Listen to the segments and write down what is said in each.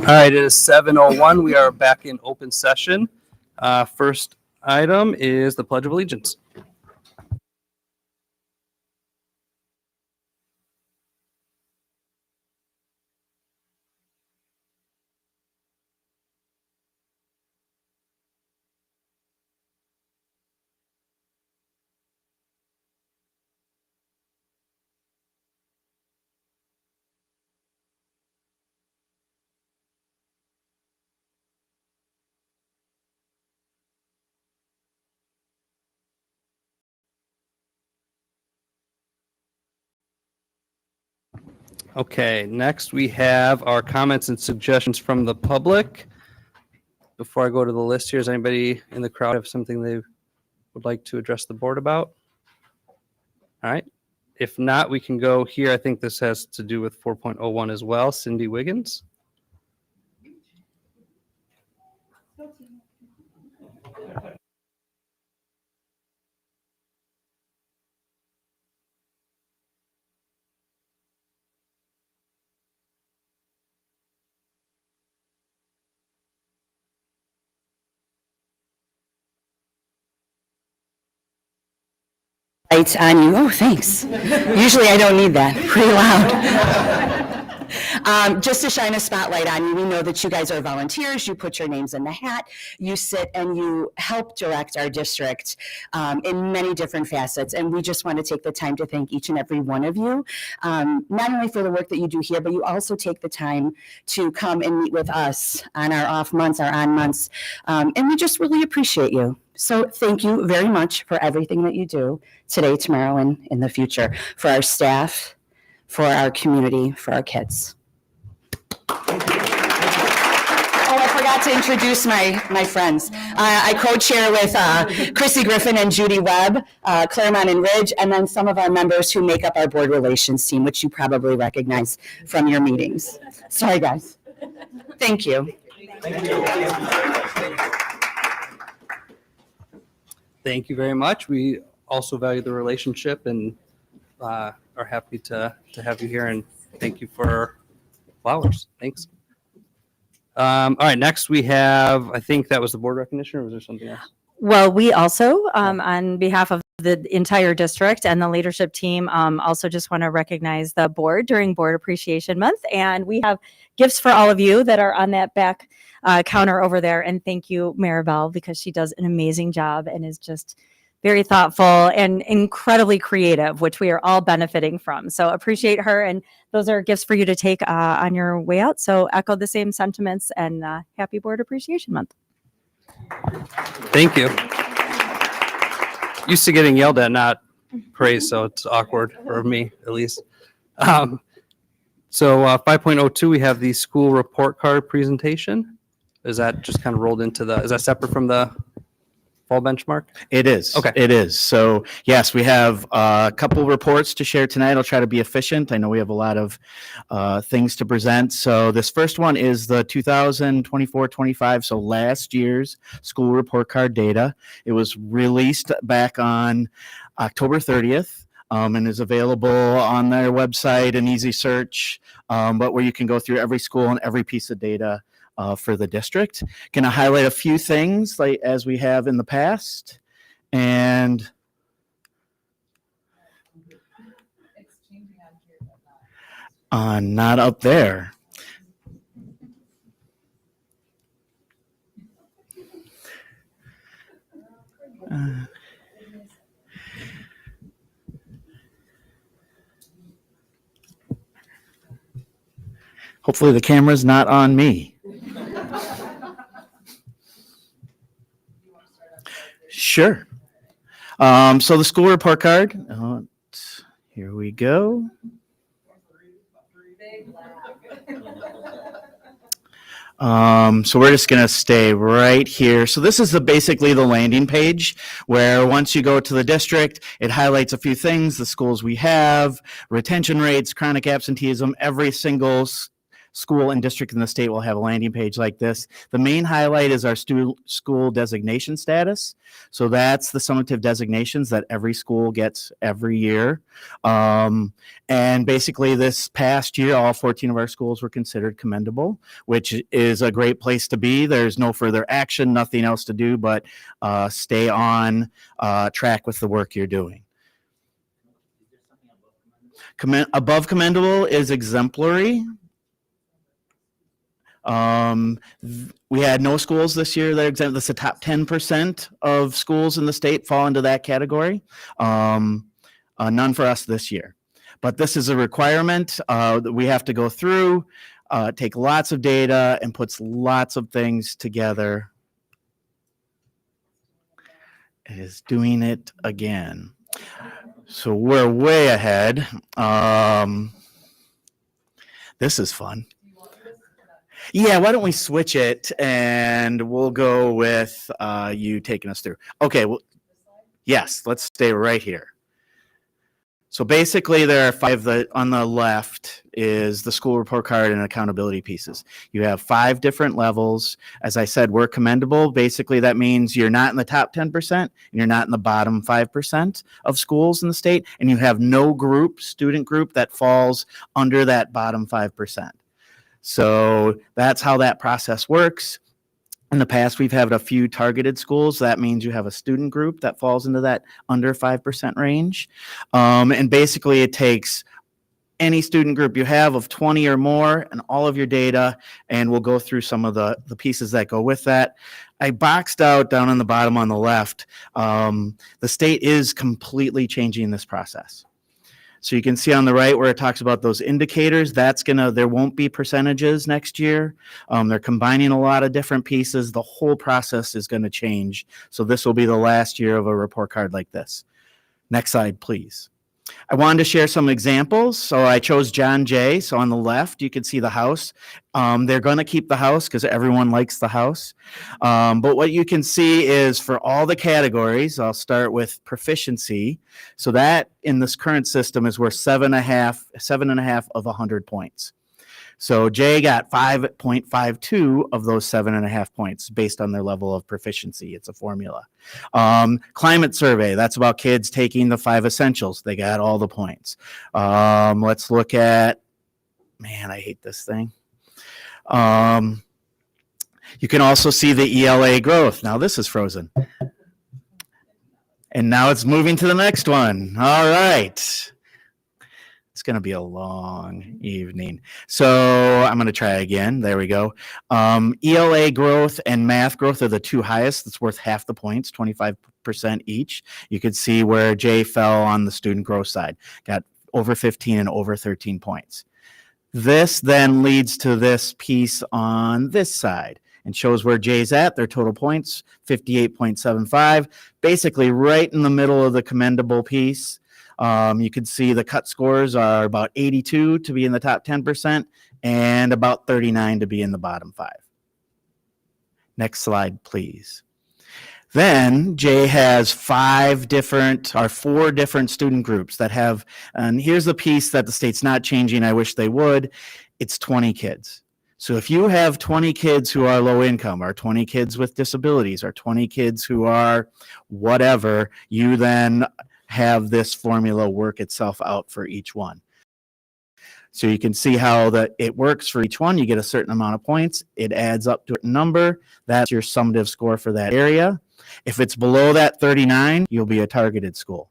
All right, it is 7:01. We are back in open session. First item is the Pledge of Allegiance. Okay, next we have our comments and suggestions from the public. Before I go to the list here, does anybody in the crowd have something they would like to address the board about? All right. If not, we can go here. I think this has to do with 4.01 as well. Cindy Wiggins. Lights on you. Oh, thanks. Usually I don't need that. Pretty loud. Just to shine a spotlight on you, we know that you guys are volunteers. You put your names in the hat. You sit and you help direct our district in many different facets. And we just want to take the time to thank each and every one of you, not only for the work that you do here, but you also take the time to come and meet with us on our off months, our on months. And we just really appreciate you. So thank you very much for everything that you do today, tomorrow, and in the future, for our staff, for our community, for our kids. Oh, I forgot to introduce my friends. I co-chair with Chrissy Griffin and Judy Webb, Claremont and Ridge, and then some of our members who make up our board relations team, which you probably recognize from your meetings. Sorry, guys. Thank you. Thank you. Thank you very much. We also value the relationship and are happy to have you here, and thank you for flowers. Thanks. All right, next we have, I think that was the board recognition, or was there something else? Well, we also, on behalf of the entire district and the leadership team, also just want to recognize the board during Board Appreciation Month. And we have gifts for all of you that are on that back counter over there. And thank you, Maribel, because she does an amazing job and is just very thoughtful and incredibly creative, which we are all benefiting from. So appreciate her. And those are gifts for you to take on your way out. So echo the same sentiments, and happy Board Appreciation Month. Thank you. Used to getting yelled at, not praised, so it's awkward for me, at least. So 5.02, we have the school report card presentation. Is that just kind of rolled into is that separate from the fall benchmark? It is. Okay. It is. So yes, we have a couple reports to share tonight. I'll try to be efficient. I know we have a lot of things to present. So this first one is the 2024-25, so last year's school report card data. It was released back on October 30th. And is available on their website, an easy search, but where you can go through every school and every piece of data for the district. Can I highlight a few things like as we have in the past? And not up there. Hopefully the camera's not on me. Sure. So the school report card. Here we go. So we're just going to stay right here. So this is basically the landing page where once you go to the district, it highlights a few things, the schools we have, retention rates, chronic absenteeism, every single school and district in the state will have a landing page like this. The main highlight is our school designation status. So that's the summative designations that every school gets every year. And basically this past year, all 14 of our schools were considered commendable, which is a great place to be. There's no further action, nothing else to do, but stay on track with the work you're doing. Above commendable is exemplary. We had no schools this year that are exempt. That's the top 10% of schools in the state fall into that category. None for us this year. But this is a requirement that we have to go through, take lots of data and puts lots of things together. It is doing it again. So we're way ahead. This is fun. Yeah, why don't we switch it and we'll go with you taking us through. Okay, well, yes, let's stay right here. So basically there are 5 that on the left is the school report card and accountability pieces. You have 5 different levels. As I said, we're commendable. Basically that means you're not in the top 10% and you're not in the bottom 5% of schools in the state, and you have no student group that falls under that bottom 5%. So that's how that process works. In the past, we've had a few targeted schools. That means you have a student group that falls into that under 5% range. And basically it takes any student group you have of 20 or more and all of your data, and we'll go through some of the pieces that go with that. I boxed out down on the bottom on the left. The state is completely changing this process. So you can see on the right where it talks about those indicators, there won't be percentages next year. They're combining a lot of different pieces. The whole process is going to change. So this will be the last year of a report card like this. Next slide, please. I wanted to share some examples. So I chose John Jay. So on the left, you can see the house. They're going to keep the house because everyone likes the house. But what you can see is for all the categories, I'll start with proficiency. So that in this current system is worth 7.5 of 100 points. So Jay got 5.52 of those 7.5 points based on their level of proficiency. It's a formula. Climate survey, that's about kids taking the 5 essentials. They got all the points. Let's look at, man, I hate this thing. You can also see the ELA growth. Now this is frozen. And now it's moving to the next one. All right. It's going to be a long evening. So I'm going to try again. There we go. ELA growth and math growth are the 2 highest. That's worth half the points, 25% each. You could see where Jay fell on the student growth side. Got over 15 and over 13 points. This then leads to this piece on this side and shows where Jay's at. Their total points, 58.75, basically right in the middle of the commendable piece. You can see the cut scores are about 82 to be in the top 10% and about 39 to be in the bottom 5. Next slide, please. Then Jay has 4 different student groups that have, and here's the piece that the state's not changing. I wish they would. It's 20 kids. So if you have 20 kids who are low income, or 20 kids with disabilities, or 20 kids who are whatever, you then have this formula work itself out for each one. So you can see how it works for each one. You get a certain amount of points. It adds up to a number. That's your summative score for that area. If it's below that 39, you'll be a targeted school.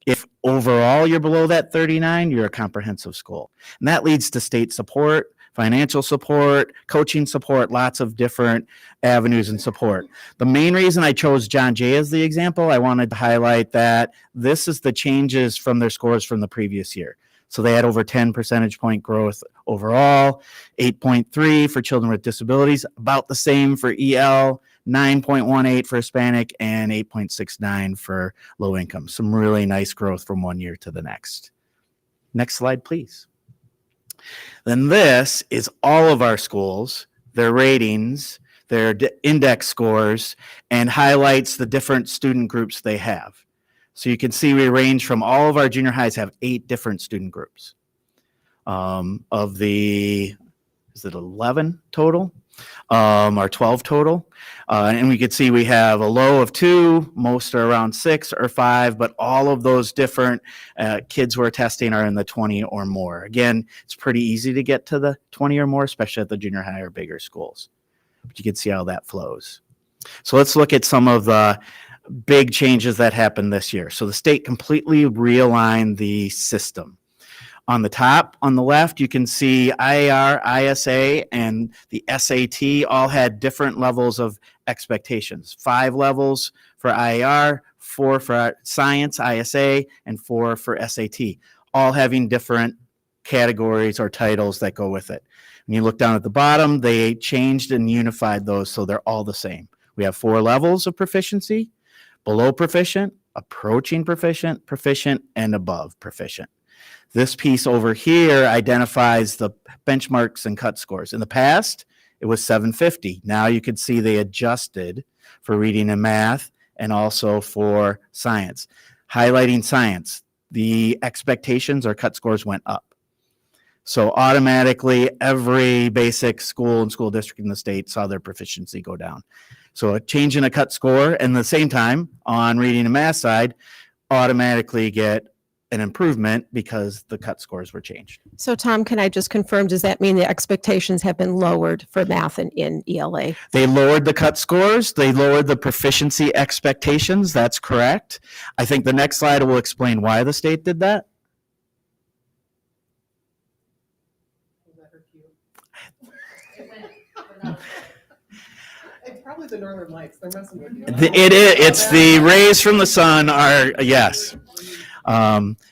If overall you're below that 39, you're a comprehensive school. And that leads to state support, financial support, coaching support, lots of different avenues and support. The main reason I chose John Jay as the example, I wanted to highlight that this is the changes from their scores from the previous year. So they had over 10 percentage point growth overall, 8.3 for children with disabilities, about the same for EL, 9.18 for Hispanic, and 8.69 for low income. Some really nice growth from one year to the next. Next slide, please. Then this is all of our schools, their ratings, their index scores, and highlights the different student groups they have. So you can see we range from all of our junior highs have 8 different student groups. Of the is it 11 total? Or 12 total. And we could see we have a low of 2, most are around 6 or 5, but all of those different kids we're testing are in the 20 or more. Again, it's pretty easy to get to the 20 or more, especially at the junior high or bigger schools. But you can see how that flows. So let's look at some of the big changes that happened this year. So the state completely realigned the system. On the top, on the left, you can see IAR, ISA, and the SAT all had different levels of expectations. 5 levels for IAR, 4 for science, ISA, and 4 for SAT, all having different categories or titles that go with it. When you look down at the bottom, they changed and unified those so they're all the same. We have 4 levels of proficiency: below proficient, approaching proficient, proficient, and above proficient. This piece over here identifies the benchmarks and cut scores. In the past, it was 750. Now you can see they adjusted for reading and math and also for science. Highlighting science, the expectations or cut scores went up. So automatically, every basic school and school district in the state saw their proficiency go down. So a change in a cut score, and at the same time, on reading and math side, automatically get an improvement because the cut scores were changed. So Tom, can I just confirm, does that mean the expectations have been lowered for math and in ELA? They lowered the cut scores. They lowered the proficiency expectations. That's correct. I think the next slide will explain why the state did that. It's probably the northern lights. They're messing with you. It's the rays from the sun are, yes.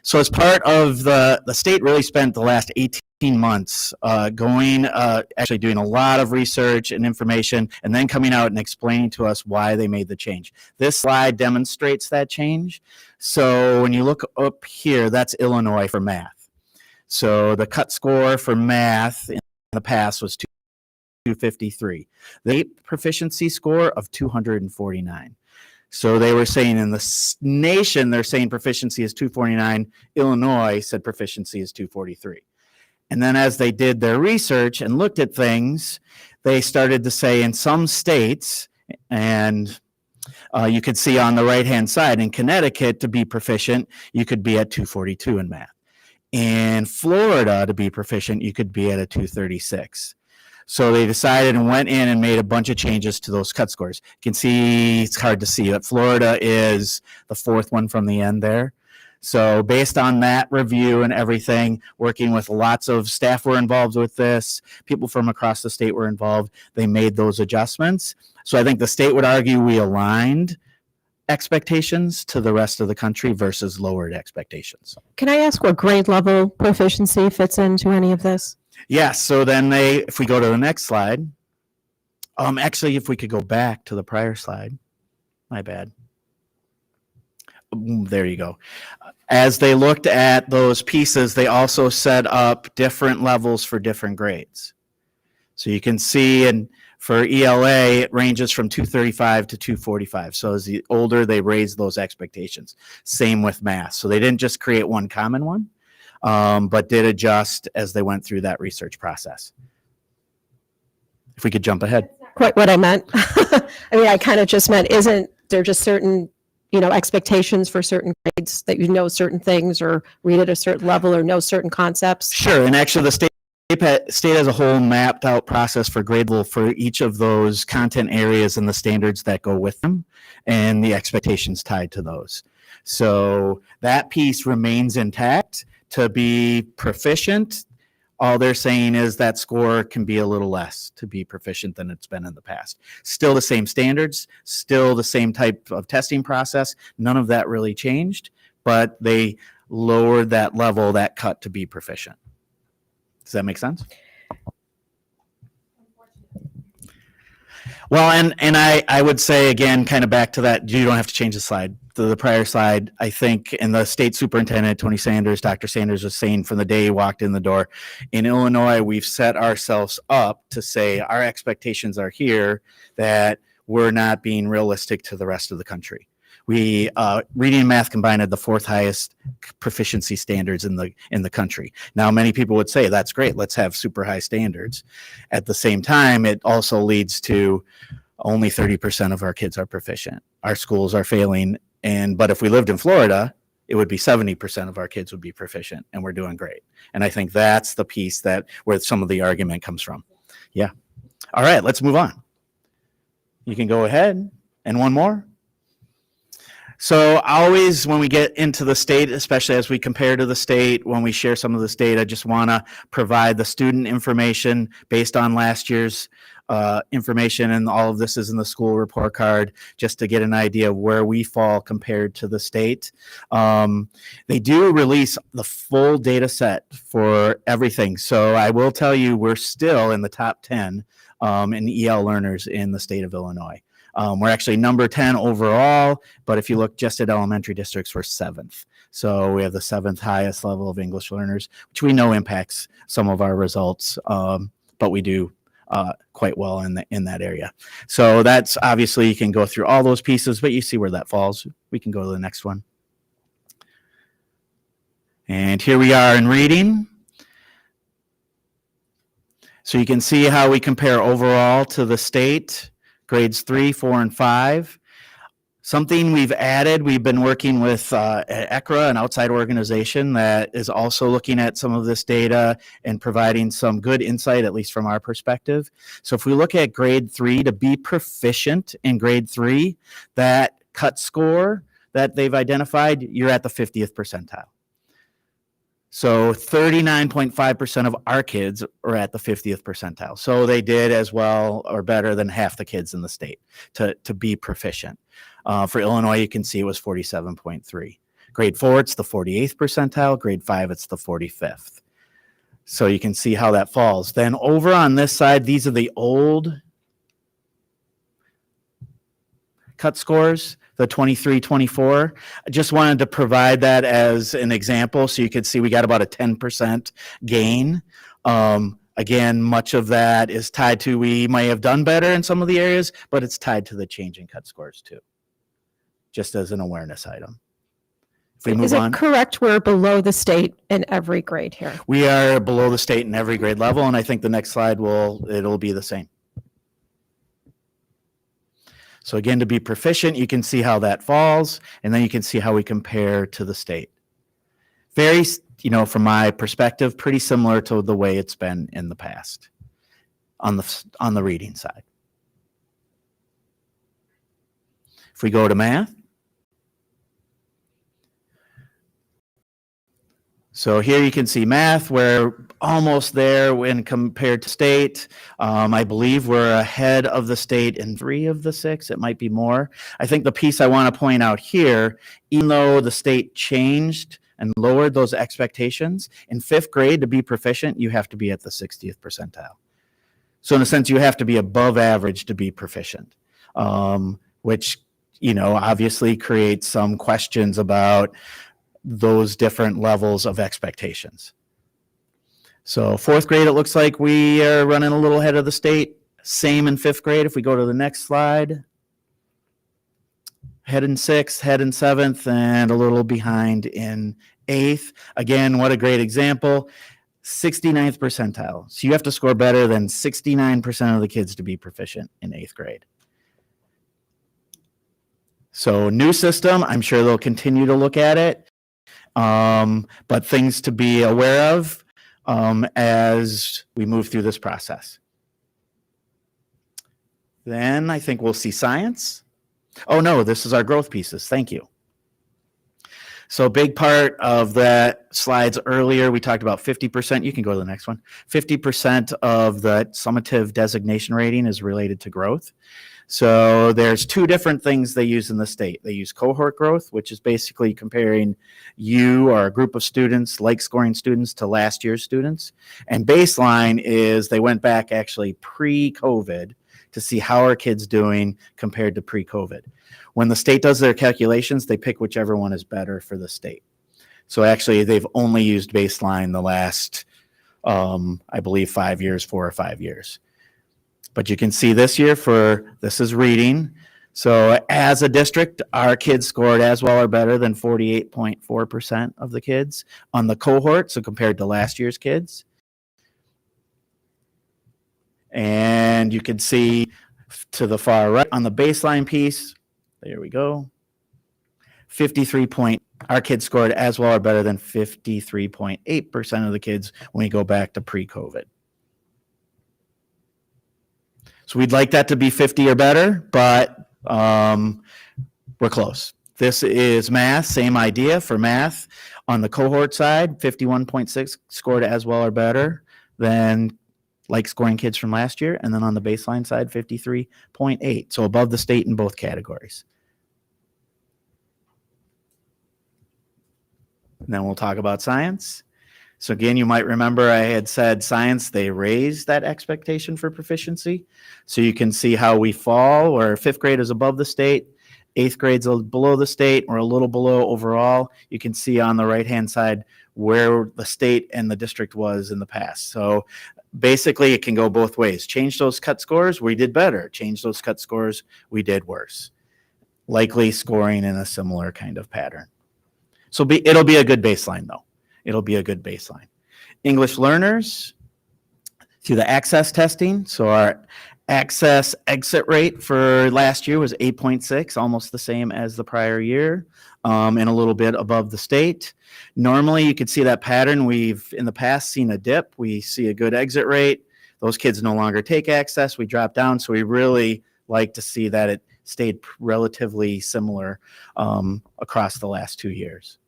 So as part of the state really spent the last 18 months actually doing a lot of research and information, and then coming out and explaining to us why they made the change. This slide demonstrates that change. So when you look up here, that's Illinois for math. So the cut score for math in the past was 253. The proficiency score of 249. So they were saying in the nation, they're saying proficiency is 249. Illinois said proficiency is 243. And then as they did their research and looked at things, they started to say in some states, and you could see on the right-hand side, in Connecticut, to be proficient, you could be at 242 in math. In Florida, to be proficient, you could be at a 236. So they decided and went in and made a bunch of changes to those cut scores. You can see, it's hard to see, but Florida is the 4th one from the end there. So based on that review and everything, working with lots of staff were involved with this, people from across the state were involved, they made those adjustments. So I think the state would argue we aligned expectations to the rest of the country versus lowered expectations. Can I ask what grade level proficiency fits into any of this? Yes, so then if we go to the next slide, actually, if we could go back to the prior slide, my bad. There you go. As they looked at those pieces, they also set up different levels for different grades. So you can see, and for ELA, it ranges from 235 to 245. So as the older, they raised those expectations. Same with math. So they didn't just create one common one, but did adjust as they went through that research process. If we could jump ahead. Quite what I meant. I mean, I kind of just meant, isn't there just certain, expectations for certain grades that certain things or read at a certain level or know certain concepts? Sure, and actually the state as a whole mapped out process for grade level for each of those content areas and the standards that go with them and the expectations tied to those. So that piece remains intact. To be proficient, all they're saying is that score can be a little less to be proficient than it's been in the past. Still the same standards, still the same type of testing process. None of that really changed, but they lowered that level, that cut to be proficient. Does that make sense? Well, and I would say, again, kind of back to that, you don't have to change the slide. The prior slide, I think, and the state superintendent, Tony Sanders, Dr. Sanders was saying from the day he walked in the door, in Illinois, we've set ourselves up to say our expectations are here, that we're not being realistic to the rest of the country. We reading and math combined had the 4th highest proficiency standards in the country. Now, many people would say that's great. Let's have super high standards. At the same time, it also leads to only 30% of our kids are proficient. Our schools are failing. But if we lived in Florida, it would be 70% of our kids would be proficient, and we're doing great. And I think that's the piece where some of the argument comes from. Yeah. All right, let's move on. You can go ahead. And one more. So always when we get into the state, especially as we compare to the state, when we share some of the state, I just want to provide the student information based on last year's information, and all of this is in the school report card, just to get an idea of where we fall compared to the state. They do release the full data set for everything. So I will tell you, we're still in the top 10 in EL learners in the state of Illinois. We're actually number 10 overall, but if you look just at elementary districts, we're 7th. So we have the 7th highest level of English learners, which we know impacts some of our results, but we do quite well in that area. So that's obviously, you can go through all those pieces, but you see where that falls. We can go to the next one. And here we are in reading. So you can see how we compare overall to the state, grades 3, 4, and 5. Something we've added, we've been working with ECRA, an outside organization that is also looking at some of this data and providing some good insight, at least from our perspective. So if we look at grade 3, to be proficient in grade 3, that cut score that they've identified, you're at the 50th percentile. So 39.5% of our kids are at the 50th percentile. So they did as well or better than half the kids in the state to be proficient. For Illinois, you can see it was 47.3. Grade 4, it's the 48th percentile. Grade 5, it's the 45th. So you can see how that falls. Then over on this side, these are the old cut scores, the 23, 24. I just wanted to provide that as an example so you could see we got about a 10% gain. Again, much of that is tied to we might have done better in some of the areas, but it's tied to the change in cut scores too, just as an awareness item. If we move Is it on. correct we're below the state in every grade here? We are below the state in every grade level, and I think the next slide it'll be the same. So again, to be proficient, you can see how that falls, and then you can see how we compare to the state. Very, from my perspective, pretty similar to the way it's been in the past on the reading side. If we go to math. So here you can see math, we're almost there when compared to state. I believe we're ahead of the state in 3 of the 6. It might be more. I think the piece I want to point out here, even though the state changed and lowered those expectations, in 5th grade to be proficient, you have to be at the 60th percentile. So in a sense, you have to be above average to be proficient, which, obviously creates some questions about those different levels of expectations. So 4th grade, it looks like we are running a little ahead of the state. Same in 5th grade. If we go to the next slide, head in 6th, head in 7th, and a little behind in 8th. Again, what a great example. 69th percentile. So you have to score better than 69% of the kids to be proficient in 8th grade. So new system, I'm sure they'll continue to look at it. But things to be aware of as we move through this process. Then I think we'll see science. Oh no, this is our growth pieces. Thank you. So a big part of that slides earlier, we talked about 50%. You can go to the next one. 50% of the summative designation rating is related to growth. So there's 2 different things they use in the state. They use cohort growth, which is basically comparing you or a group of students, like scoring students, to last year's students. And baseline is they went back actually pre-COVID to see how are kids doing compared to pre-COVID. When the state does their calculations, they pick whichever one is better for the state. So actually they've only used baseline the last, I believe 4 or 5 years. But you can see this year this is reading. So as a district, our kids scored as well or better than 48.4% of the kids on the cohort, so compared to last year's kids. And you can see to the far right on the baseline piece, there we go, 53 point, our kids scored as well or better than 53.8% of the kids when we go back to pre-COVID. So we'd like that to be 50 or better, but we're close. This is math, same idea for math. On the cohort side, 51.6 scored as well or better than like scoring kids from last year. And then on the baseline side, 53.8. So above the state in both categories. And then we'll talk about science. So again, you might remember I had said science, they raised that expectation for proficiency. So you can see how we fall, where fifth grade is above the state, eighth grade's below the state, or a little below overall. You can see on the right-hand side where the state and the district was in the past. So basically it can go both ways. Change those cut scores, we did better. Change those cut scores, we did worse. Likely scoring in a similar kind of pattern. So it'll be a good baseline though. It'll be a good baseline. English learners, through the access testing. So our access exit rate for last year was 8.6, almost the same as the prior year, and a little bit above the state. Normally you could see that pattern. We've in the past seen a dip. We see a good exit rate. Those kids no longer take access. We drop down. So we really like to see that it stayed relatively similar across the last 2 years.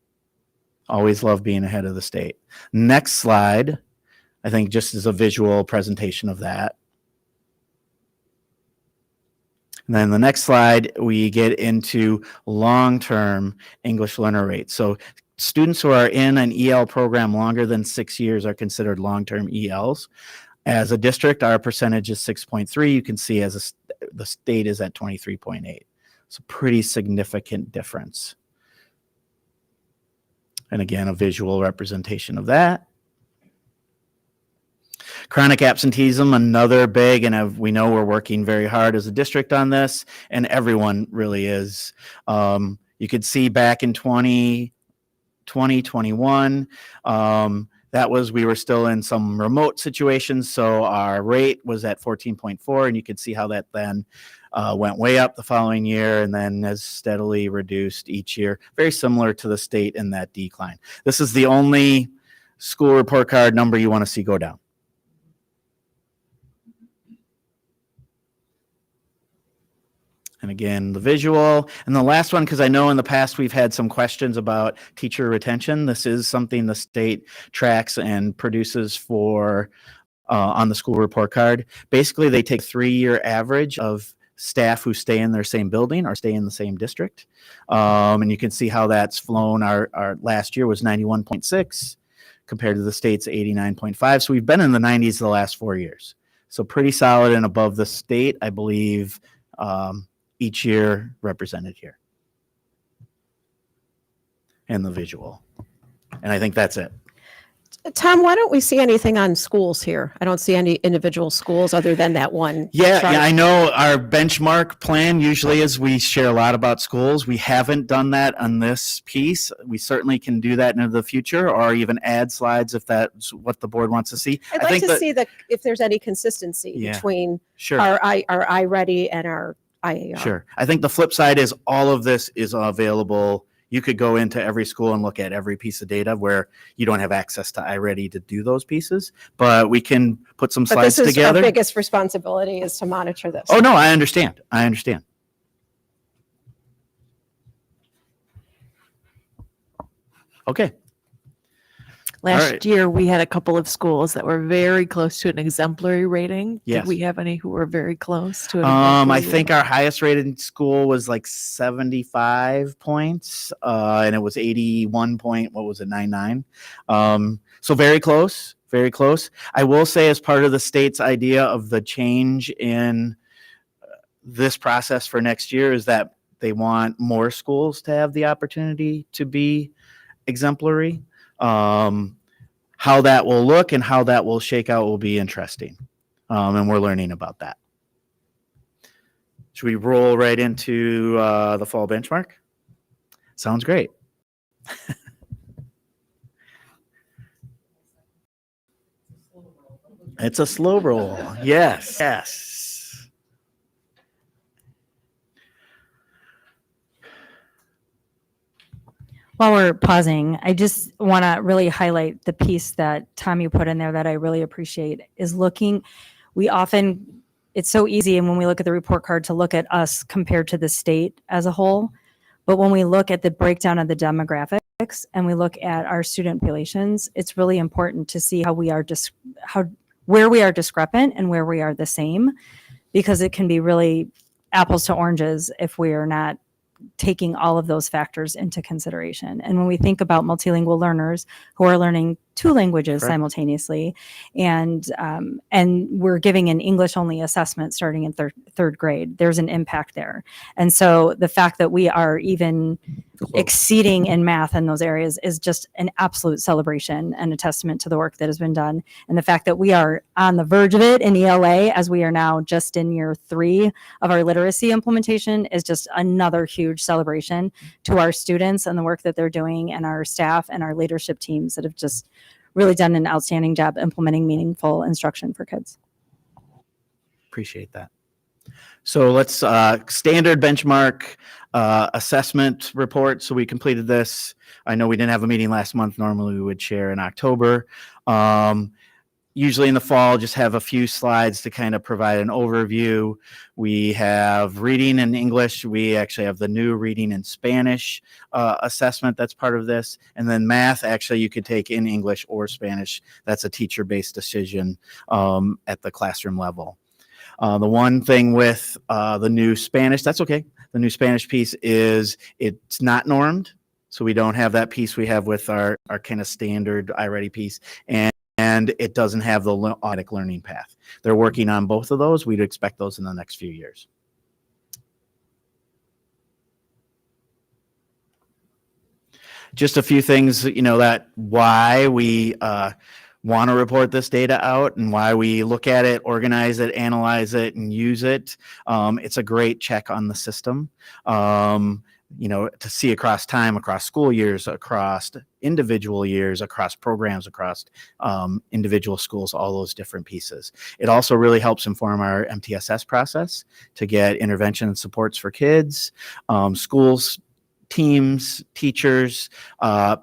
Always love being ahead of the state. Next slide, I think just as a visual presentation of that. And then the next slide, we get into long-term English learner rates. So students who are in an EL program longer than 6 years are considered long-term ELs. As a district, our percentage is 6.3. You can see the state is at 23.8. It's a pretty significant difference. And again, a visual representation of that. Chronic absenteeism, another big, and we know we're working very hard as a district on this, and everyone really is. You could see back in 2021, we were still in some remote situations, so our rate was at 14.4, and you could see how that then went way up the following year and then has steadily reduced each year, very similar to the state in that decline. This is the only school report card number you want to see go down. And again, the visual. And the last one, because I know in the past we've had some questions about teacher retention. This is something the state tracks and produces for on the school report card. Basically, they take 3-year average of staff who stay in their same building or stay in the same district. And you can see how that's flown. Our last year was 91.6 compared to the state's 89.5. So we've been in the 90s the last 4 years. So pretty solid and above the state, I believe, each year represented here. And the visual. And I think that's it. Tom, why don't we see anything on schools here? I don't see any individual schools other than that one. Yeah, chart. I know our benchmark plan usually is we share a lot about schools. We haven't done that on this piece. We certainly can do that in the future or even add slides if that's what the board wants to see. I'd like to see if there's any consistency between sure. our iReady and our IAR. Sure. I think the flip side is all of this is available. You could go into every school and look at every piece of data where you don't have access to iReady to do those pieces, but we can put some slides together. But this is our biggest responsibility is to monitor this. Oh, no, I understand. I understand. Okay. Last year, we had a couple of schools that were very close to an exemplary rating. Yes. Did we have any who were very close to an I think our highest rated school was like 75 points, and it was 81.99. So very close, very close. I will say as part of the state's idea of the change in this process for next year is that they want more schools to have the opportunity to be exemplary. How that will look and how that will shake out will be interesting. And we're learning about that. Should we roll right into the fall benchmark? Sounds great. It's a slow roll. Yes. Yes. While we're pausing, I just want to really highlight the piece that Tom, you put in there that I really appreciate is it's so easy. And when we look at the report card to look at us compared to the state as a whole, but when we look at the breakdown of the demographics and we look at our student populations, it's really important to see where we are discrepant and where we are the same, because it can be really apples to oranges if we are not taking all of those factors into consideration. And when we think about multilingual learners who are learning 2 languages Correct. simultaneously, and we're giving an English only assessment starting in third grade, there's an impact there. And so the fact that we are even exceeding in math in those areas is just an absolute celebration and a testament to the work that has been done. And the fact that we are on the verge of it in ELA, as we are now just in year 3 of our literacy implementation, is just another huge celebration to our students and the work that they're doing, and our staff and our leadership teams that have just really done an outstanding job implementing meaningful instruction for kids. Appreciate that. So let's standard benchmark assessment report. So we completed this. I know we didn't have a meeting last month. Normally we would share in October. Usually in the fall, just have a few slides to kind of provide an overview. We have reading in English. We actually have the new reading in Spanish assessment that's part of this. And then math, actually, you could take in English or Spanish. That's a teacher-based decision at the classroom level. The one thing with the new Spanish, that's okay. The new Spanish piece is it's not normed. So we don't have that piece we have with our kind of standard iReady piece. And it doesn't have the automatic learning path. They're working on both of those. We'd expect those in the next few years. Just a few things, that why we want to report this data out and why we look at it, organize it, analyze it, and use it. It's a great check on the system. To see across time, across school years, across individual years, across programs, across individual schools, all those different pieces. It also really helps inform our MTSS process to get intervention and supports for kids, schools, teams, teachers,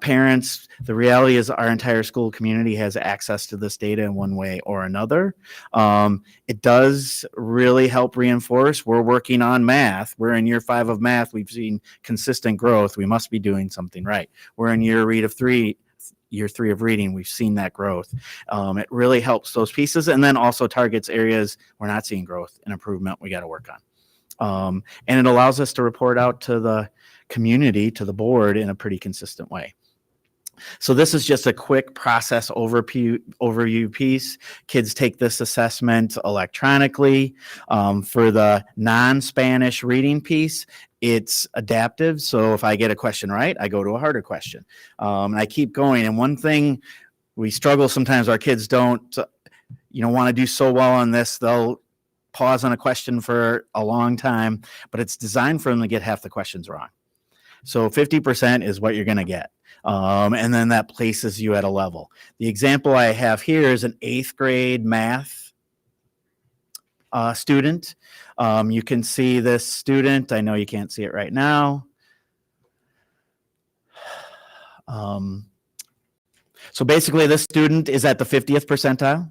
parents. The reality is our entire school community has access to this data in one way or another. It does really help reinforce we're working on math. We're in year 5 of math. We've seen consistent growth. We must be doing something right. We're in year 3 of reading. We've seen that growth. It really helps those pieces, and then also targets areas we're not seeing growth and improvement we got to work on. And it allows us to report out to the community, to the board, in a pretty consistent way. So this is just a quick process overview piece. Kids take this assessment electronically. For the non-Spanish reading piece, it's adaptive. So if I get a question right, I go to a harder question. And I keep going. And one thing we struggle sometimes, our kids don't want to do so well on this. They'll pause on a question for a long time, but it's designed for them to get half the questions wrong. So 50% is what you're going to get. And then that places you at a level. The example I have here is an 8th grade math student. You can see this student. I know you can't see it right now. So basically this student is at the 50th percentile.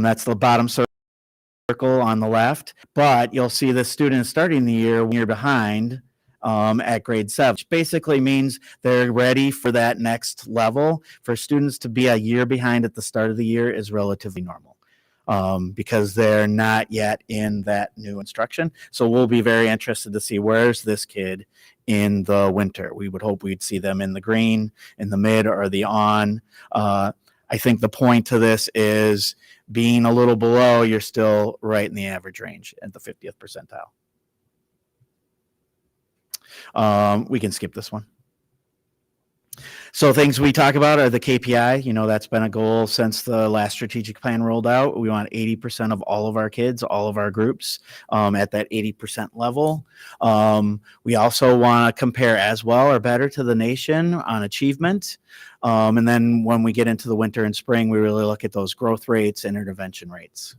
That's the bottom circle on the left. But you'll see this student starting the year 1 year behind at grade 7, which basically means they're ready for that next level. For students to be a year behind at the start of the year is relatively normal because they're not yet in that new instruction. So we'll be very interested to see where's this kid in the winter. We would hope we'd see them in the green, in the mid, or the on. I think the point to this is being a little below, you're still right in the average range at the 50th percentile. We can skip this one. So things we talk about are the KPI. You know, that's been a goal since the last strategic plan rolled out. We want 80% of all of our kids, all of our groups at that 80% level. We also want to compare as well or better to the nation on achievement. And then when we get into the winter and spring, we really look at those growth rates and intervention rates.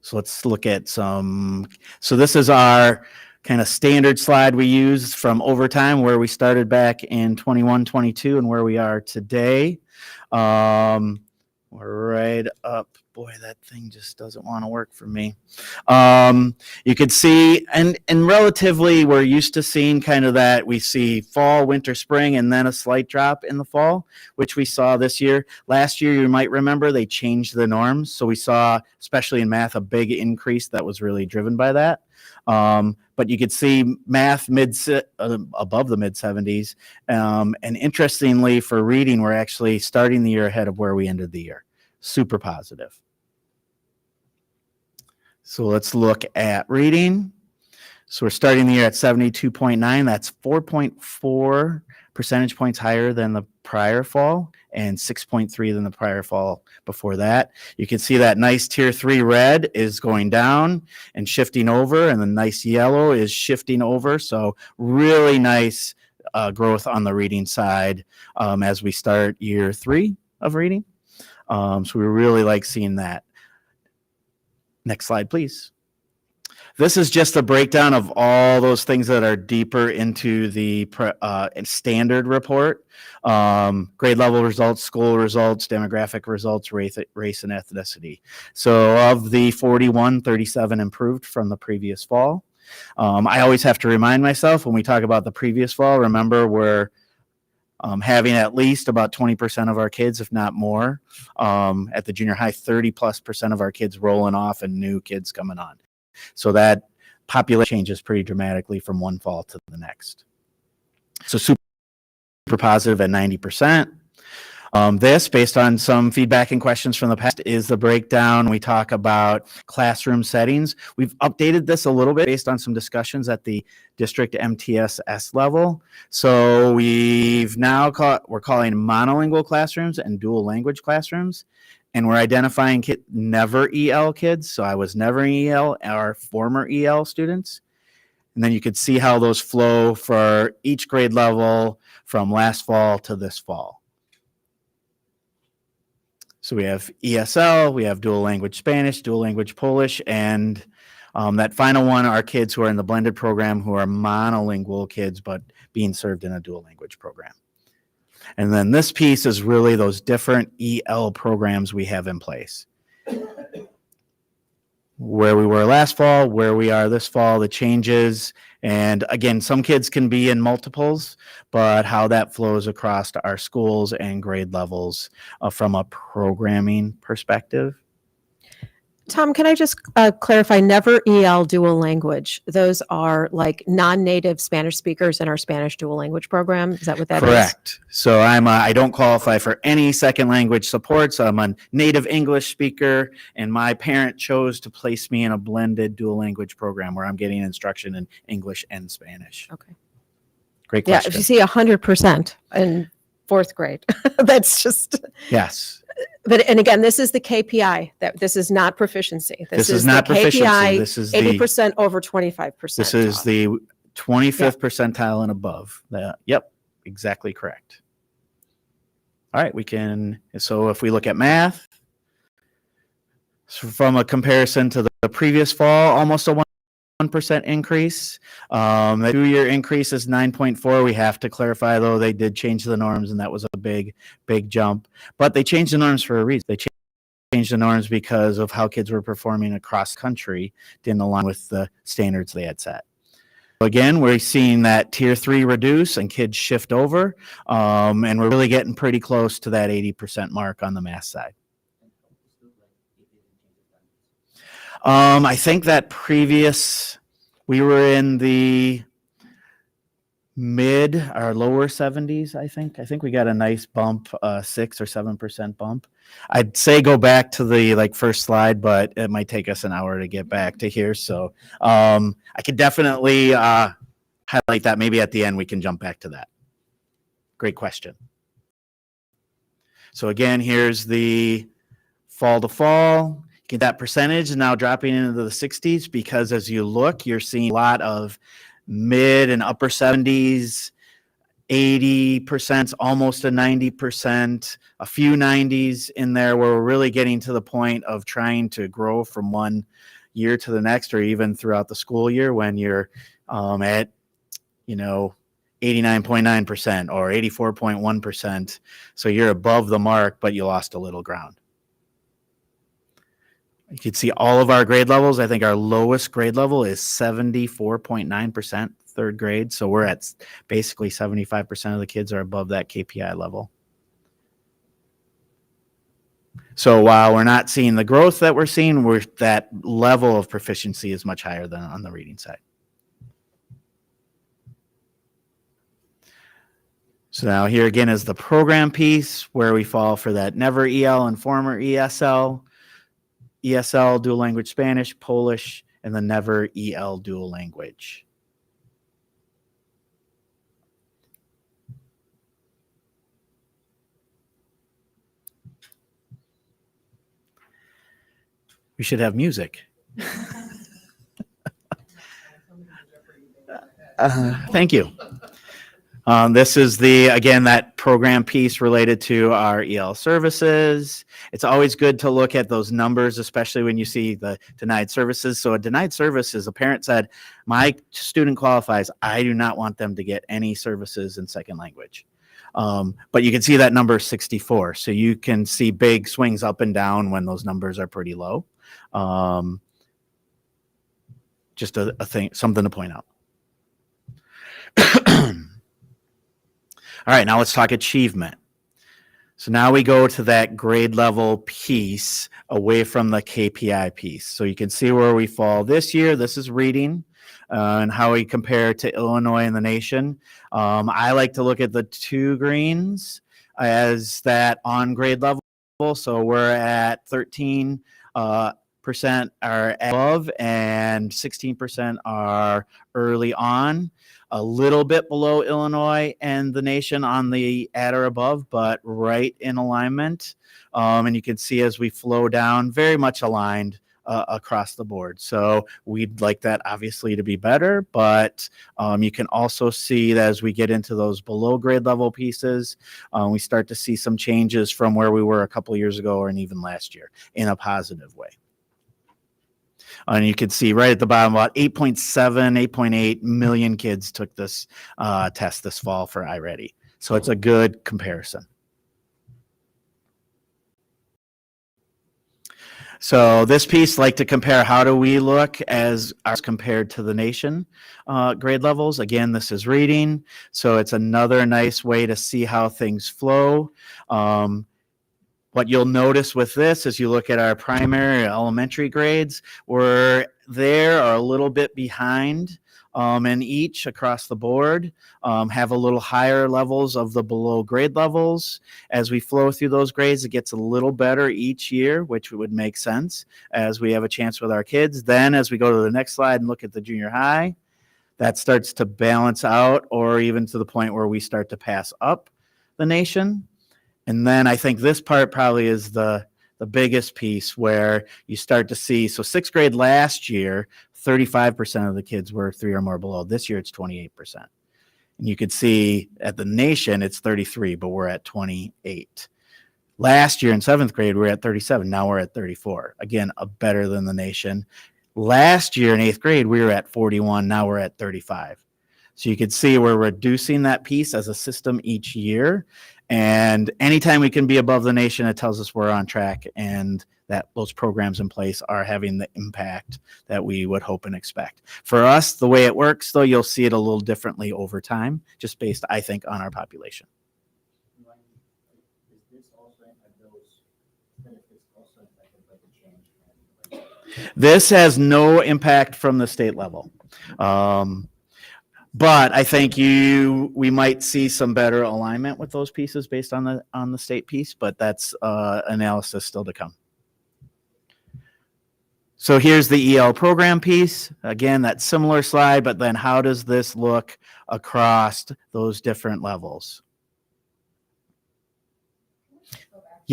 So let's look at some. So this is our kind of standard slide we use from overtime, where we started back in 21, 22 and where we are today. We're right up. Boy, that thing just doesn't want to work for me. You could see, and relatively, we're used to seeing kind of that. We see fall, winter, spring, and then a slight drop in the fall, which we saw this year. Last year, you might remember, they changed the norms. So we saw, especially in math, a big increase that was really driven by that. But you could see math above the mid 70s. And interestingly, for reading, we're actually starting the year ahead of where we ended the year. Super positive. So let's look at reading. So we're starting the year at 72.9. That's 4.4 percentage points higher than the prior fall and 6.3 than the prior fall before that. You can see that nice tier 3 red is going down and shifting over, and the nice yellow is shifting over. So really nice growth on the reading side as we start year 3 of reading. So we really like seeing that. Next slide, please. This is just a breakdown of all those things that are deeper into the standard report. Grade level results, school results, demographic results, race and ethnicity. So of the 41, 37 improved from the previous fall. I always have to remind myself when we talk about the previous fall, remember we're having at least about 20% of our kids, if not more, at the junior high, 30+% of our kids rolling off and new kids coming on. So that population changes pretty dramatically from one fall to the next. So super positive at 90%. This, based on some feedback and questions from the past, is the breakdown. We talk about classroom settings. We've updated this a little bit based on some discussions at the district MTSS level. So we're calling monolingual classrooms and dual language classrooms. And we're identifying never EL kids. So I was never EL, our former EL students. And then you could see how those flow for each grade level from last fall to this fall. So we have ESL, we have dual language Spanish, dual language Polish, and that final one are kids who are in the blended program who are monolingual kids, but being served in a dual language program. And then this piece is really those different EL programs we have in place. Where we were last fall, where we are this fall, the changes. And again, some kids can be in multiples, but how that flows across to our schools and grade levels from a programming perspective. Tom, can I just clarify, never EL dual language? Those are like non-native Spanish speakers in our Spanish dual language program. Is that what that is? Correct. So I don't qualify for any second language supports. I'm a native English speaker, and my parent chose to place me in a blended dual language program where I'm getting instruction in English and Spanish. Okay. Great Yeah, question. if you see 100% in 4th grade, that's just... Yes. But, and again, this is the KPI. That this is not proficiency. This is not the proficiency. KPI, This is 80% over 25%. This is the 25th percentile and above. Yep, exactly correct. All right, so if we look at math, so from a comparison to the previous fall, almost a 1% increase. The 2-year increase is 9.4. We have to clarify, though, they did change the norms, and that was a big jump. But they changed the norms for a reason. They changed the norms because of how kids were performing across country, didn't align with the standards they had set. Again, we're seeing that tier 3 reduce and kids shift over, and we're really getting pretty close to that 80% mark on the math side. I think that we were in the mid or lower 70s, I think. I think we got a nice bump, 6 or 7% bump. I'd say go back to the first slide, but it might take us an hour to get back to here. So I could definitely highlight that. Maybe at the end we can jump back to that. Great question. So again, here's the fall to fall. Get that percentage now dropping into the 60s, because as you look, you're seeing a lot of mid and upper 70s, 80%, almost a 90%, a few 90s in there, where we're really getting to the point of trying to grow from one year to the next, or even throughout the school year, when you're at, 89.9% or 84.1%. So you're above the mark, but you lost a little ground. You can see all of our grade levels. I think our lowest grade level is 74.9% third grade. So we're at basically 75% of the kids are above that KPI level. So while we're not seeing the growth that we're seeing, that level of proficiency is much higher than on the reading side. So now here again is the program piece, where we fall for that never EL and former ESL, ESL dual language Spanish, Polish, and the never EL dual language. We should have music. Thank you. This is again, that program piece related to our EL services. It's always good to look at those numbers, especially when you see the denied services. So a denied service is a parent said, my student qualifies. I do not want them to get any services in second language. But you can see that number is 64. So you can see big swings up and down when those numbers are pretty low. Just a thing, something to point out. All right, now let's talk achievement. So now we go to that grade level piece away from the KPI piece. So you can see where we fall this year. This is reading and how we compare to Illinois and the nation. I like to look at the two greens as that on grade level. So we're at 13% are above and 16% are early on. A little bit below Illinois and the nation on the at or above, but right in alignment. And you can see as we flow down, very much aligned across the board. So we'd like that obviously to be better, but you can also see that as we get into those below grade level pieces, we start to see some changes from where we were a couple of years ago and even last year in a positive way. And you can see right at the bottom, about 8.7, 8.8 million kids took this test this fall for iReady. So it's a good comparison. So this piece, like to compare how do we look as compared to the nation grade levels. Again, this is reading. So it's another nice way to see how things flow. What you'll notice with this as you look at our primary elementary grades, we're there or a little bit behind and each across the board have a little higher levels of the below grade levels. As we flow through those grades, it gets a little better each year, which would make sense as we have a chance with our kids. Then as we go to the next slide and look at the junior high, that starts to balance out or even to the point where we start to pass up the nation. And then I think this part probably is the biggest piece where you start to see, so sixth grade last year, 35% of the kids were 3 or more below. This year it's 28%. And you could see at the nation it's 33, but we're at 28. Last year in seventh grade, we were at 37. Now we're at 34. Again, better than the nation. Last year in eighth grade, we were at 41. Now we're at 35. So you could see we're reducing that piece as a system each year. And anytime we can be above the nation, it tells us we're on track and that those programs in place are having the impact that we would hope and expect. For us, the way it works, though, you'll see it a little differently over time, just based, I think, on our population. This has no impact from the state level. But I think we might see some better alignment with those pieces based on the state piece, but that's analysis still to come. So here's the EL program piece. Again, that similar slide, but then how does this look across those different levels?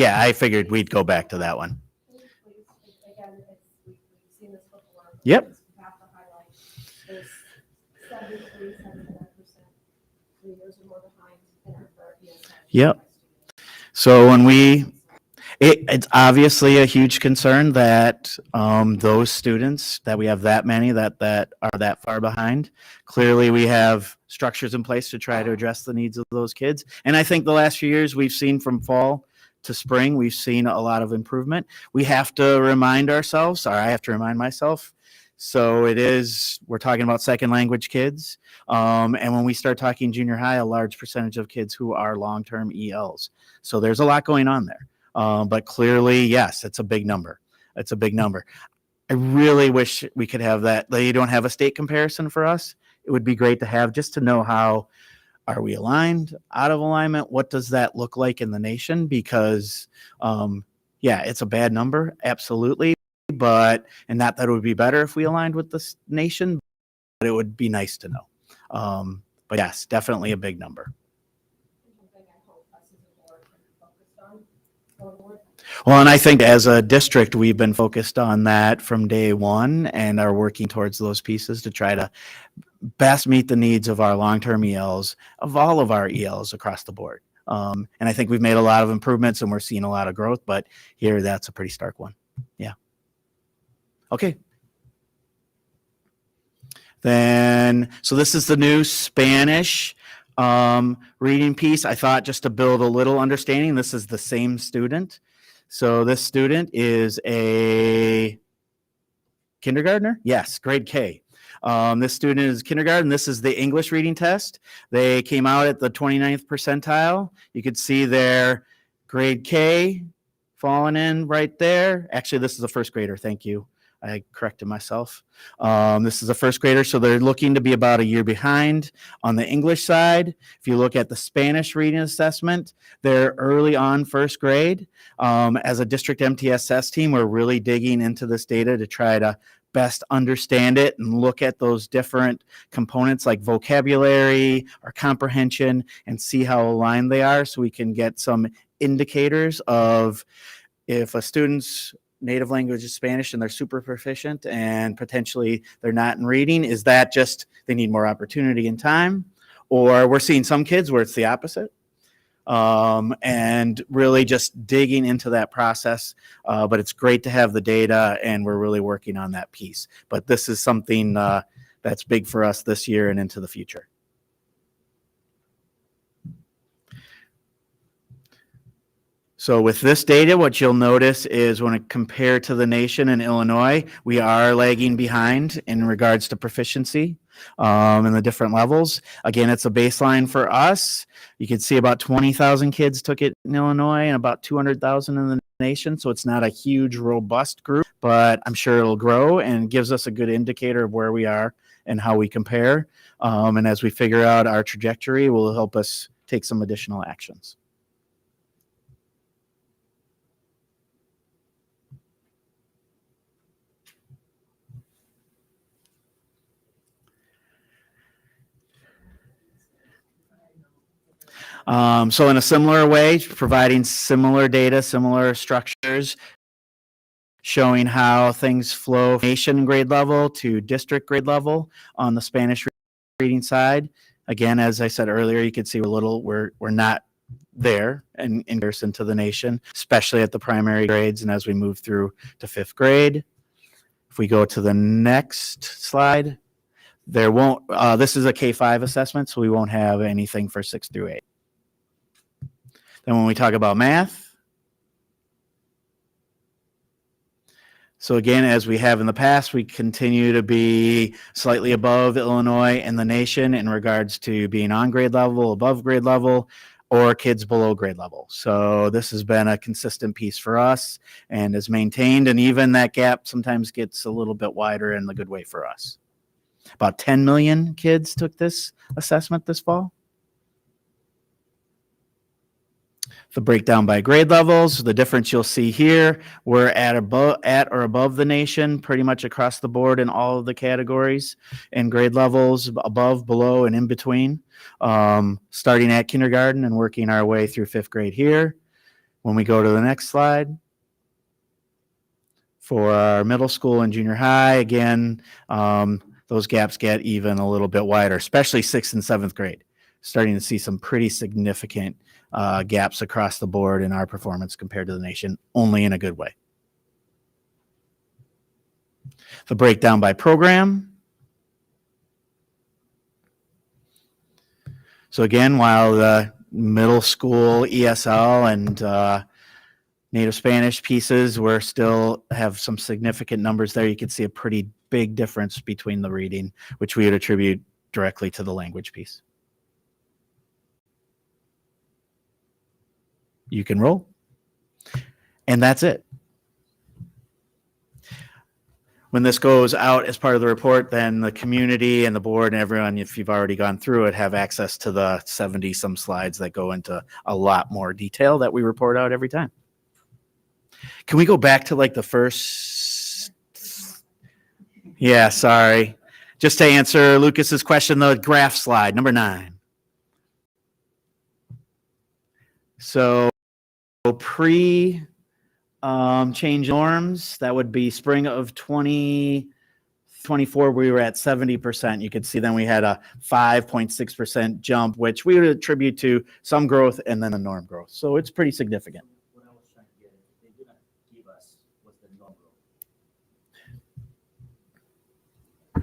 Yeah, I figured we'd go back to that one. Yep. Yep. So when it's obviously a huge concern that those students, that we have that many that are that far behind. Clearly, we have structures in place to try to address the needs of those kids. And I think the last few years we've seen from fall to spring, we've seen a lot of improvement. We have to remind ourselves, or I have to remind myself. So we're talking about second language kids. And when we start talking junior high, a large percentage of kids who are long-term ELs. So there's a lot going on there. But clearly, yes, it's a big number. It's a big number. I really wish we could have that. They don't have a state comparison for us. It would be great to have, just to know how are we aligned, out of alignment? What does that look like in the nation? Because, yeah, it's a bad number, absolutely. But, and not that it would be better if we aligned with this nation, but it would be nice to know. But yes, definitely a big number. Well, and I think as a district, we've been focused on that from day one and are working towards those pieces to try to best meet the needs of our long-term ELs, of all of our ELs across the board. And I think we've made a lot of improvements and we're seeing a lot of growth, but here that's a pretty stark one. Yeah. Okay. Then, so this is the new Spanish reading piece. I thought just to build a little understanding, this is the same student. So this student is a kindergartner? Yes, grade K. This student is kindergarten. This is the English reading test. They came out at the 29th percentile. You could see their grade K falling in right there. Actually, this is a first grader. Thank you. I corrected myself. This is a first grader, so they're looking to be about a year behind. On the English side, if you look at the Spanish reading assessment, they're early on first grade. As a district MTSS team, we're really digging into this data to try to best understand it and look at those different components like vocabulary or comprehension and see how aligned they are, so we can get some indicators of if a student's native language is Spanish and they're super proficient and potentially they're not in reading, is that just they need more opportunity and time? Or we're seeing some kids where it's the opposite. And really just digging into that process. But it's great to have the data and we're really working on that piece. But this is something that's big for us this year and into the future. So with this data, what you'll notice is when it compared to the nation in Illinois, we are lagging behind in regards to proficiency in the different levels. Again, it's a baseline for us. You can see about 20,000 kids took it in Illinois and about 200,000 in the nation. So it's not a huge, robust group, but I'm sure it'll grow and gives us a good indicator of where we are and how we compare. And as we figure out our trajectory, it will help us take some additional actions. So in a similar way, providing similar data, similar structures, showing how things flow from nation grade level to district grade level on the Spanish reading side. Again, as I said earlier, you can see we're not there in comparison to the nation, especially at the primary grades and as we move through to fifth grade. If we go to the next slide, there won't, this is a K-5 assessment, so we won't have anything for 6 through 8. Then when we talk about math, so again, as we have in the past, we continue to be slightly above Illinois and the nation in regards to being on grade level, above grade level, or kids below grade level. So this has been a consistent piece for us and is maintained, and even that gap sometimes gets a little bit wider in the good way for us. About 10 million kids took this assessment this fall. The breakdown by grade levels, the difference you'll see here, we're at or above the nation pretty much across the board in all of the categories and grade levels, above, below, and in between, starting at kindergarten and working our way through fifth grade here. When we go to the next slide, for our middle school and junior high, again, those gaps get even a little bit wider, especially 6th and 7th grade. Starting to see some pretty significant gaps across the board in our performance compared to the nation, only in a good way. The breakdown by program. So again, while the middle school ESL and Native Spanish pieces, we're still have some significant numbers there. You can see a pretty big difference between the reading, which we would attribute directly to the language piece. You can roll. And that's it. When this goes out as part of the report, then the community and the board and everyone, if you've already gone through it, have access to the 70 some slides that go into a lot more detail that we report out every time. Can we go back to like the first? Yeah, sorry. Just to answer Lucas's question, the graph slide, number 9. So pre change norms, that would be spring of 2024, we were at 70%. You could see then we had a 5.6% jump, which we would attribute to some growth and then a norm growth. So it's pretty significant.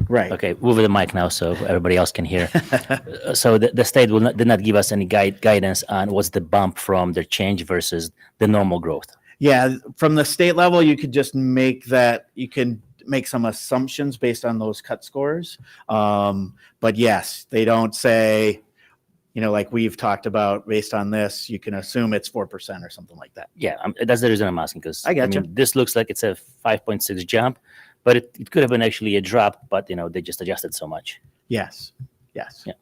Right. Okay, move the mic now so everybody else can hear. So the state did not give us any guidance on what's the bump from the change versus the normal growth. Yeah, from the state level, you could just make that, you can make some assumptions based on those cut scores. But yes, they don't say, you know, like we've talked about, based on this, you can assume it's 4% or something like that. Yeah, that's the reason I'm asking, because I gotcha. mean, this looks like it's a 5.6 jump, but it could have been actually a drop, but you know, they just adjusted so much. Yes, yes. Yeah.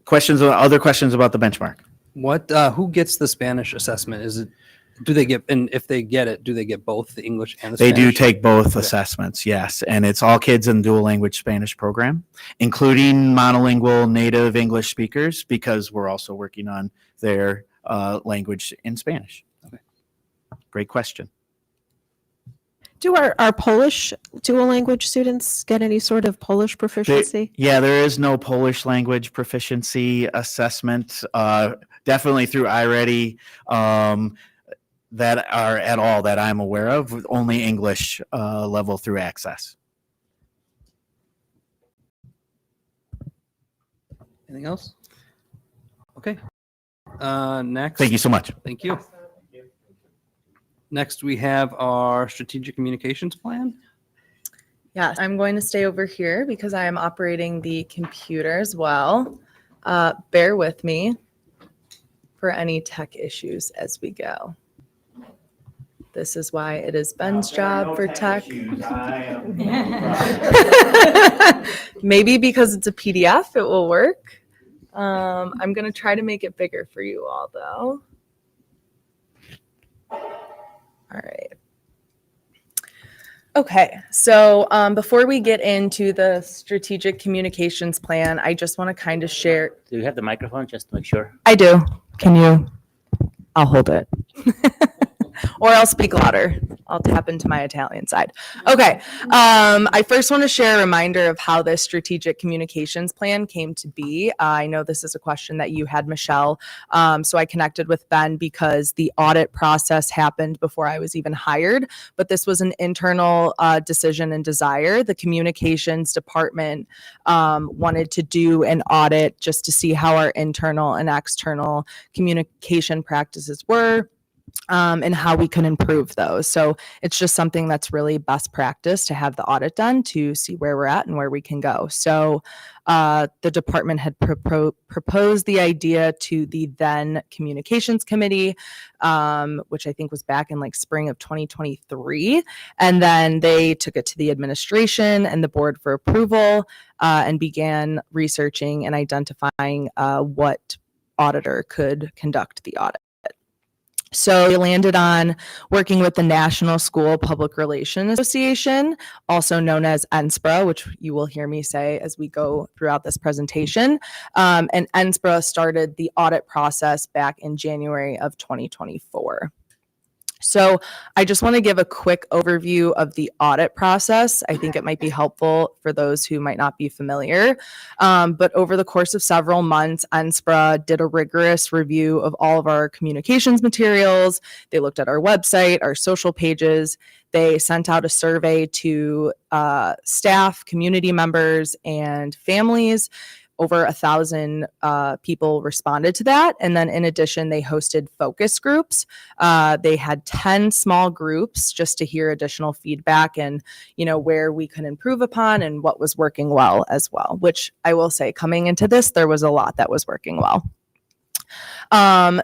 Other questions about the benchmark? What, who gets the Spanish assessment? Is it, do they get, and if they get it, do they get both the English and the They Spanish? do take both Okay. assessments, yes. And it's all kids in dual language Spanish program, including monolingual native English speakers, because we're also working on their language in Spanish. Okay. Great question. Do our Polish dual language students get any sort of Polish proficiency? Yeah, there is no Polish language proficiency assessment, definitely through iReady, that are at all that I'm aware of, with only English level through Access. Anything else? Okay. Next. Thank you so much. Thank you. Next, we have our strategic communications plan. Yes, I'm going to stay over here because I am operating the computer as well. Bear with me for any tech issues as we go. This is why it is Ben's job for tech. Maybe because it's a PDF, it will work. I'm going to try to make it bigger for you all, though. All right. Okay, so before we get into the strategic communications plan, I just want to kind of share. Do you have the microphone just to make sure? I do. Can you? I'll hold it. Or I'll speak louder. I'll tap into my Italian side. Okay. I first want to share a reminder of how this strategic communications plan came to be. I know this is a question that you had, Michelle. So I connected with Ben because the audit process happened before I was even hired, but this was an internal decision and desire. The communications department wanted to do an audit just to see how our internal and external communication practices were. And how we can improve those. So it's just something that's really best practice to have the audit done to see where we're at and where we can go. So the department had proposed the idea to the then communications committee, which I think was back in like spring of 2023. And then they took it to the administration and the board for approval and began researching and identifying what auditor could conduct the audit. So we landed on working with the National School Public Relations Association, also known as NSPRA, which you will hear me say as we go throughout this presentation. And NSPRA started the audit process back in January of 2024. So I just want to give a quick overview of the audit process. I think it might be helpful for those who might not be familiar. But over the course of several months, NSPRA did a rigorous review of all of our communications materials. They looked at our website, our social pages. They sent out a survey to staff, community members, and families. Over 1,000 people responded to that. And then in addition, they hosted focus groups. They had 10 small groups just to hear additional feedback and, where we could improve upon and what was working well as well, which I will say coming into this, there was a lot that was working well.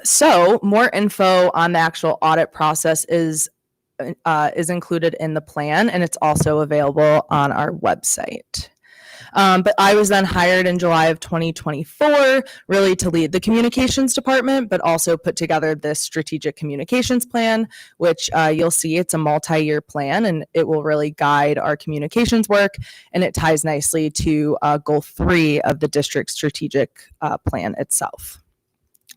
So more info on the actual audit process is included in the plan, and it's also available on our website. But I was then hired in July of 2024, really to lead the communications department, but also put together this strategic communications plan, which you'll see it's a multi-year plan, and it will really guide our communications work, and it ties nicely to goal 3 of the district strategic plan itself.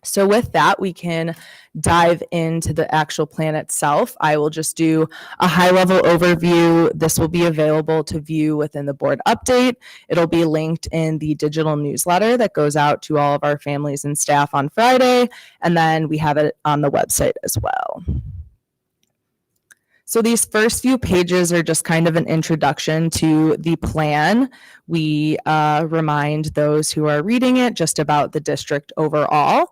So with that, we can dive into the actual plan itself. I will just do a high-level overview. This will be available to view within the board update. It'll be linked in the digital newsletter that goes out to all of our families and staff on Friday, and then we have it on the website as well. So these first few pages are just kind of an introduction to the plan. We remind those who are reading it just about the district overall,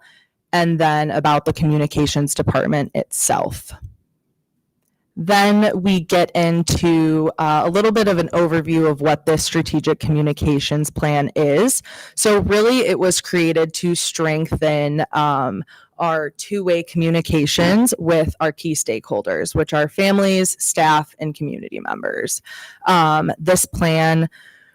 and then about the communications department itself. Then we get into a little bit of an overview of what this strategic communications plan is. So really it was created to strengthen our two-way communications with our key stakeholders, which are families, staff, and community members. This plan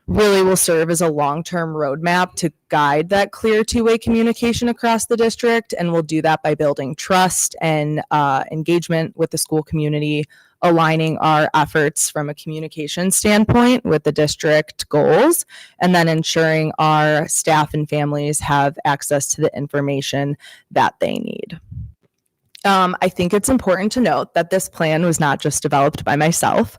really will serve as a long-term roadmap to guide that clear two-way communication across the district, and we'll do that by building trust and engagement with the school community, aligning our efforts from a communication standpoint with the district goals, and then ensuring our staff and families have access to the information that they need. I think it's important to note that this plan was not just developed by myself.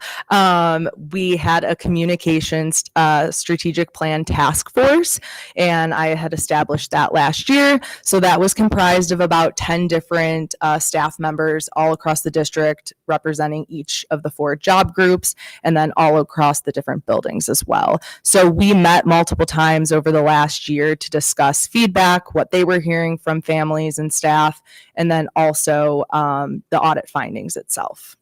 We had a communications strategic plan task force, and I had established that last year. So that was comprised of about 10 different staff members all across the district, representing each of the 4 job groups, and then all across the different buildings as well. So we met multiple times over the last year to discuss feedback, what they were hearing from families and staff, and then also the audit findings itself.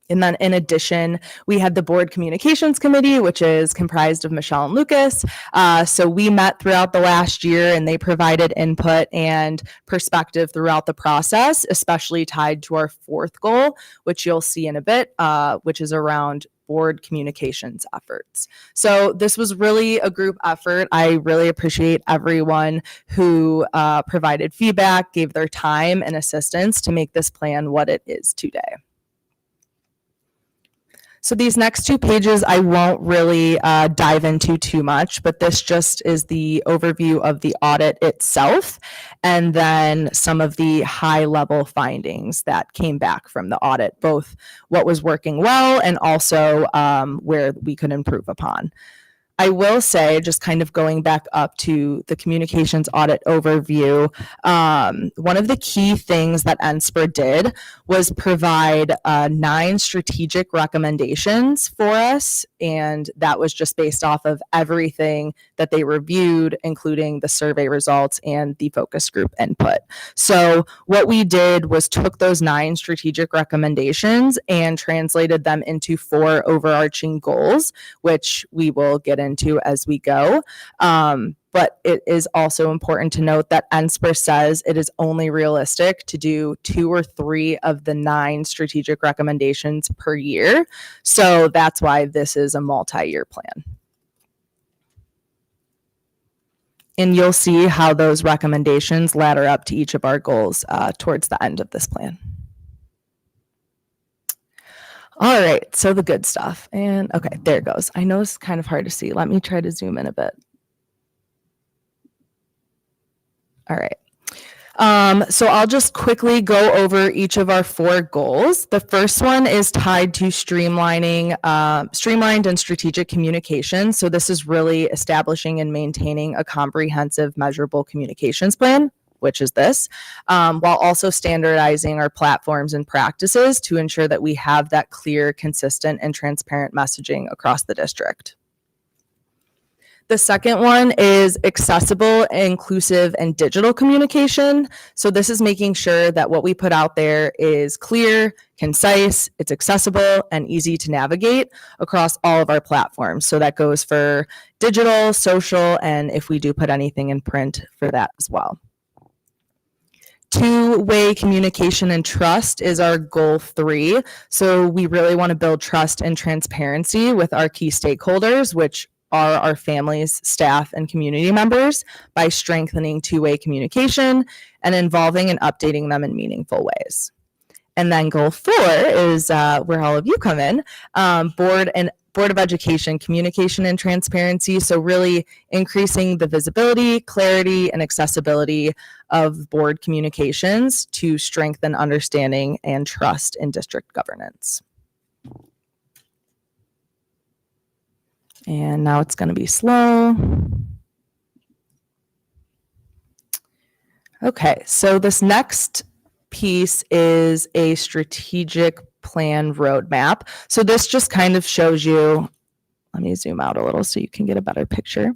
And then in addition, we had the board communications committee, which is comprised of Michelle and Lucas. So we met throughout the last year, and they provided input and perspective throughout the process, especially tied to our 4th goal, which you'll see in a bit, which is around board communications efforts. So this was really a group effort. I really appreciate everyone who provided feedback, gave their time and assistance to make this plan what it is today. So these next 2 pages, I won't really dive into too much, but this just is the overview of the audit itself, and then some of the high-level findings that came back from the audit, both what was working well and also where we could improve upon. I will say, just kind of going back up to the communications audit overview, one of the key things that NSPRA did was provide 9 strategic recommendations for us, and that was just based off of everything that they reviewed, including the survey results and the focus group input. So what we did was took those 9 strategic recommendations and translated them into 4 overarching goals, which we will get into as we go. But it is also important to note that NSPRA says it is only realistic to do 2 or 3 of the 9 strategic recommendations per year. So that's why this is a multi-year plan. And you'll see how those recommendations ladder up to each of our goals towards the end of this plan. All right, so the good stuff. And okay, there it goes. I know it's kind of hard to see. Let me try to zoom in a bit. All right. So I'll just quickly go over each of our 4 goals. The first one is tied to streamlined and strategic communication. So this is really establishing and maintaining a comprehensive, measurable communications plan, which is this, while also standardizing our platforms and practices to ensure that we have that clear, consistent, and transparent messaging across the district. The second one is accessible, inclusive, and digital communication. So this is making sure that what we put out there is clear, concise, it's accessible, and easy to navigate across all of our platforms. So that goes for digital, social, and if we do put anything in print, for that as well. Two-way communication and trust is our goal 3. So we really want to build trust and transparency with our key stakeholders, which are our families, staff, and community members, by strengthening two-way communication and involving and updating them in meaningful ways. And then goal 4 is where all of you come in, Board of Education communication and transparency. So really increasing the visibility, clarity, and accessibility of board communications to strengthen understanding and trust in district governance. And now it's going to be slow. Okay, so this next piece is a strategic plan roadmap. So this just kind of shows you, let me zoom out a little so you can get a better picture.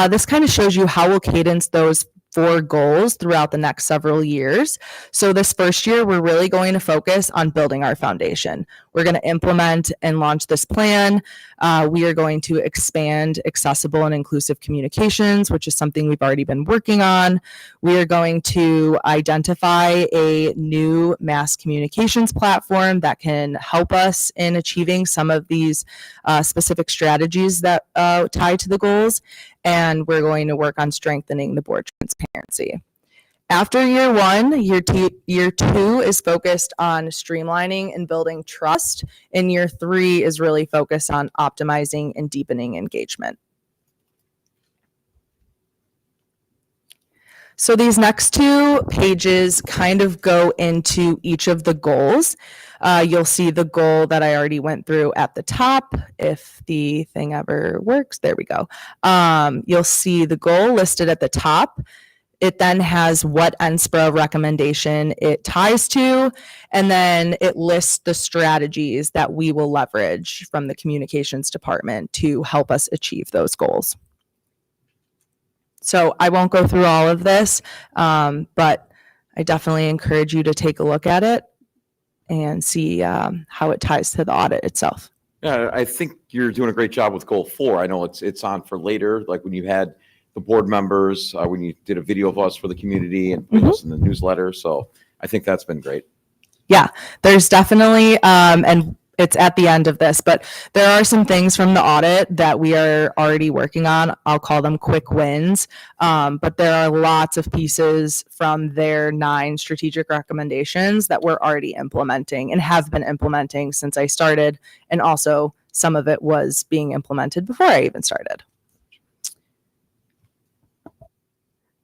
This kind of shows you how we'll cadence those 4 goals throughout the next several years. So this first year, we're really going to focus on building our foundation. We're going to implement and launch this plan. We are going to expand accessible and inclusive communications, which is something we've already been working on. We are going to identify a new mass communications platform that can help us in achieving some of these specific strategies that tie to the goals. And we're going to work on strengthening the board transparency. After year 1, year 2 is focused on streamlining and building trust, and year 3 is really focused on optimizing and deepening engagement. So these next 2 pages kind of go into each of the goals. You'll see the goal that I already went through at the top. If the thing ever works, there we go. You'll see the goal listed at the top. It then has what NSPRA recommendation it ties to, and then it lists the strategies that we will leverage from the communications department to help us achieve those goals. So I won't go through all of this, but I definitely encourage you to take a look at it and see how it ties to the audit itself. Yeah, I think you're doing a great job with goal 4. I know it's on for later, like when you had the board members, when you did a video of us for the community and put us in the newsletter. So I think that's been great. Yeah, There's definitely, and it's at the end of this, but there are some things from the audit that we are already working on. I'll call them quick wins. But there are lots of pieces from their 9 strategic recommendations that we're already implementing and have been implementing since I started. And also some of it was being implemented before I even started.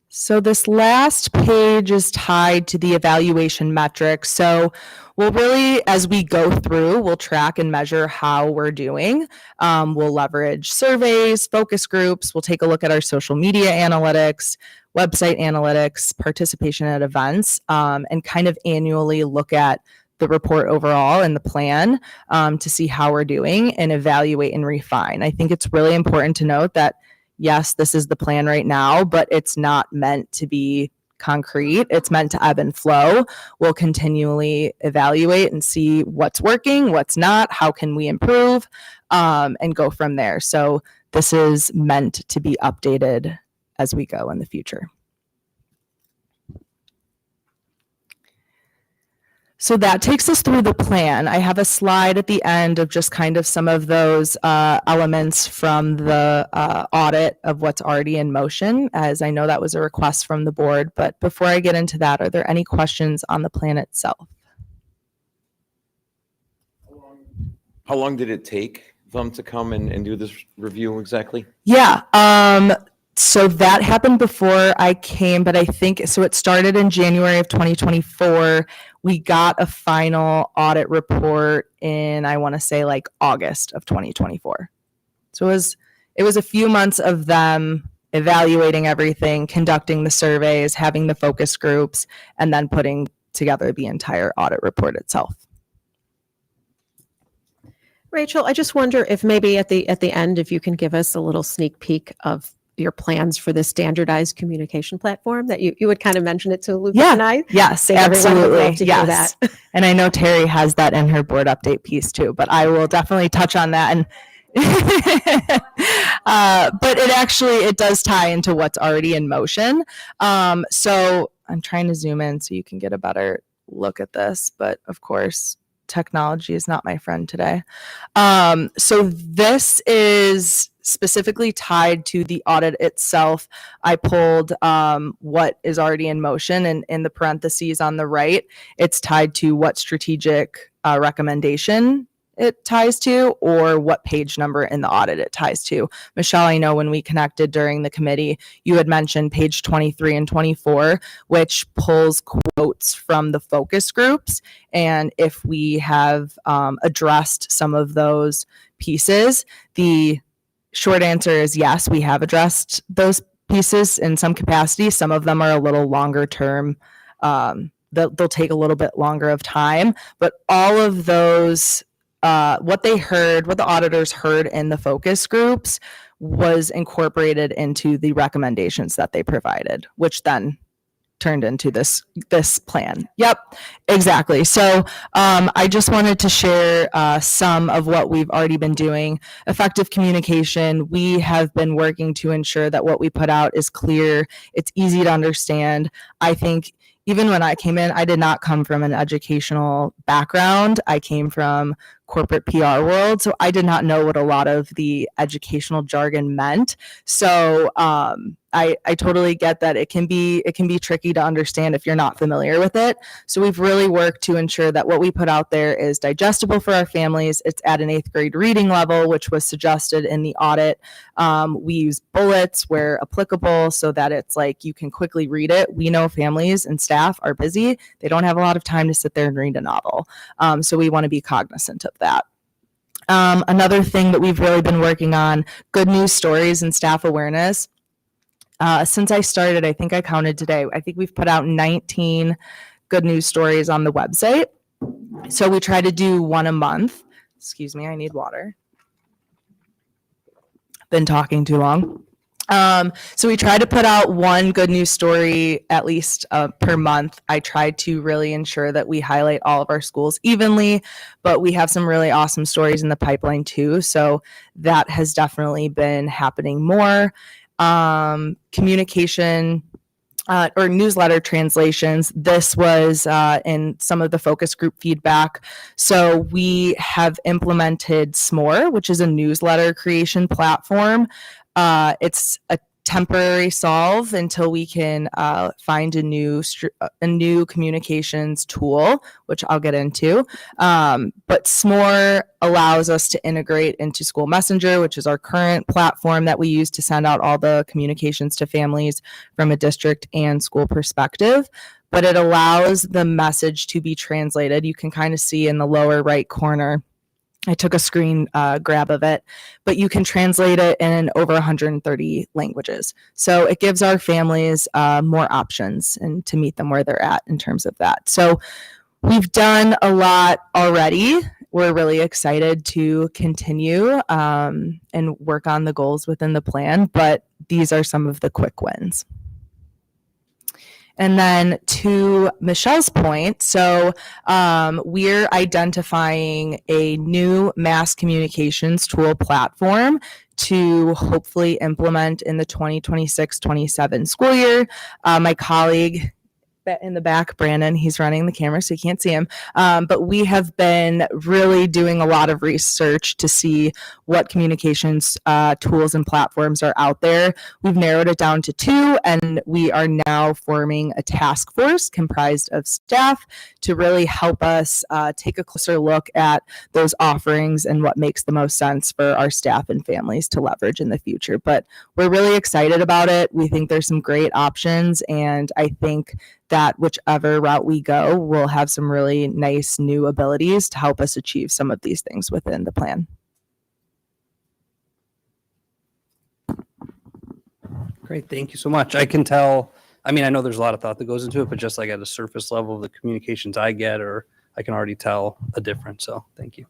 So this last page is tied to the evaluation metrics. So we'll really, as we go through, we'll track and measure how we're doing. We'll leverage surveys, focus groups. We'll take a look at our social media analytics, website analytics, participation at events, and kind of annually look at the report overall and the plan to see how we're doing and evaluate and refine. I think it's really important to note that yes, this is the plan right now, but it's not meant to be concrete. It's meant to ebb and flow. We'll continually evaluate and see what's working, what's not, how can we improve, and go from there. So this is meant to be updated as we go in the future. So that takes us through the plan. I have a slide at the end of just kind of some of those elements from the audit of what's already in motion, as I know that was a request from the board. But before I get into that, are there any questions on the plan itself? How long did it take them to come and do this review exactly? Yeah. So that happened before I came, but I think so. It started in January of 2024. We got a final audit report in, I want to say, like August of 2024. So it was a few months of them evaluating everything, conducting the surveys, having the focus groups, and then putting together the entire audit report itself. Rachel, I just wonder if maybe at the end, if you can give us a little sneak peek of your plans for the standardized communication platform that you would kind of mention it to Lucas and I. Yes, think everyone would absolutely. love to hear Yes. that. And I know Terry has that in her board update piece too, but I will definitely touch on that. And but it does tie into what's already in motion. So I'm trying to zoom in so you can get a better look at this, but of course, technology is not my friend today. So this is specifically tied to the audit itself. I pulled what is already in motion, and in the parentheses on the right, it's tied to what strategic recommendation it ties to or what page number in the audit it ties to. Michelle, I know when we connected during the committee, you had mentioned page 23 and 24, which pulls quotes from the focus groups. And if we have addressed some of those pieces, the short answer is yes, we have addressed those pieces in some capacity. Some of them are a little longer term. They'll take a little bit longer of time, but all of those what the auditors heard in the focus groups was incorporated into the recommendations that they provided, which then turned into this plan. Yep, exactly. So I just wanted to share some of what we've already been doing. Effective communication, we have been working to ensure that what we put out is clear, it's easy to understand. I think even when I came in, I did not come from an educational background. I came from corporate PR world, so I did not know what a lot of the educational jargon meant. So I totally get that it can be tricky to understand if you're not familiar with it. So we've really worked to ensure that what we put out there is digestible for our families. It's at an 8th grade reading level, which was suggested in the audit. We use bullets where applicable so that it's like you can quickly read it. We know families and staff are busy. They don't have a lot of time to sit there and read a novel. So we want to be cognizant of that. Another thing that we've really been working on, good news stories and staff awareness. Since I started, I think I counted today, I think we've put out 19 good news stories on the website. So we try to do one a month. Excuse me, I need water. Been talking too long. So we try to put out one good news story at least per month. I try to really ensure that we highlight all of our schools evenly, but we have some really awesome stories in the pipeline too. So that has definitely been happening more. Communication or newsletter translations. This was in some of the focus group feedback. So we have implemented S'more, which is a newsletter creation platform. It's a temporary solve until we can find a new communications tool, which I'll get into. But S'more allows us to integrate into School Messenger, which is our current platform that we use to send out all the communications to families from a district and school perspective. But it allows the message to be translated. You can kind of see in the lower right corner. I took a screen grab of it, but you can translate it in over 130 languages. So it gives our families more options and to meet them where they're at in terms of that. So we've done a lot already. We're really excited to continue and work on the goals within the plan, but these are some of the quick wins. And then to Michelle's point, so we're identifying a new mass communications tool platform to hopefully implement in the 2026-27 school year. My colleague in the back, Brandon. He's running the camera, so you can't see him. But we have been really doing a lot of research to see what communications tools and platforms are out there. We've narrowed it down to 2, and we are now forming a task force comprised of staff to really help us take a closer look at those offerings and what makes the most sense for our staff and families to leverage in the future. But we're really excited about it. We think there's some great options, and I think that whichever route we go, we'll have some really nice new abilities to help us achieve some of these things within the plan. Great, thank you so much. I can tell, I mean, I know there's a lot of thought that goes into it, but just like at a surface level of the communications I get, or I can already tell a difference. So thank you.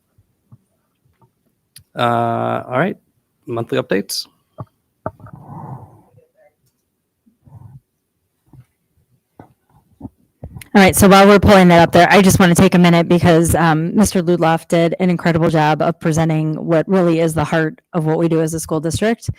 All right, monthly updates. All right, so while we're pulling that up there, I just want to take a minute because Mr. Ludloff did an incredible job of presenting what really is the heart of what we do as a school district,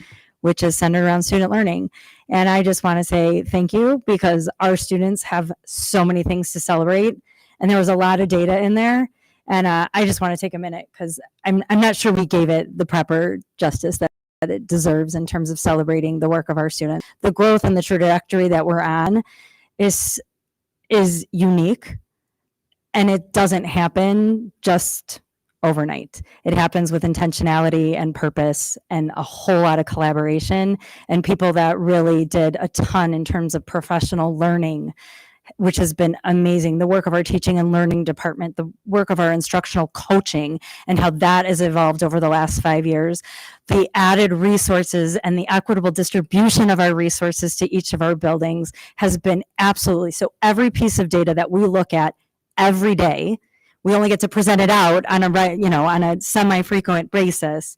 which is centered around student learning. And I just want to say thank you because our students have so many things to celebrate, and there was a lot of data in there. And I just want to take a minute because I'm not sure we gave it the proper justice that it deserves in terms of celebrating the work of our students. The growth and the trajectory that we're on is unique, and it doesn't happen just overnight. It happens with intentionality and purpose and a whole lot of collaboration and people that really did a ton in terms of professional learning, which has been amazing. The work of our teaching and learning department, the work of our instructional coaching, and how that has evolved over the last 5 years, the added resources and the equitable distribution of our resources to each of our buildings has been absolutely, so every piece of data that we look at every day, we only get to present it out on a semi-frequent basis.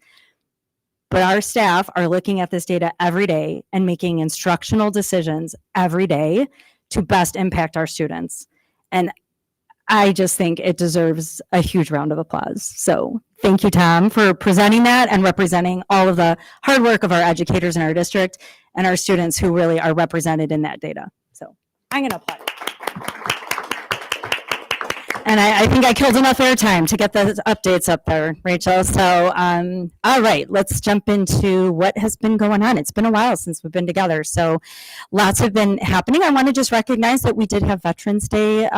But our staff are looking at this data every day and making instructional decisions every day to best impact our students. And I just think it deserves a huge round of applause. So thank you, Tom, for presenting that and representing all of the hard work of our educators in our district and our students who really are represented in that data. So I'm going to applaud. And I think I killed enough airtime to get the updates up there, Rachel. So, all right, let's jump into what has been going on. It's been a while since we've been together, so lots have been happening. I want to just recognize that we did have Veterans Day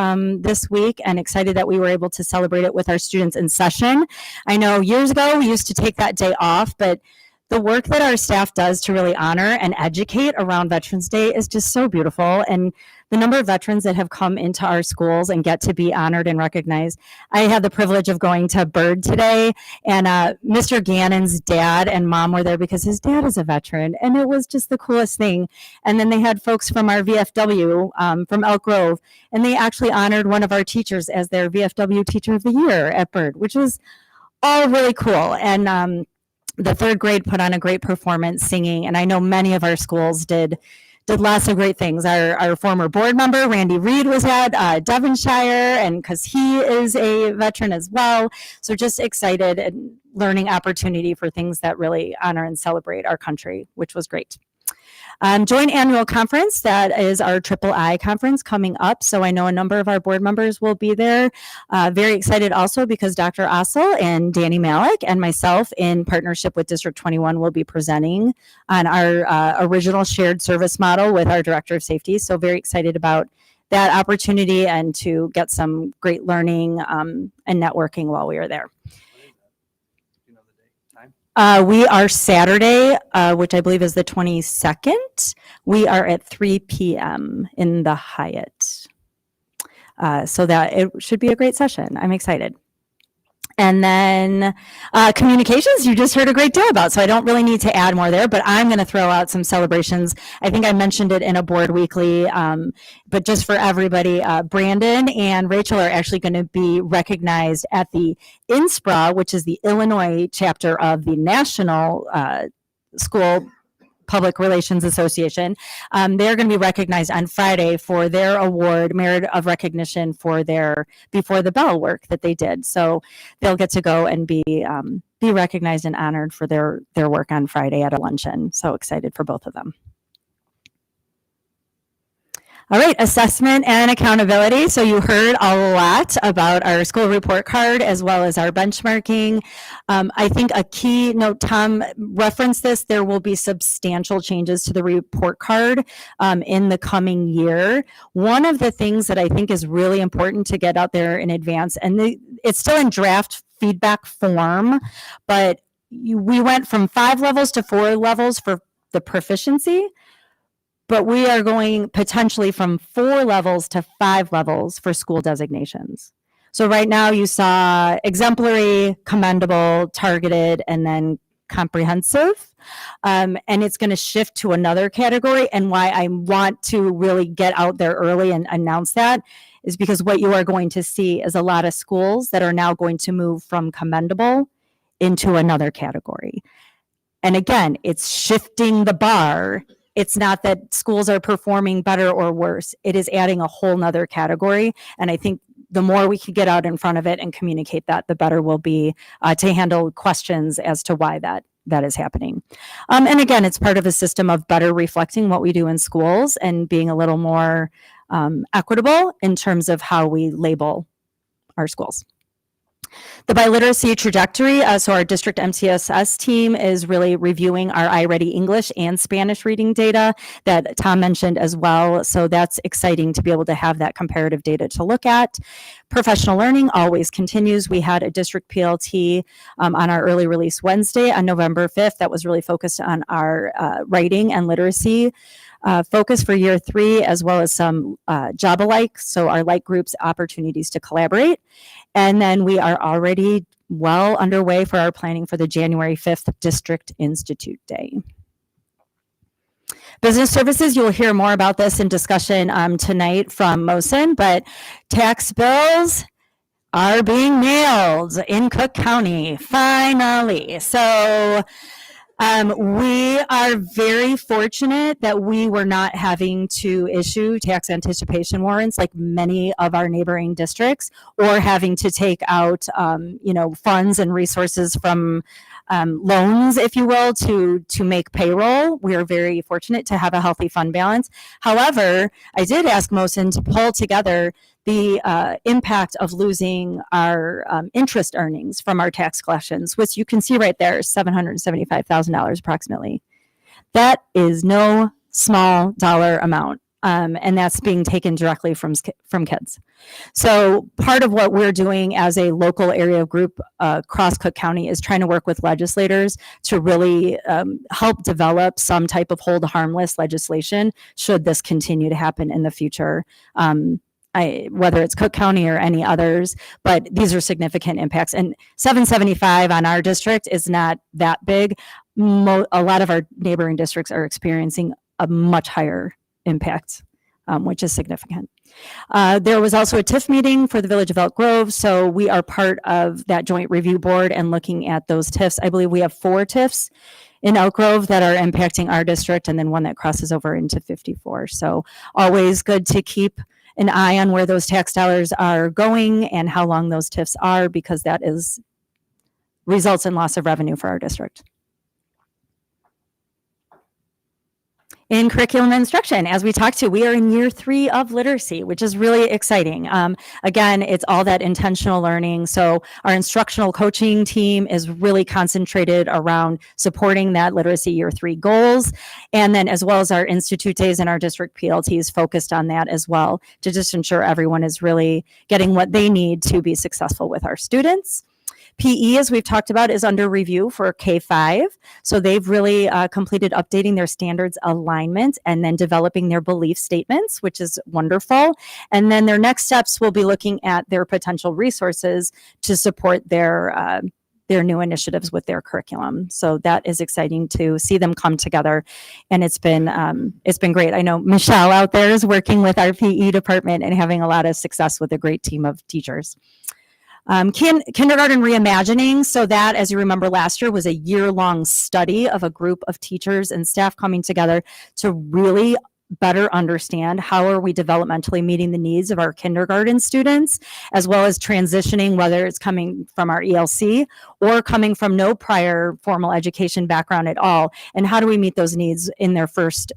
this week, and excited that we were able to celebrate it with our students in session. I know years ago we used to take that day off, but the work that our staff does to really honor and educate around Veterans Day is just so beautiful. And the number of veterans that have come into our schools and get to be honored and recognized. I had the privilege of going to Byrd today, and Mr. Gannon's dad and mom were there because his dad is a veteran, and it was just the coolest thing. And then they had folks from our VFW from Elk Grove, and they actually honored one of our teachers as their VFW Teacher of the Year at Byrd, which was all really cool. And the third grade put on a great performance singing, and I know many of our schools did lots of great things. Our former board member, Randy Reed, was at Devonshire, and because he is a veteran as well. So just excited and learning opportunity for things that really honor and celebrate our country, which was great. Joint annual conference, that is our III conference coming up. So I know a number of our board members will be there. Very excited also because Dr. Ossel and Danny Malik and myself in partnership with District 21 will be presenting on our original shared service model with our Director of Safety. So very excited about that opportunity and to get some great learning and networking while we are there. We are Saturday, which I believe is the 22nd. We are at 3 p.m. in the Hyatt. So that it should be a great session. I'm excited. And then communications, you just heard a great deal about, so I don't really need to add more there, but I'm going to throw out some celebrations. I think I mentioned it in a board weekly, but just for everybody, Brandon and Rachel are actually going to be recognized at the INSPRA, which is the Illinois chapter of the National School Public Relations Association. They're going to be recognized on Friday for their award, Merit of Recognition for their Before the Bell work that they did. So they'll get to go and be recognized and honored for their work on Friday at a luncheon. So excited for both of them. All right, assessment and accountability. So you heard a lot about our school report card as well as our benchmarking. I think a key note, Tom referenced this, there will be substantial changes to the report card in the coming year. One of the things that I think is really important to get out there in advance, and it's still in draft feedback form, but we went from 5 levels to 4 levels for the proficiency. But we are going potentially from 4 levels to 5 levels for school designations. So right now you saw exemplary, commendable, targeted, and then comprehensive. And it's going to shift to another category. And why I want to really get out there early and announce that is because what you are going to see is a lot of schools that are now going to move from commendable into another category. And again, it's shifting the bar. It's not that schools are performing better or worse. It is adding a whole nother category. And I think the more we can get out in front of it and communicate that, the better we'll be to handle questions as to why that is happening. And again, it's part of a system of better reflecting what we do in schools and being a little more equitable in terms of how we label our schools. The biliteracy trajectory, so our district MTSS team is really reviewing our iReady English and Spanish reading data that Tom mentioned as well. So that's exciting to be able to have that comparative data to look at. Professional learning always continues. We had a district PLT on our early release Wednesday on November 5th that was really focused on our writing and literacy focus for year 3, as well as some job alike, so our like groups opportunities to collaborate. And then we are already well underway for our planning for the January 5th District Institute Day. Business services, you'll hear more about this in discussion tonight from Mosin, but tax bills are being mailed in Cook County, finally. So we are very fortunate that we were not having to issue tax anticipation warrants like many of our neighboring districts, or having to take out, funds and resources from loans, if you will, to make payroll. We are very fortunate to have a healthy fund balance. However, I did ask Mosin to pull together the impact of losing our interest earnings from our tax collections, which you can see right there, $775,000 approximately. That is no small dollar amount, and that's being taken directly from kids. So part of what we're doing as a local area group across Cook County is trying to work with legislators to really help develop some type of hold harmless legislation should this continue to happen in the future. Whether it's Cook County or any others, but these are significant impacts. And 775 on our district is not that big. A lot of our neighboring districts are experiencing a much higher impact, which is significant. There was also a TIF meeting for the Village of Elk Grove, so we are part of that joint review board and looking at those TIFs. I believe we have 4 TIFs in Elk Grove that are impacting our district, and then one that crosses over into 54. So always good to keep an eye on where those tax dollars are going and how long those TIFs are, because that results in loss of revenue for our district. In curriculum instruction, as we talked to, we are in year 3 of literacy, which is really exciting. Again, it's all that intentional learning. So our instructional coaching team is really concentrated around supporting that literacy year 3 goals. And then as well as our institute days and our district PLTs focused on that as well, to just ensure everyone is really getting what they need to be successful with our students. PE, as we've talked about, is under review for K-5. So they've really completed updating their standards alignment and then developing their belief statements, which is wonderful. And then their next steps will be looking at their potential resources to support their new initiatives with their curriculum. So that is exciting to see them come together, and it's been great. I know Michelle out there is working with our PE department and having a lot of success with a great team of teachers. Kindergarten reimagining. So that, as you remember, last year was a year-long study of a group of teachers and staff coming together to really better understand how are we developmentally meeting the needs of our kindergarten students, as well as transitioning, whether it's coming from our ELC or coming from no prior formal education background at all, and how do we meet those needs in their first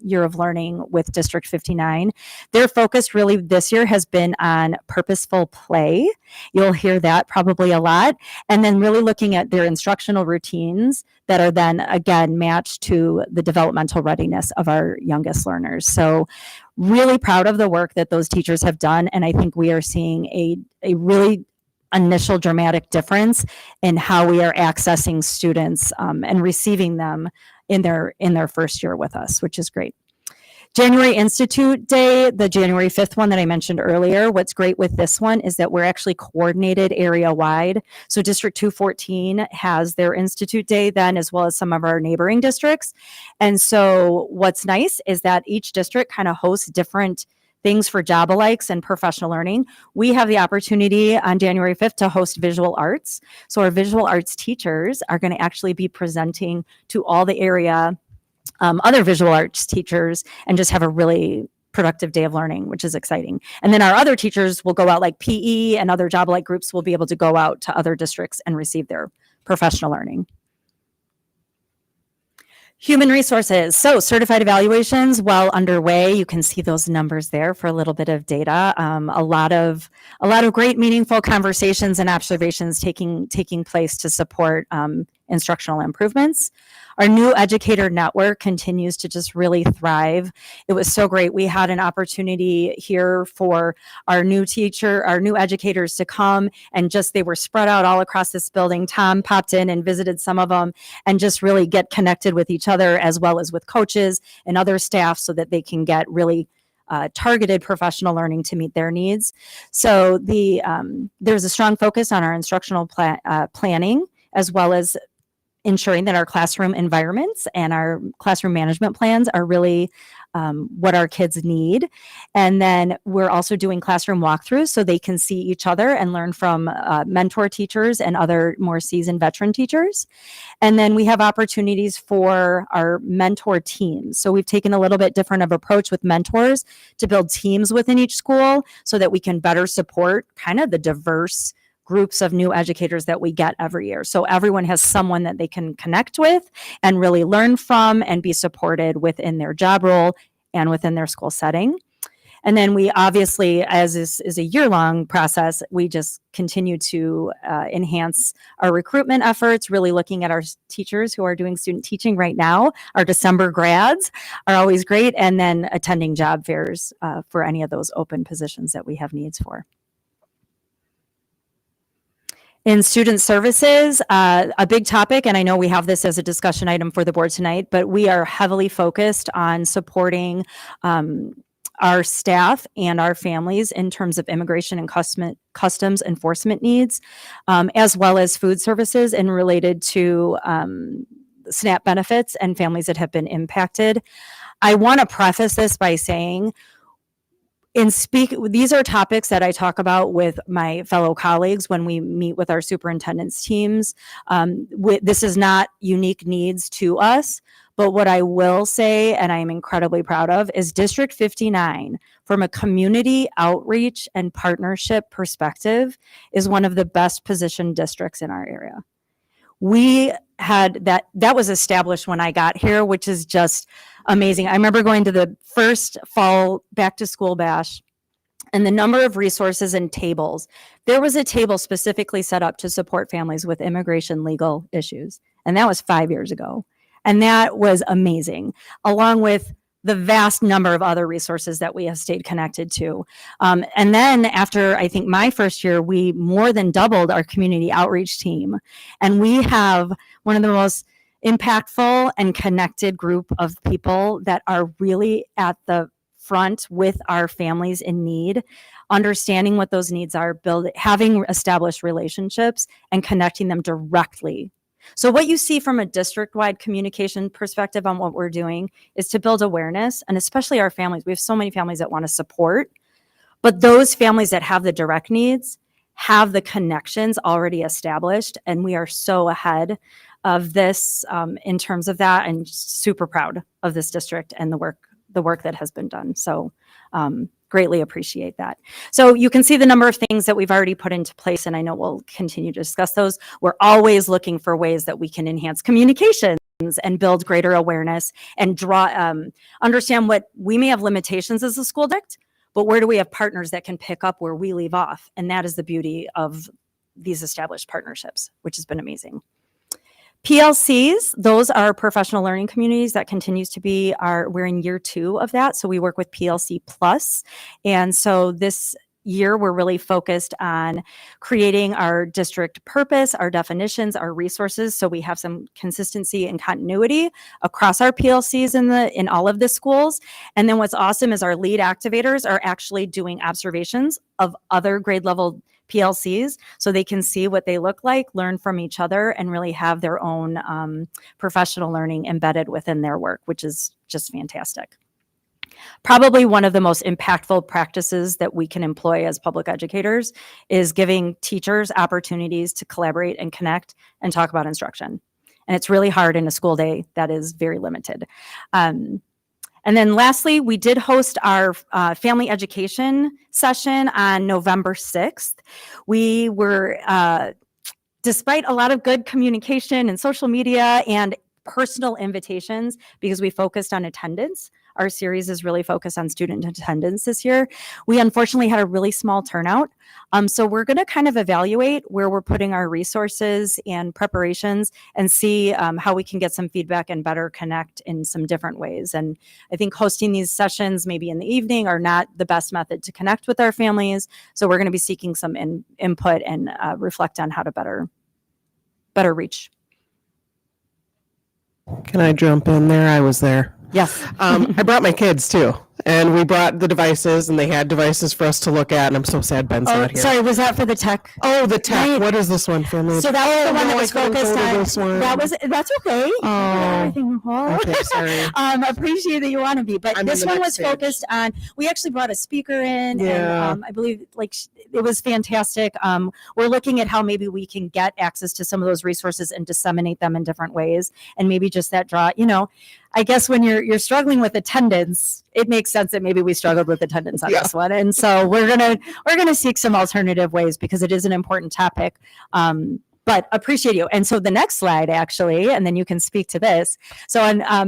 year of learning with District 59. Their focus really this year has been on purposeful play. You'll hear that probably a lot. And then really looking at their instructional routines that are then again matched to the developmental readiness of our youngest learners. So really proud of the work that those teachers have done. And I think we are seeing a really initial dramatic difference in how we are accessing students and receiving them in their first year with us, which is great. January Institute Day, the January 5th one that I mentioned earlier, what's great with this one is that we're actually coordinated area-wide. So District 214 has their Institute Day then, as well as some of our neighboring districts. And so what's nice is that each district kind of hosts different things for job alikes and professional learning. We have the opportunity on January 5th to host visual arts. So our visual arts teachers are going to actually be presenting to all the area other visual arts teachers and just have a really productive day of learning, which is exciting. And then our other teachers will go out, like PE and other job alike groups will be able to go out to other districts and receive their professional learning. Human resources. So certified evaluations well underway. You can see those numbers there for a little bit of data. A lot of great, meaningful conversations and observations taking place to support instructional improvements. Our new educator network continues to just really thrive. It was so great. We had an opportunity here for our new educators to come and they were spread out all across this building. Tom popped in and visited some of them and just really get connected with each other as well as with coaches and other staff so that they can get really targeted professional learning to meet their needs. So there's a strong focus on our instructional planning, as well as ensuring that our classroom environments and our classroom management plans are really what our kids need. And then we're also doing classroom walkthroughs so they can see each other and learn from mentor teachers and other more seasoned veteran teachers. And then we have opportunities for our mentor teams. So we've taken a little bit different of approach with mentors to build teams within each school so that we can better support kind of the diverse groups of new educators that we get every year. So everyone has someone that they can connect with and really learn from and be supported within their job role and within their school setting. And then we obviously, as this is a year-long process, we just continue to enhance our recruitment efforts, really looking at our teachers who are doing student teaching right now. Our December grads are always great, and then attending job fairs for any of those open positions that we have needs for. In student services, a big topic, and I know we have this as a discussion item for the board tonight, but we are heavily focused on supporting our staff and our families in terms of immigration and customs enforcement needs, as well as food services and related to SNAP benefits and families that have been impacted. I want to preface this by saying, these are topics that I talk about with my fellow colleagues when we meet with our superintendent's teams. This is not unique needs to us, but what I will say, and I'm incredibly proud of, is District 59, from a community outreach and partnership perspective, is one of the best positioned districts in our area. We had that was established when I got here, which is just amazing. I remember going to the first fall back to school bash and the number of resources and tables. There was a table specifically set up to support families with immigration legal issues. And that was 5 years ago. And that was amazing, along with the vast number of other resources that we have stayed connected to. And then after, I think, my first year, we more than doubled our community outreach team. And we have one of the most impactful and connected group of people that are really at the front with our families in need, understanding what those needs are, having established relationships and connecting them directly. So what you see from a district-wide communication perspective on what we're doing is to build awareness, and especially our families. We have so many families that want to support, but those families that have the direct needs have the connections already established, and we are so ahead of this in terms of that, and super proud of this district and the work the work that has been done. So greatly appreciate that. So you can see the number of things that we've already put into place, and I know we'll continue to discuss those. We're always looking for ways that we can enhance communications and build greater awareness and understand what we may have limitations as a school district, but where do we have partners that can pick up where we leave off? And that is the beauty of these established partnerships, which has been amazing. PLCs, those are professional learning communities. That continues to be we're in year 2 of that. So we work with PLC Plus. And so this year, we're really focused on creating our district purpose, our definitions, our resources. So we have some consistency and continuity across our PLCs in all of the schools. And then what's awesome is our lead activators are actually doing observations of other grade level PLCs so they can see what they look like, learn from each other, and really have their own professional learning embedded within their work, which is just fantastic. Probably one of the most impactful practices that we can employ as public educators is giving teachers opportunities to collaborate and connect and talk about instruction. And it's really hard in a school day that is very limited. And then lastly, we did host our family education session on November 6th. We were, despite a lot of good communication and social media and personal invitations, because we focused on attendance, our series is really focused on student attendance this year. We unfortunately had a really small turnout. So we're going to kind of evaluate where we're putting our resources and preparations and see how we can get some feedback and better connect in some different ways. And I think hosting these sessions maybe in the evening are not the best method to connect with our families. So we're going to be seeking some input and reflect on how to better reach. Can I jump in there? I was there. Yes. I brought my kids too, and we brought the devices, and they had devices for us to look at. And I'm so sad Ben's not here. Sorry, was that for the tech? Oh, the tech. Right. What is this one, family? So that was the one that was focused on. This one. That's okay. Everything whole. Okay, sorry. Appreciate that you want to be, but I'm this in the one next was focused on. We actually brought a speaker in, Yeah. and I believe it was fantastic. We're looking at how maybe we can get access to some of those resources and disseminate them in different ways, and maybe just that draw. I guess when you're struggling with attendance, it makes sense that maybe we struggled with attendance on this one. And so we're gonna seek some alternative ways because it is an important topic. But appreciate you. And so the next slide, actually, and then you can speak to this. So,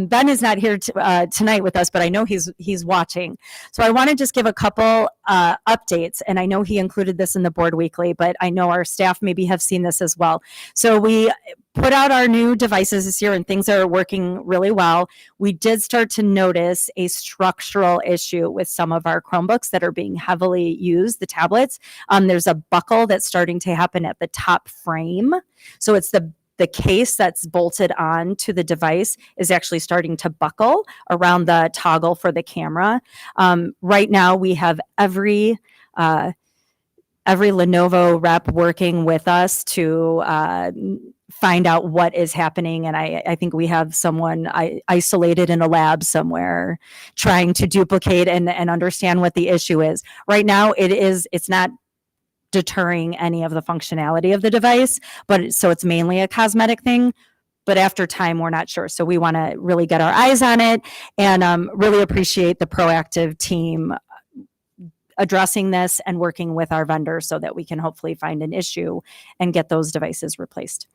Ben is not here tonight with us, but I know he's watching. So I want to just give a couple updates, and I know he included this in the board weekly, but I know our staff maybe have seen this as well. So we put out our new devices this year, and things are working really well. We did start to notice a structural issue with some of our Chromebooks that are being heavily used, the tablets. There's a buckle that's starting to happen at the top frame. So it's the case that's bolted on to the device is actually starting to buckle around the toggle for the camera. Right now, we have every Lenovo rep working with us to find out what is happening. And I think we have someone isolated in a lab somewhere trying to duplicate and understand what the issue is. Right now, it's not deterring any of the functionality of the device, but so it's mainly a cosmetic thing. But after time, we're not sure. So we want to really get our eyes on it and really appreciate the proactive team addressing this and working with our vendors so that we can hopefully find an issue and get those devices replaced.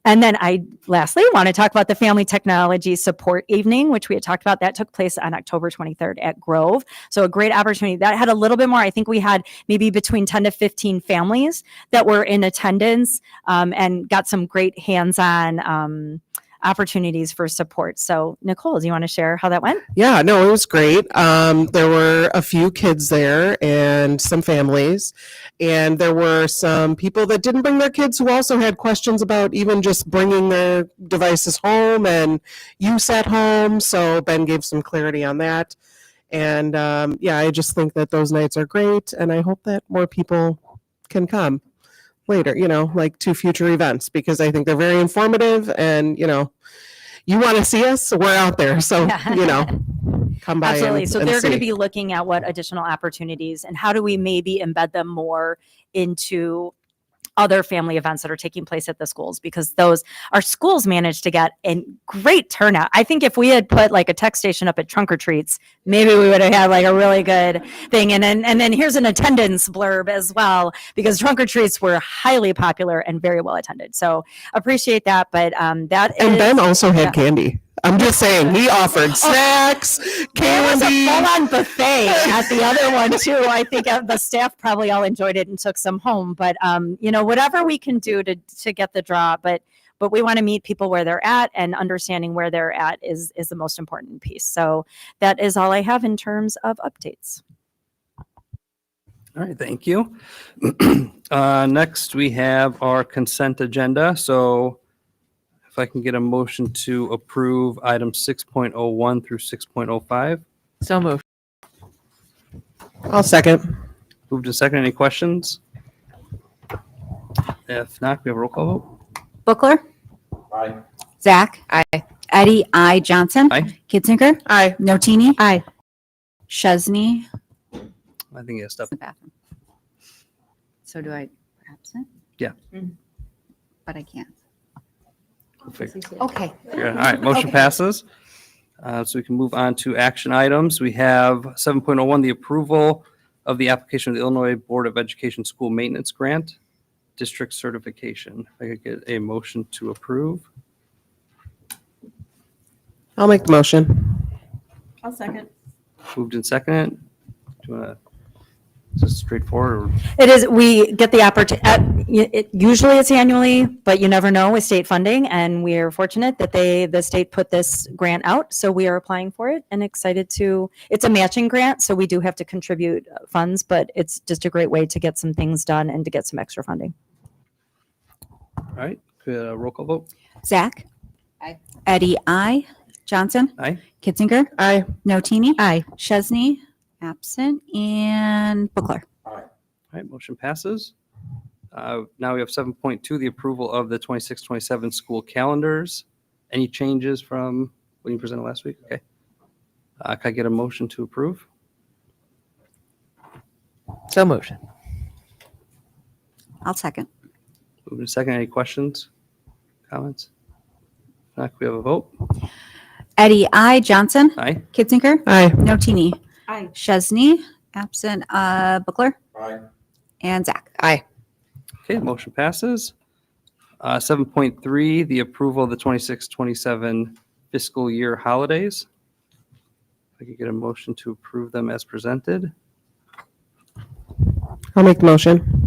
And then I lastly want to talk about the Family Technology Support Evening, which we had talked about. That took place on October 23rd at Grove. So a great opportunity. That had a little bit more. I think we had maybe between 10 to 15 families that were in attendance and got some great hands-on opportunities for support. So Nicole, do you want to share how that went? Yeah, no, it was great. There were a few kids there and some families, and there were some people that didn't bring their kids who also had questions about even just bringing their devices home and use at home. So Ben gave some clarity on that. And yeah, I just think that those nights are great, and I hope that more people can come later, like to future events, because I think they're very informative, and, you want to see us, we're out there. So, come by. Absolutely. So they're going to see. be looking at what additional opportunities and how do we maybe embed them more into other family events that are taking place at the schools, because our schools managed to get a great turnout. I think if we had put like a tech station up at Trunk or Treats, maybe we would have had like a really good thing. And then here's an attendance blurb as well, because Trunk or Treats were highly popular and very well attended. So appreciate that. But that And is, Ben also had yeah. candy. I'm just saying, he offered snacks, There was a candy. full-on buffet at the other one too. I think the staff probably all enjoyed it and took some home. But whatever we can do to get the draw, but we want to meet people where they're at, and understanding where they're at is the most important piece. So that is all I have in terms of updates. All right, thank you. Next, we have our consent agenda. So if I can get a motion to approve items 6.01 through 6.05. So moved. I'll second. Moved to second. Any questions? If not, we have a roll call vote. Buckler? Aye. Zach? Aye. Eddie? I. Johnson? Aye. Kitzinger? Aye. Notini? Aye. Chesney? I think yes, stuff. The bathroom. So do I absent? Yeah. But I can't. We'll figure- Okay. figure it out. All right, motion passes. So we can move on to action items. We have 7.01, the approval of the application of the Illinois Board of Education School Maintenance Grant, district certification. If I could get a motion to approve. I'll make the motion. I'll second. Moved and seconded. Do you want to, is this straightforward? Or? It is. We get the opportunity. Usually it's annually, but you never know with state funding. And we are fortunate that the state put this grant out. So we are applying for it and excited to. It's a matching grant, so we do have to contribute funds, but it's just a great way to get some things done and to get some extra funding. All right, could a roll call vote? Zach? Aye. Eddie? I. Johnson? Aye. Kitzinger? Aye. Notini? Aye. Chesney? Absent. And Buckler? All right, motion passes. Now we have 7.2, the approval of the 26-27 school calendars. Any changes from when you presented last week? Okay. Can I get a motion to approve? So moved. I'll second. Moving to second. Any questions, comments? If not, can we have a vote? Eddie? I. Johnson? Aye. Kitzinger? Aye. Notini? Aye. Chesney? Absent. Buckler? Aye. And Zach? Aye. Okay, motion passes. 7.3, the approval of the 26-27 fiscal year holidays. If I could get a motion to approve them as presented. I'll make the motion.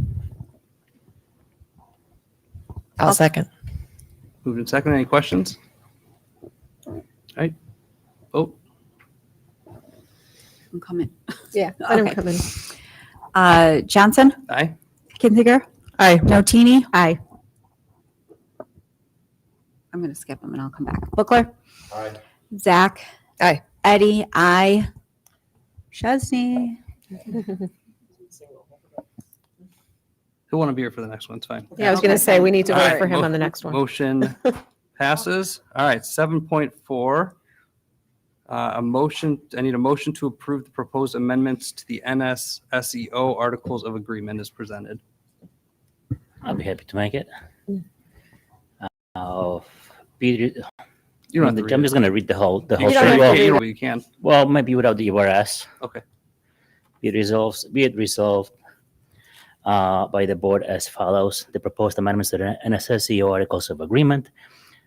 I'll second. Moved and second. Any questions? All right. Vote. I'm coming. Yeah. Let him Okay. come in. Johnson? Aye. Kitzinger? Aye. Notini? Aye. I'm going to skip them and I'll come back. Buckler? Aye. Zach? Aye. Eddie? I. Chesney? He'll want to be here for the next one. It's fine. Yeah, I was going to say, we need to All wait right, for him on the next one. Motion passes. All right, 7.4. I need a motion to approve the proposed amendments to the NSSEO Articles of Agreement as presented. I'll be happy to make it. You don't have to read I'm it. just going to read the whole You thing. can, Well, you can. well, maybe without the whereas. Okay. Be it resolved by the board as follows. The proposed amendments to the NSSEO Articles of Agreement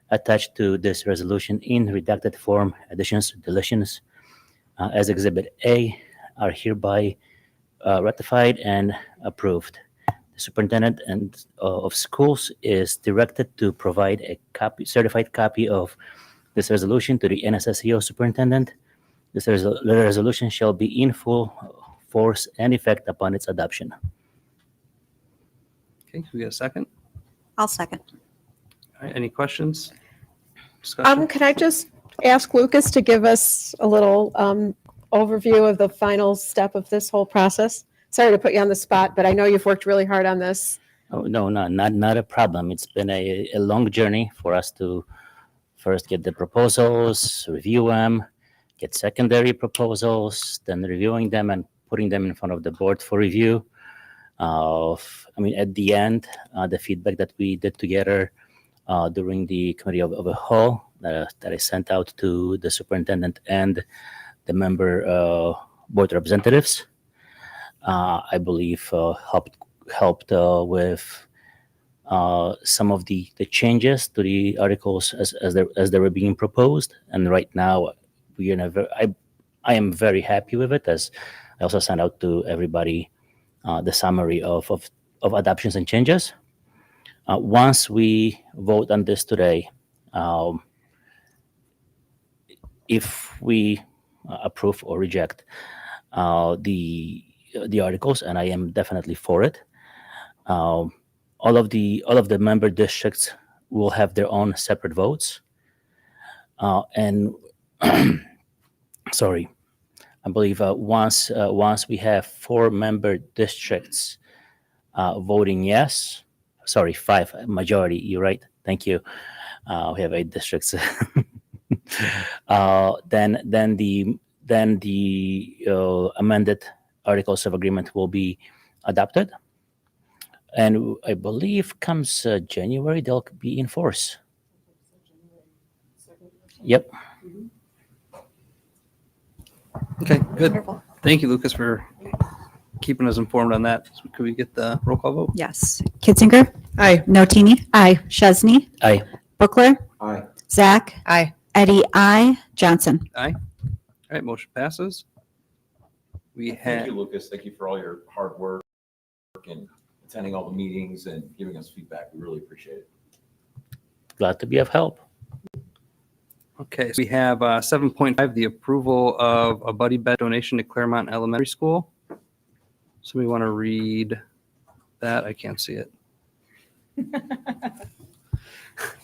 attached to this resolution in redacted form, additions, deletions, as Exhibit A are hereby ratified and approved. The superintendent of schools is directed to provide a certified copy of this resolution to the NSSEO superintendent. This resolution shall be in full force and effect upon its adoption. Okay, can we get a second? I'll second. All right, any questions? Discussion? Can I just ask Lucas to give us a little overview of the final step of this whole process? Sorry to put you on the spot, but I know you've worked really hard on this. Oh, no, not a problem. It's been a long journey for us to first get the proposals, review them, get secondary proposals, then reviewing them and putting them in front of the board for review. At the end, the feedback that we did together during the committee of the whole that I sent out to the superintendent and the member board representatives, I believe helped with some of the changes to the articles as they were being proposed. And right now, I am very happy with it, as I also sent out to everybody the summary of adoptions and changes. Once we vote on this today, if we approve or reject the articles, and I am definitely for it, all of the member districts will have their own separate votes, and sorry, I believe once we have 4 member districts voting yes, sorry, 5 majority. You're right. Thank you. We have 8 districts. Then the amended articles of agreement will be adopted, and I believe comes January they'll be in force. Yep. Okay, good. Thank you, Lucas, for keeping us informed on that. So could we get the roll call vote? Yes. Kitzinger? Aye. Notini? Aye. Chesney? Aye. Bookler? Aye. Zach? Aye. Eddie? Aye. Johnson? Aye. All right, motion passes. We Thank have, you, Lucas. Thank you for all your hard work and attending all the meetings and giving us feedback. We really appreciate it. Glad to be of help. okay, so we have 7.5, the approval of a buddy bed donation to Claremont Elementary School. Somebody want to read that? I can't see it.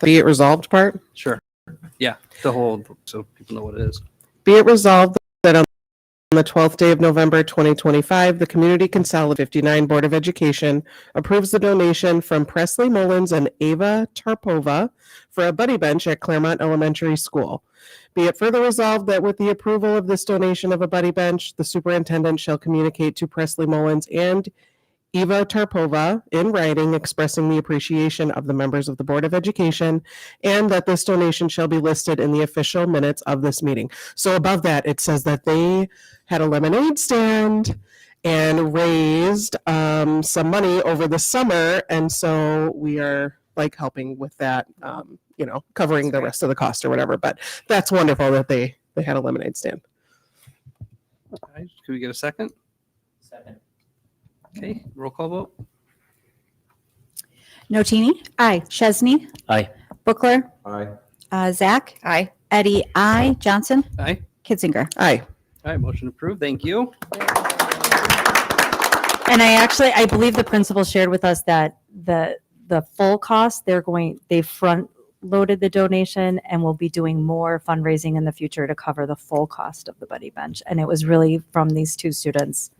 Be it resolved part. Sure. Yeah, the whole, so people know what it is. Be it resolved that on the 12th day of November 2025, the Community Consolidated 59 Board of Education approves the donation from Presley Mullins and Ava Tarpova for a buddy bench at Claremont Elementary School. Be it further resolved that with the approval of this donation of a buddy bench, the superintendent shall communicate to Presley Mullins and Eva Tarpova in writing expressing the appreciation of the members of the Board of Education, and that this donation shall be listed in the official minutes of this meeting. So above that, it says that they had a lemonade stand and raised some money over the summer, and so we are like helping with that, covering the rest of the cost or whatever. But that's wonderful that they had a lemonade stand. All right, can we get a second? Second. Okay, roll call vote. Notini? Aye. Chesney? Aye. Bookler? Aye. Zach? Aye. Eddie? Aye. Johnson? Aye. Kitzinger? Aye. All right, motion approved. Thank you. And I believe the principal shared with us that the full cost, they front loaded the donation and will be doing more fundraising in the future to cover the full cost of the buddy bench. And it was really from these 2 students,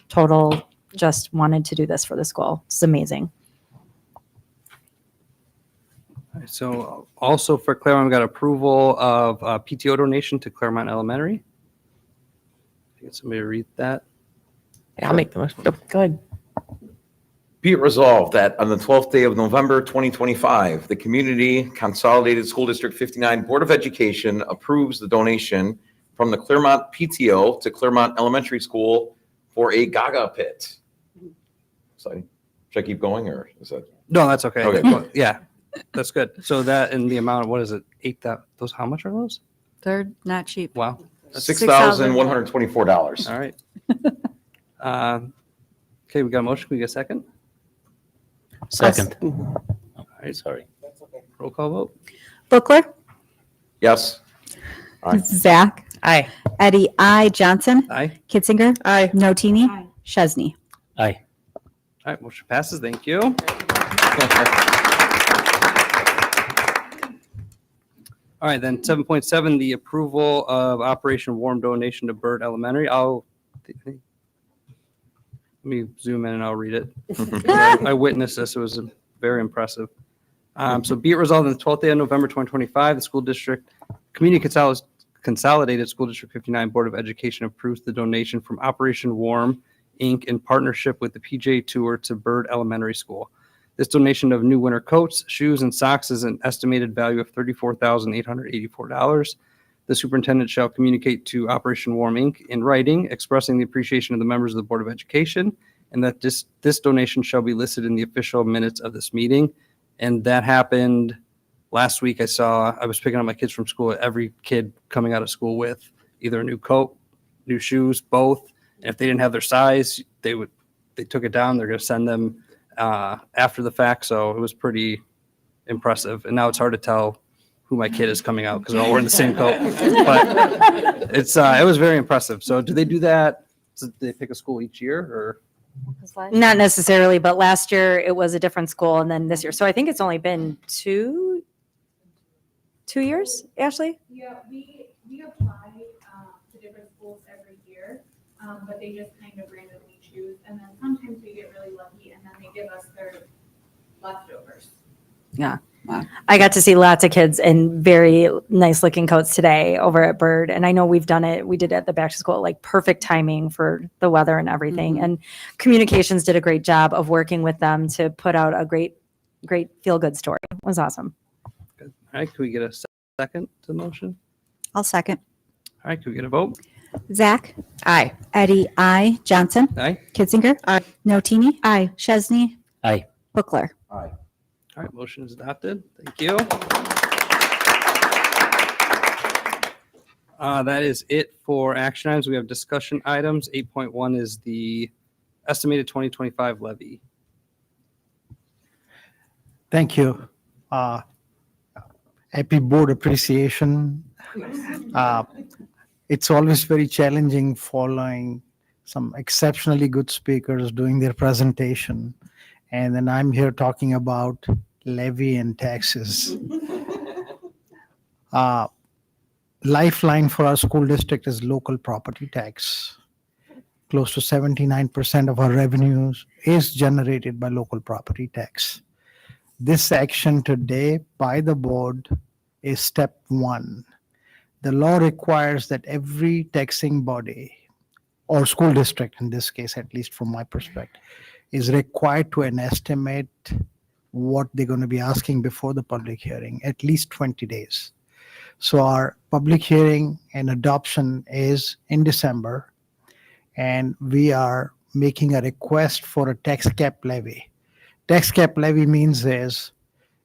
total, just wanted to do this for the school. It's amazing. All right, so also for Claremont, we got approval of PTO donation to Claremont Elementary. Get somebody to read that. Yeah, I'll make the motion. Oh, go ahead. Be it resolved that on the 12th day of November 2025, the Community Consolidated School District 59 Board of Education approves the donation from the Claremont PTO to Claremont Elementary School for a Gaga pit. Exciting. Should I keep going, or is that? No, that's okay. Okay. Well, yeah, that's good. So that in the amount of, what is it? 8,000, those, how much are those? They're not cheap. Wow. $6,124. All right. Okay, we got a motion. Can we get a second? Second. All right, sorry. Roll call vote. Bookler? Yes. Aye. Zach? Aye. Eddie? Aye. Johnson? Aye. Kitzinger? Aye. Notini? Chesney? Aye. All right, motion passes. Thank you. All right, then 7.7, the approval of Operation Warm donation to Bird Elementary. Let me zoom in and I'll read it. I witnessed this. It was very impressive. So be it resolved on the 12th day of November 2025, the school district, Community Consolidated School District 59 Board of Education approves the donation from Operation Warm Inc. in partnership with the PJ Tour to Bird Elementary School. This donation of new winter coats, shoes, and socks is an estimated value of $34,884. The superintendent shall communicate to Operation Warm Inc. in writing, expressing the appreciation of the members of the Board of Education, and that this donation shall be listed in the official minutes of this meeting. And that happened last week. I was picking up my kids from school. Every kid coming out of school with either a new coat, new shoes, both. And if they didn't have their size, they took it down. They're going to send them after the fact. So it was pretty impressive. And now it's hard to tell who my kid is coming out because they're all wearing the same coat. But it was very impressive. So do they do that? Do they pick a school each year or? Not necessarily, but last year it was a different school, and then this year. So I think it's only been two years, Ashley? Yeah, we apply to different schools every year, but they just kind of randomly choose. And then sometimes we get really lucky and then they give us their leftovers. Yeah. Wow. I got to see lots of kids in very nice looking coats today over at Bird. And I know we've done it. We did it at the back to school, like perfect timing for the weather and everything. And communications did a great job of working with them to put out a great feel good story. It was awesome. Good. All right. Can we get a second to the motion? I'll second. All right. Can we get a vote? Zach. Aye. Eddie, I. Johnson. Aye. Kitzinger. Aye. Notini. Aye. Chesney. Aye. Bookler. All right, motion is adopted. Thank you. That is it for action items. We have discussion items. 8.1 is the estimated 2025 levy. Thank you. Happy board appreciation. It's always very challenging following some exceptionally good speakers doing their presentation. And then I'm here talking about levy and taxes. Lifeline for our school district is local property tax. Close to 79% of our revenues is generated by local property tax. This action today by the board is step one. The law requires that every taxing body, or school district in this case, at least from my perspective, is required to an estimate what they're going to be asking before the public hearing, at least 20 days. So our public hearing and adoption is in December, and we are making a request for a tax cap levy. Tax cap levy means is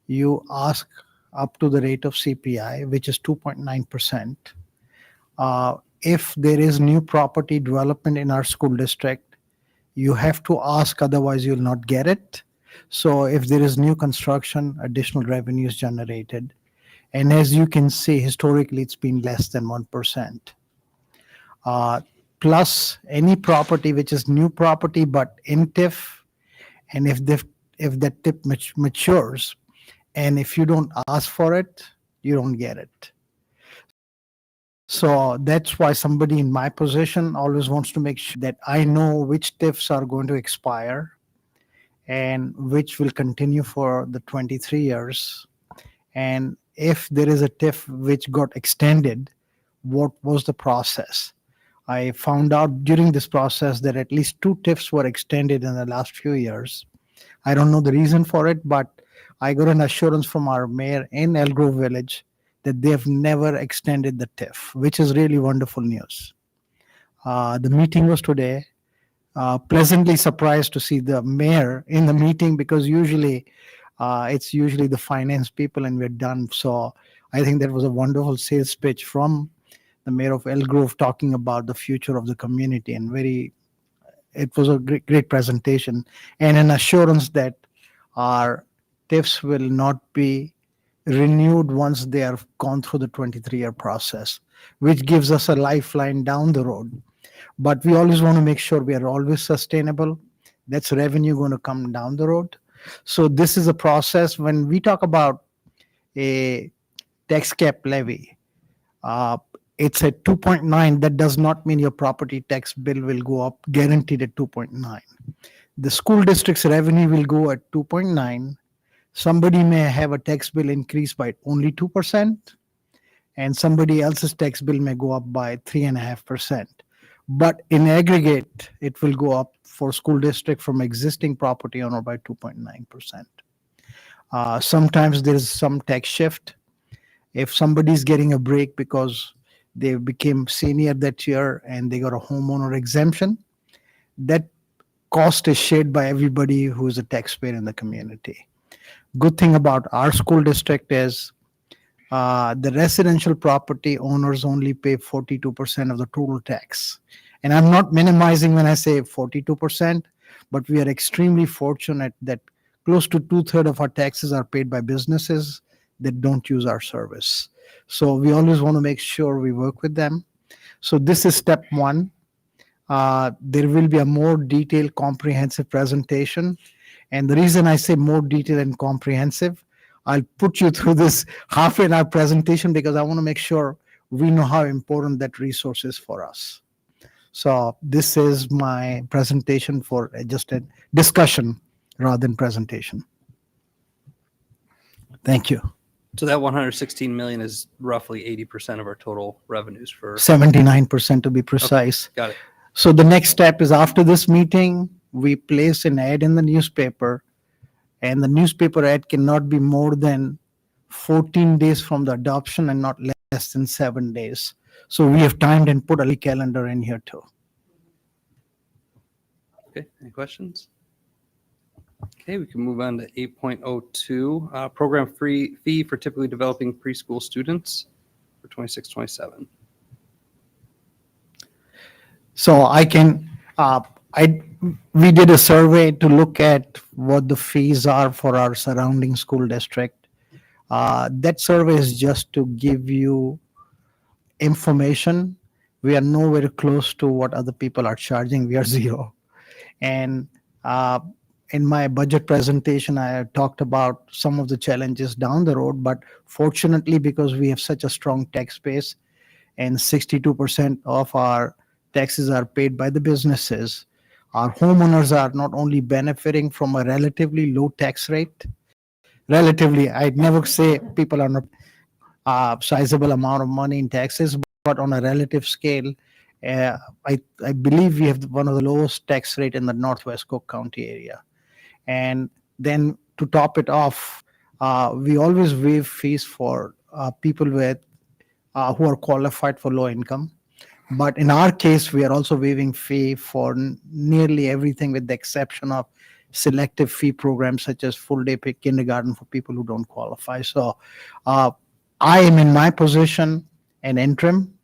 you ask up to the rate of CPI, which is 2.9%. If there is new property development in our school district, you have to ask, otherwise you'll not get it. So if there is new construction, additional revenue is generated. And as you can see, historically, it's been less than 1%. Plus any property which is new property, but in TIF, and if that TIF matures, and if you don't ask for it, you don't get it. So that's why somebody in my position always wants to make sure that I know which TIFs are going to expire and which will continue for the 23 years. And if there is a TIF which got extended, what was the process? I found out during this process that at least 2 TIFs were extended in the last few years. I don't know the reason for it, but I got an assurance from our mayor in Elk Grove Village that they have never extended the TIF, which is really wonderful news. The meeting was today. Pleasantly surprised to see the mayor in the meeting because usually it's usually the finance people and we're done. So I think that was a wonderful sales pitch from the mayor of Elk Grove talking about the future of the community, and it was a great presentation and an assurance that our TIFs will not be renewed once they are gone through the 23-year process, which gives us a lifeline down the road. But we always want to make sure we are always sustainable. That's revenue going to come down the road. So this is a process. When we talk about a tax cap levy, it's at 2.9. That does not mean your property tax bill will go up guaranteed at 2.9. The school district's revenue will go at 2.9. Somebody may have a tax bill increase by only 2%, and somebody else's tax bill may go up by 3.5%. But in aggregate, it will go up for school district from existing property owner by 2.9%. Sometimes there is some tax shift. If somebody's getting a break because they became senior that year and they got a homeowner exemption, that cost is shared by everybody who is a taxpayer in the community. Good thing about our school district is the residential property owners only pay 42% of the total tax. And I'm not minimizing when I say 42%, but we are extremely fortunate that close to 2/3 of our taxes are paid by businesses that don't use our service. So we always want to make sure we work with them. So this is step one. There will be a more detailed, comprehensive presentation. And the reason I say more detailed and comprehensive, I'll put you through this half an hour presentation because I want to make sure we know how important that resource is for us. So this is my presentation for just a discussion rather than presentation. Thank you. So that 116 million is roughly 80% of our total revenues for. 79% to be precise. Okay, got it. So the next step is after this meeting, we place an ad in the newspaper, and the newspaper ad cannot be more than 14 days from the adoption and not less than 7 days. So we have timed and put a calendar in here too. Okay, any questions? Okay, we can move on to 8.02, program fee for typically developing preschool students for 26-27. So we did a survey to look at what the fees are for our surrounding school district. That survey is just to give you information. We are nowhere close to what other people are charging. We are zero. And in my budget presentation, I talked about some of the challenges down the road, but fortunately, because we have such a strong tax base and 62% of our taxes are paid by the businesses, our homeowners are not only benefiting from a relatively low tax rate. Relatively, I'd never say people are not sizable amount of money in taxes, but on a relative scale, I believe we have one of the lowest tax rate in the Northwest Cook County area. And then to top it off, we always waive fees for people with who are qualified for low income. But in our case, we are also waiving fee for nearly everything with the exception of selective fee programs such as full day kindergarten for people who don't qualify. So I am in my position an interim.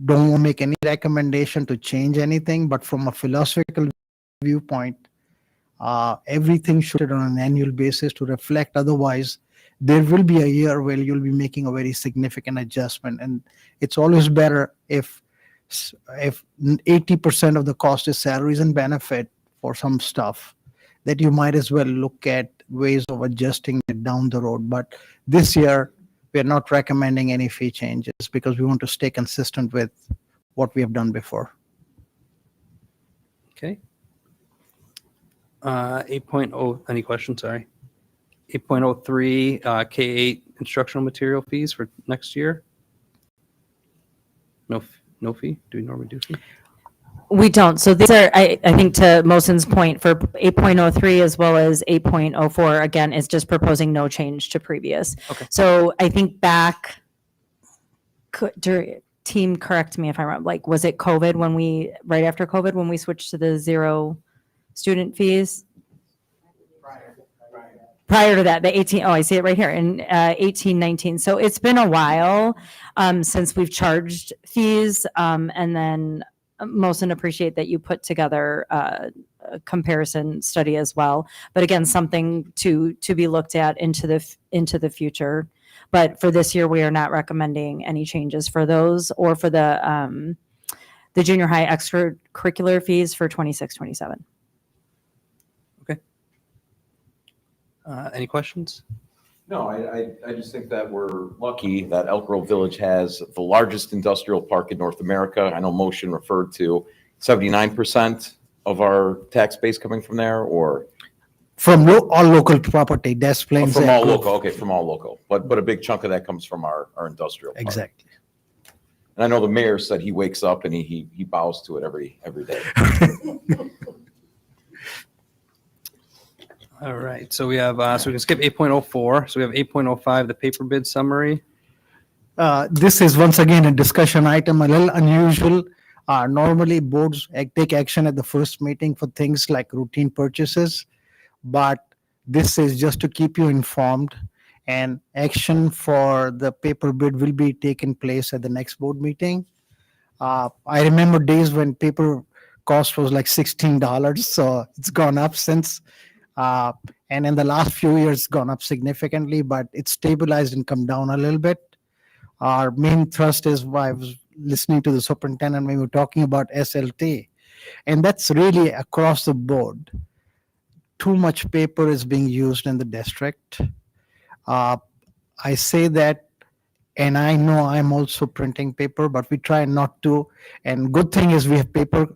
Don't want to make any recommendation to change anything, but from a philosophical viewpoint, everything should be on an annual basis to reflect. Otherwise, there will be a year where you'll be making a very significant adjustment. And it's always better if 80% of the cost is salaries and benefit for some stuff, that you might as well look at ways of adjusting it down the road. But this year, we're not recommending any fee changes because we want to stay consistent with what we have done before. Okay. 8.0, any questions? Sorry. 8.03, K8 instructional material fees for next year. No fee? Do we normally do fee? We don't. So these are, I think to Mosen's point, for 8.03 as well as 8.04, again, is just proposing no change to previous. Okay. So I think back, team, correct me if I'm wrong, like, was it COVID right after COVID, when we switched to the zero student fees? Prior to that, the 18, I see it right here, in 1819. So it's been a while since we've charged fees. And then Mosen, appreciate that you put together a comparison study as well. But again, something to be looked at into the future. But for this year, we are not recommending any changes for those or for the junior high extracurricular fees for 26-27. Any questions? No, I just think that we're lucky that Elk Grove Village has the largest industrial park in North America. I know Motion referred to 79% of our tax base coming from there, or From all local property, Des Plaines. from all Grove. local. Okay, from all local, but a big chunk of that comes from our industrial park. Exactly. And I know the mayor said he wakes up and he bows to it every day. All right, so we have, so we can skip 8.04. So we have 8.05, the paper bid summary. This is once again a discussion item, a little unusual. Normally, boards take action at the first meeting for things like routine purchases, but this is just to keep you informed, and action for the paper bid will be taken place at the next board meeting. I remember days when paper cost was like $16, so it's gone up since. And in the last few years, it's gone up significantly, but it's stabilized and come down a little bit. Our main thrust is why I was listening to the superintendent when we were talking about SLT, and that's really across the board. Too much paper is being used in the district. I say that, and I know I'm also printing paper, but we try not to. And good thing is we have paper.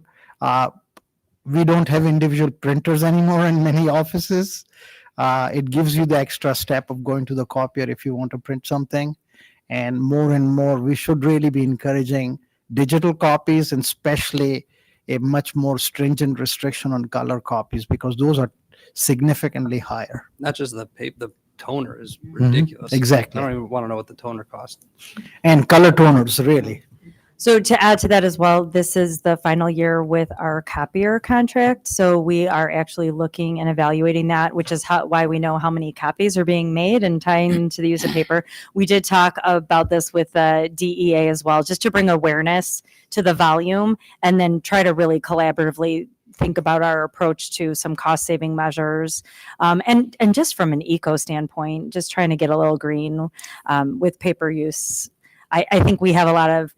We don't have individual printers anymore in many offices. It gives you the extra step of going to the copier if you want to print something. And more, we should really be encouraging digital copies, and especially a much more stringent restriction on color copies, because those are significantly higher. Not just the paper, the toner is ridiculous. Exactly. I don't even want to know what the toner costs. And color toners, really. So to add to that as well, this is the final year with our copier contract. So we are actually looking and evaluating that, which is why we know how many copies are being made and tying into the use of paper. We did talk about this with the DEA as well, just to bring awareness to the volume and then try to really collaboratively think about our approach to some cost saving measures. And just from an eco standpoint, just trying to get a little green with paper use. I think we have a lot of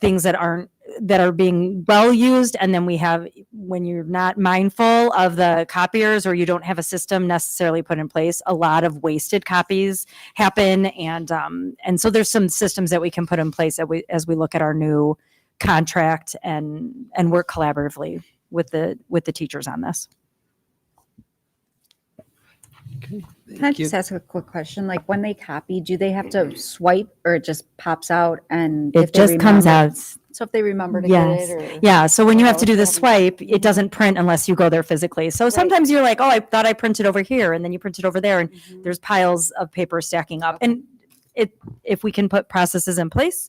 things that are being well used, and then we have, when you're not mindful of the copiers or you don't have a system necessarily put in place, a lot of wasted copies happen, and so there's some systems that we can put in place as we look at our new contract and work collaboratively with the teachers on this. Can I just ask a quick question? Like when they copy, do they have to swipe or it just pops out and It if they just comes remember- out. So if they remember to Yes. get it or? Yeah. So when you have to Oh, do the okay. swipe, it doesn't print unless you go there physically. So sometimes you're like, oh, I thought I printed over here, and then you print it over there, and there's piles of paper stacking up. And if we can put processes in place,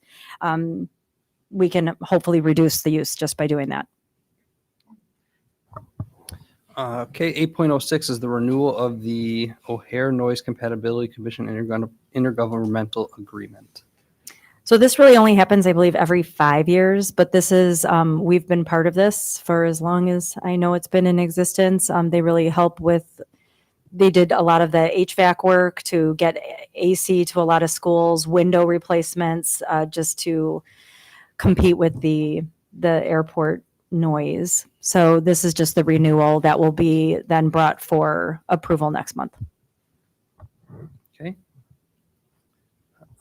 we can hopefully reduce the use just by doing that. Okay, 8.06 is the renewal of the O'Hare Noise Compatibility Commission intergovernmental agreement. So this really only happens, I believe, every 5 years, but this is, we've been part of this for as long as I know it's been in existence. They really help with, they did a lot of the HVAC work to get AC to a lot of schools, window replacements, just to compete with the airport noise. So this is just the renewal that will be then brought for approval next month. Okay.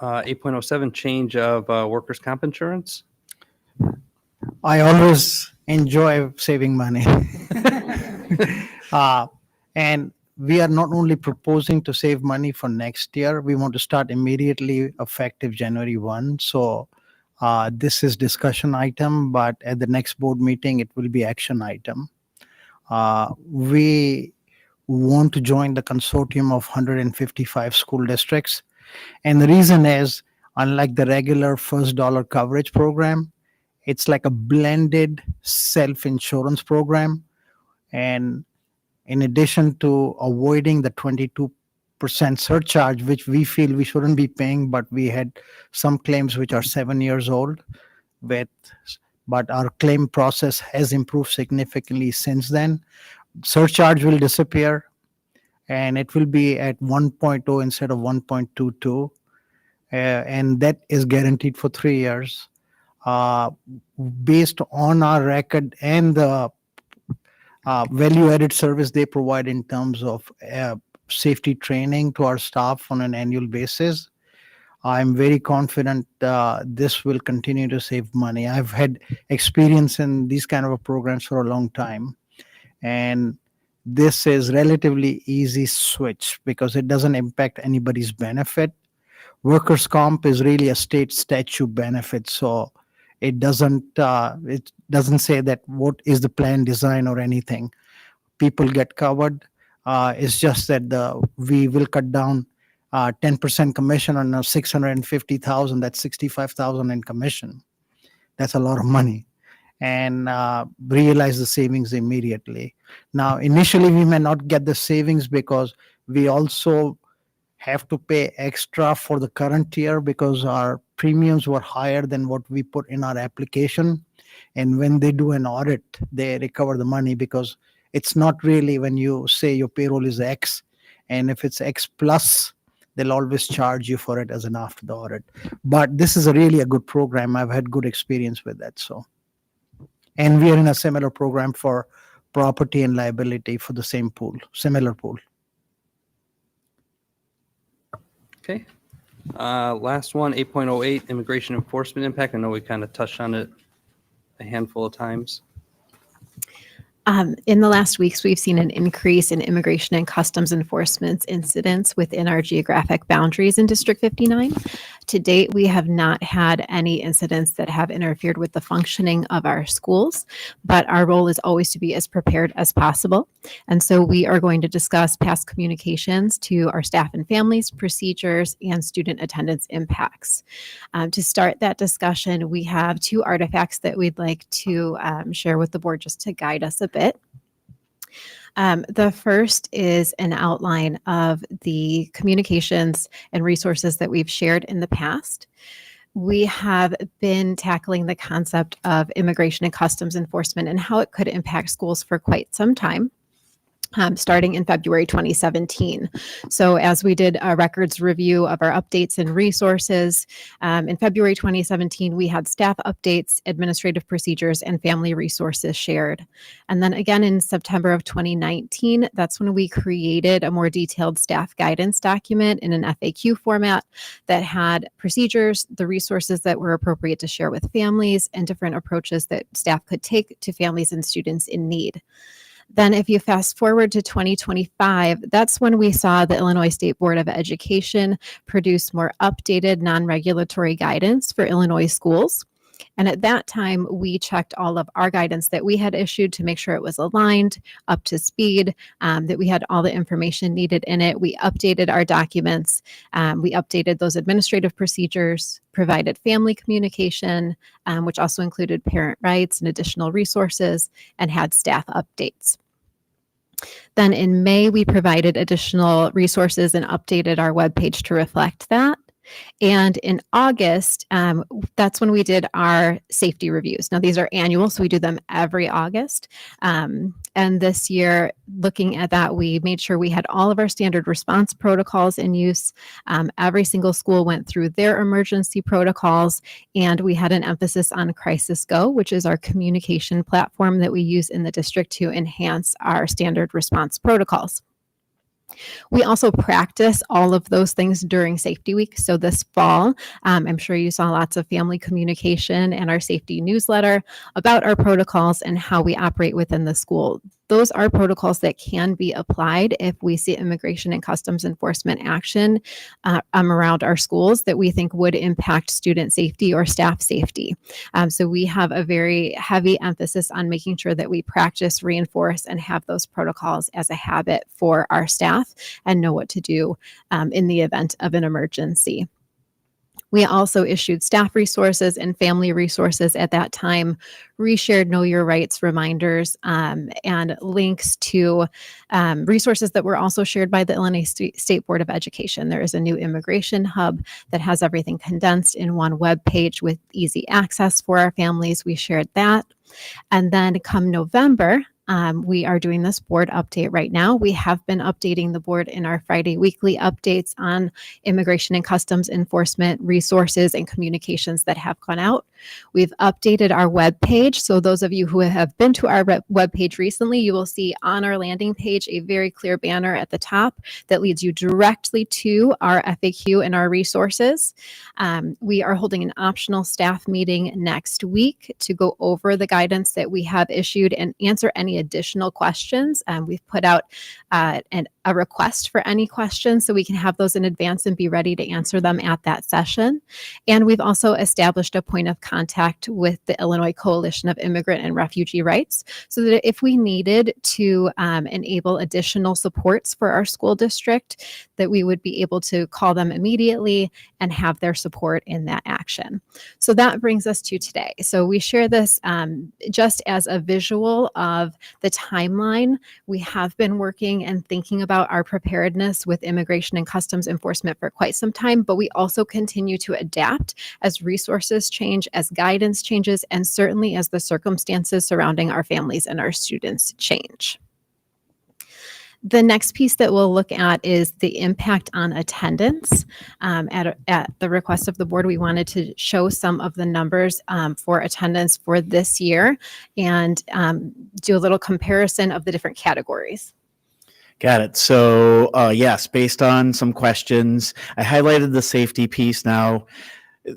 8.07, change of workers' comp insurance. I always enjoy saving money. And we are not only proposing to save money for next year, we want to start immediately effective January 1. So this is discussion item, but at the next board meeting, it will be action item. We want to join the consortium of 155 school districts. And the reason is, unlike the regular first dollar coverage program, it's like a blended self-insurance program. And in addition to avoiding the 22% surcharge, which we feel we shouldn't be paying, but we had some claims which are 7 years old, but our claim process has improved significantly since then. Surcharge will disappear, and it will be at 1.0 instead of 1.22, and that is guaranteed for 3 years. Based on our record and the value-added service they provide in terms of safety training to our staff on an annual basis, I'm very confident this will continue to save money. I've had experience in these kind of programs for a long time, and this is relatively easy switch because it doesn't impact anybody's benefit. Workers' comp is really a state statute benefit, so it doesn't say that what is the plan design or anything. People get covered. It's just that we will cut down 10% commission on a 650,000. That's 65,000 in commission. That's a lot of money, and realize the savings immediately. Now, initially, we may not get the savings because we also have to pay extra for the current year because our premiums were higher than what we put in our application. And when they do an audit, they recover the money because it's not really when you say your payroll is X, and if it's X plus, they'll always charge you for it as an after the audit. But this is a good program. I've had good experience with that. So, and we are in a similar program for property and liability for the same pool, similar pool. Okay. Last one, 8.08, immigration enforcement impact. I know we kind of touched on it a handful of times. In the last weeks, we've seen an increase in immigration and customs enforcement incidents within our geographic boundaries in District 59. To date, we have not had any incidents that have interfered with the functioning of our schools, but our role is always to be as prepared as possible. And so we are going to discuss past communications to our staff and families, procedures, and student attendance impacts. To start that discussion, we have two artifacts that we'd like to share with the board just to guide us a bit. The first is an outline of the communications and resources that we've shared in the past. We have been tackling the concept of immigration and customs enforcement and how it could impact schools for quite some time. Starting in February 2017. So as we did a records review of our updates and resources, in February 2017, we had staff updates, administrative procedures, and family resources shared. And then again in September of 2019, that's when we created a more detailed staff guidance document in an FAQ format that had procedures, the resources that were appropriate to share with families, and different approaches that staff could take to families and students in need. Then if you fast forward to 2025, that's when we saw the Illinois State Board of Education produce more updated non-regulatory guidance for Illinois schools. And at that time, we checked all of our guidance that we had issued to make sure it was aligned, up to speed, that we had all the information needed in it. We updated our documents. We updated those administrative procedures, provided family communication, which also included parent rights and additional resources, and had staff updates. Then in May, we provided additional resources and updated our webpage to reflect that. And in August, that's when we did our safety reviews. Now, these are annual, so we do them every August. And this year, looking at that, we made sure we had all of our standard response protocols in use. Every single school went through their emergency protocols, and we had an emphasis on Crisis Go, which is our communication platform that we use in the district to enhance our standard response protocols. We also practice all of those things during Safety Week. So this fall, I'm sure you saw lots of family communication and our safety newsletter about our protocols and how we operate within the school. Those are protocols that can be applied if we see immigration and customs enforcement action around our schools that we think would impact student safety or staff safety. So we have a very heavy emphasis on making sure that we practice, reinforce, and have those protocols as a habit for our staff and know what to do in the event of an emergency. We also issued staff resources and family resources at that time, reshared Know Your Rights reminders, and links to resources that were also shared by the Illinois State Board of Education. There is a new immigration hub that has everything condensed in one web page with easy access for our families. We shared that. And then come November, we are doing this board update right now. We have been updating the board in our Friday weekly updates on immigration and customs enforcement resources and communications that have gone out. We've updated our web page. So those of you who have been to our web page recently, you will see on our landing page a very clear banner at the top that leads you directly to our FAQ and our resources. We are holding an optional staff meeting next week to go over the guidance that we have issued and answer any additional questions. We've put out a a request for any questions so we can have those in advance and be ready to answer them at that session. And we've also established a point of contact with the Illinois Coalition of Immigrant and Refugee Rights so that if we needed to enable additional supports for our school district, that we would be able to call them immediately and have their support in that action. So that brings us to today. So we share this just as a visual of the timeline. We have been working and thinking about our preparedness with immigration and customs enforcement for quite some time, but we also continue to adapt as resources change, as guidance changes, and certainly as the circumstances surrounding our families and our students change. The next piece that we'll look at is the impact on attendance. At the request of the board, we wanted to show some of the numbers for attendance for this year and do a little comparison of the different categories. Got it. So yes, based on some questions, I highlighted the safety piece. Now,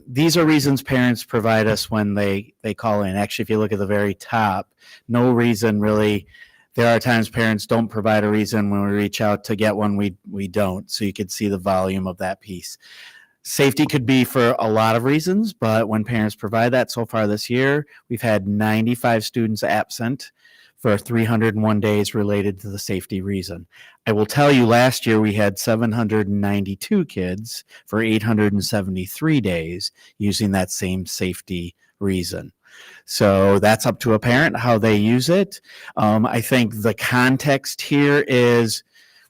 these are reasons parents provide us when they call in. Actually, if you look at the very top, no reason really. There are times parents don't provide a reason. When we reach out to get one, we don't. So you could see the volume of that piece. Safety could be for a lot of reasons, but when parents provide that, so far this year, we've had 95 students absent for 301 days related to the safety reason. I will tell you, last year we had 792 kids for 873 days using that same safety reason. So that's up to a parent how they use it. I think the context here is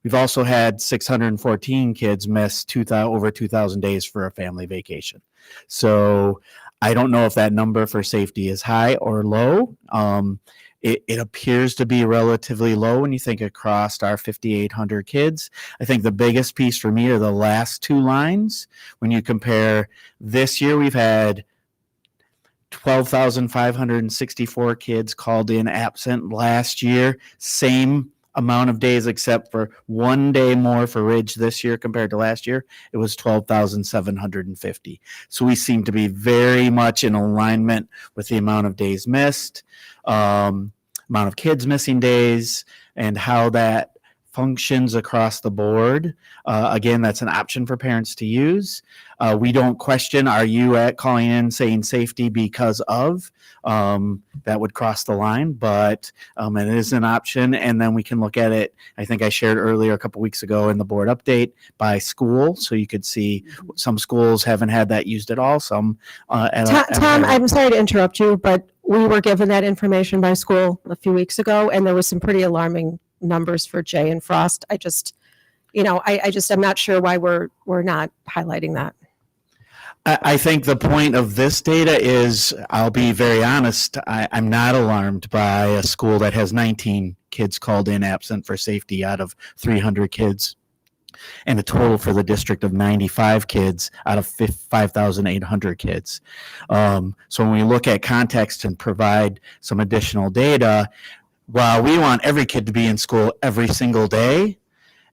we've also had 614 kids miss over 2,000 days for a family vacation. So I don't know if that number for safety is high or low. It appears to be relatively low when you think across our 5,800 kids. I think the biggest piece for me are the last two lines. When you compare this year, we've had 12,564 kids called in absent. Last year, same amount of days except for 1 day more for Ridge this year compared to last year. It was 12,750. So we seem to be very much in alignment with the amount of days missed, amount of kids missing days, and how that functions across the board. Again, that's an option for parents to use. We don't question, are you calling in saying safety because of? That would cross the line, but it is an option. And then we can look at it. I think I shared earlier a couple weeks ago in the board update by school. So you could see some schools haven't had that used at all. Some Tom, I'm sorry to interrupt you, but we were given that information by school a few weeks ago, and there was some pretty alarming numbers for Jay and Frost. I'm not sure why we're not highlighting that. I think the point of this data is, I'll be very honest, I'm not alarmed by a school that has 19 kids called in absent for safety out of 300 kids, and a total for the district of 95 kids out of 5,800 kids. So when we look at context and provide some additional data, while we want every kid to be in school every single day,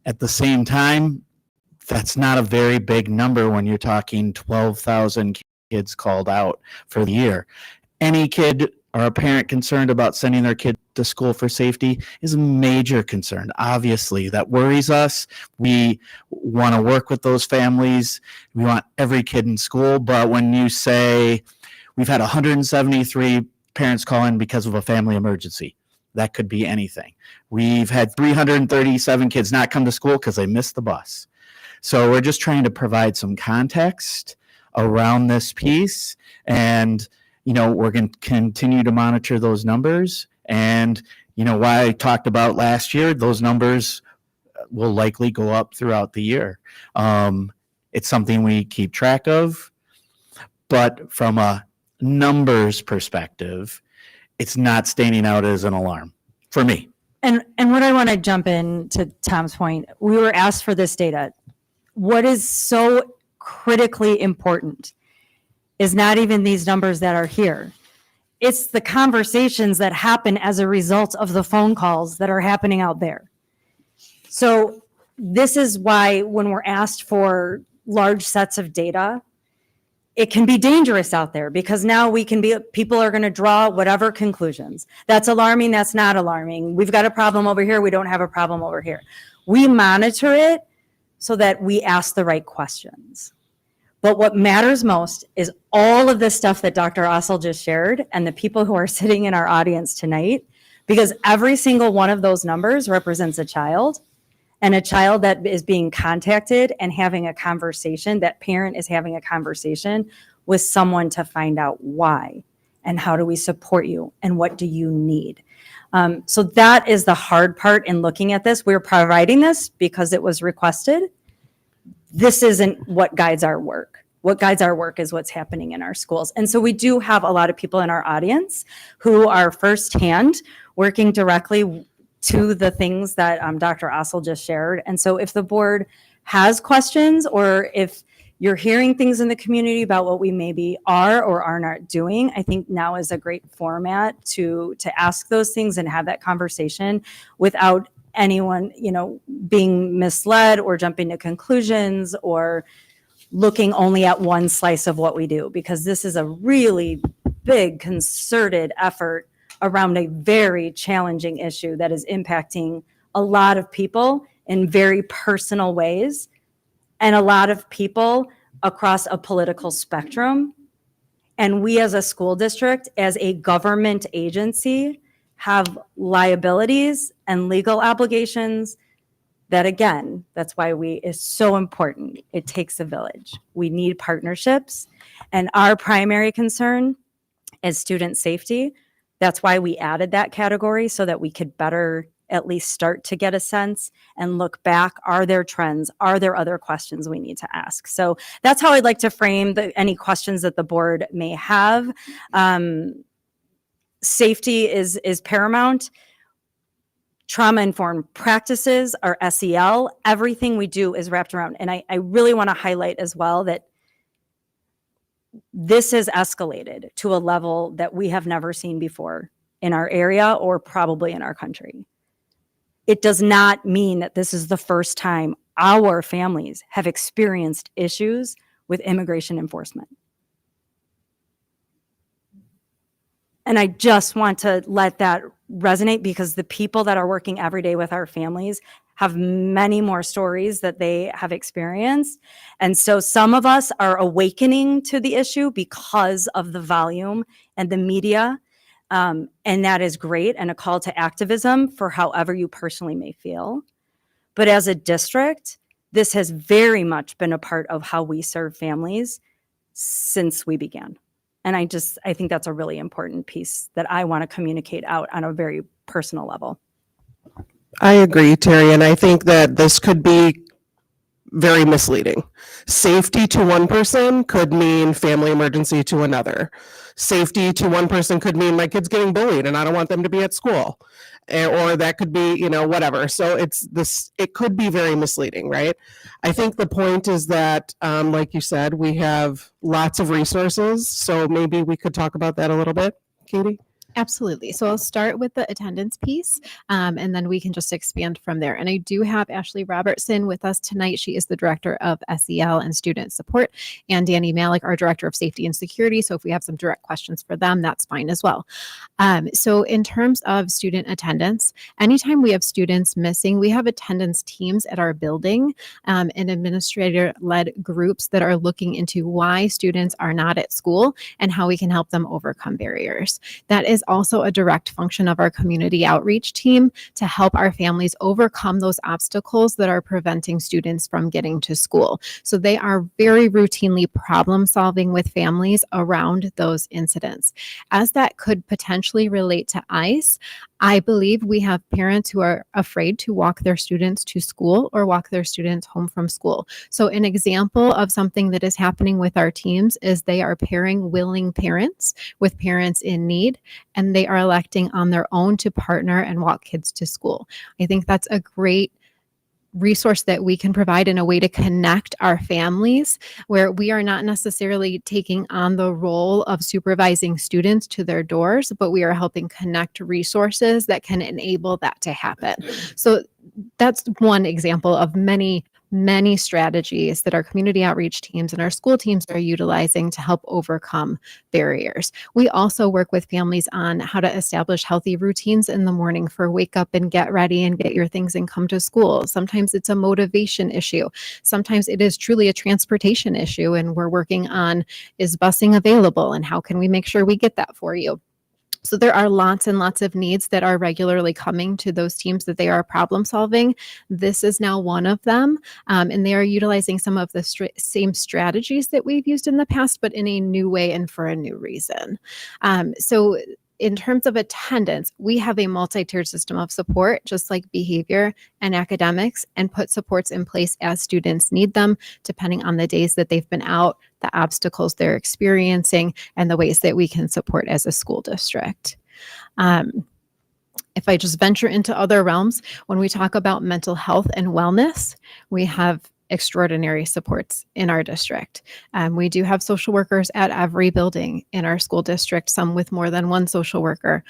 at the same time, that's not a very big number when you're talking 12,000 kids called out for the year. Any kid or a parent concerned about sending their kid to school for safety is a major concern. Obviously, that worries us. We want to work with those families. We want every kid in school. But when you say we've had 173 parents call in because of a family emergency, that could be anything. We've had 337 kids not come to school because they missed the bus. So we're just trying to provide some context around this piece. And, we're going to continue to monitor those numbers. And, why I talked about last year, those numbers will likely go up throughout the year. It's something we keep track of. But from a numbers perspective, it's not standing out as an alarm for me. And what I want to jump in to Tom's point, we were asked for this data. What is so critically important is not even these numbers that are here. It's the conversations that happen as a result of the phone calls that are happening out there. So this is why when we're asked for large sets of data, it can be dangerous out there because now people are going to draw whatever conclusions. That's alarming. That's not alarming. We've got a problem over here. We don't have a problem over here. We monitor it so that we ask the right questions. But what matters most is all of the stuff that Dr. Ossel just shared and the people who are sitting in our audience tonight, because every single one of those numbers represents a child, and a child that is being contacted and having a conversation, that parent is having a conversation with someone to find out why and how do we support you and what do you need. So that is the hard part in looking at this. We're providing this because it was requested. This isn't what guides our work. What guides our work is what's happening in our schools. And so we do have a lot of people in our audience who are firsthand working directly to the things that Dr. Ossel just shared. And so if the board has questions, or if you're hearing things in the community about what we maybe are or are not doing, I think now is a great format to ask those things and have that conversation without anyone, being misled or jumping to conclusions or looking only at one slice of what we do, because this is a really big concerted effort around a very challenging issue that is impacting a lot of people in very personal ways, and a lot of people across a political spectrum. And we as a school district, as a government agency, have liabilities and legal obligations that, again, that's why it's so important. It takes a village. We need partnerships. And our primary concern is student safety. That's why we added that category, so that we could better at least start to get a sense and look back. Are there trends? Are there other questions we need to ask? So that's how I'd like to frame any questions that the board may have. Safety is paramount. Trauma-informed practices, our SEL, everything we do is wrapped around. And I really want to highlight as well that this has escalated to a level that we have never seen before in our area or probably in our country. It does not mean that this is the first time our families have experienced issues with immigration enforcement. And I just want to let that resonate, because the people that are working every day with our families have many more stories that they have experienced. And so some of us are awakening to the issue because of the volume and the media. And that is great, and a call to activism for however you personally may feel. But as a district, this has very much been a part of how we serve families since we began. And I think that's a really important piece that I want to communicate out on a very personal level. I agree, Terry, and I think that this could be very misleading. Safety to one person could mean family emergency to another. Safety to one person could mean my kid's getting bullied and I don't want them to be at school. Or that could be, whatever. So it could be very misleading, right? I think the point is that, like you said, we have lots of resources. So maybe we could talk about that a little bit, Katie? Absolutely. So I'll start with the attendance piece, and then we can just expand from there. And I do have Ashley Robertson with us tonight. She is the Director of SEL and Student Support, and Danny Malik, our Director of Safety and Security. So if we have some direct questions for them, that's fine as well. So in terms of student attendance, anytime we have students missing, we have attendance teams at our building and administrator-led groups that are looking into why students are not at school and how we can help them overcome barriers. That is also a direct function of our community outreach team to help our families overcome those obstacles that are preventing students from getting to school. So they are very routinely problem solving with families around those incidents. As that could potentially relate to ICE, I believe we have parents who are afraid to walk their students to school or walk their students home from school. So an example of something that is happening with our teams is they are pairing willing parents with parents in need, and they are electing on their own to partner and walk kids to school. I think that's a great resource that we can provide in a way to connect our families, where we are not necessarily taking on the role of supervising students to their doors, but we are helping connect resources that can enable that to happen. So that's one example of many many strategies that our community outreach teams and our school teams are utilizing to help overcome barriers. We also work with families on how to establish healthy routines in the morning for wake up and get ready and get your things and come to school. Sometimes it's a motivation issue. Sometimes it is truly a transportation issue, and we're working on, is busing available and how can we make sure we get that for you? So there are lots and lots of needs that are regularly coming to those teams that they are problem solving. This is now one of them, and they are utilizing some of the same strategies that we've used in the past, but in a new way and for a new reason. So in terms of attendance, we have a multi-tiered system of support, just like behavior and academics, and put supports in place as students need them, depending on the days that they've been out, the obstacles they're experiencing, and the ways that we can support as a school district. If I just venture into other realms, when we talk about mental health and wellness, we have extraordinary supports in our district. We do have social workers at every building in our school district, some with more than one social worker.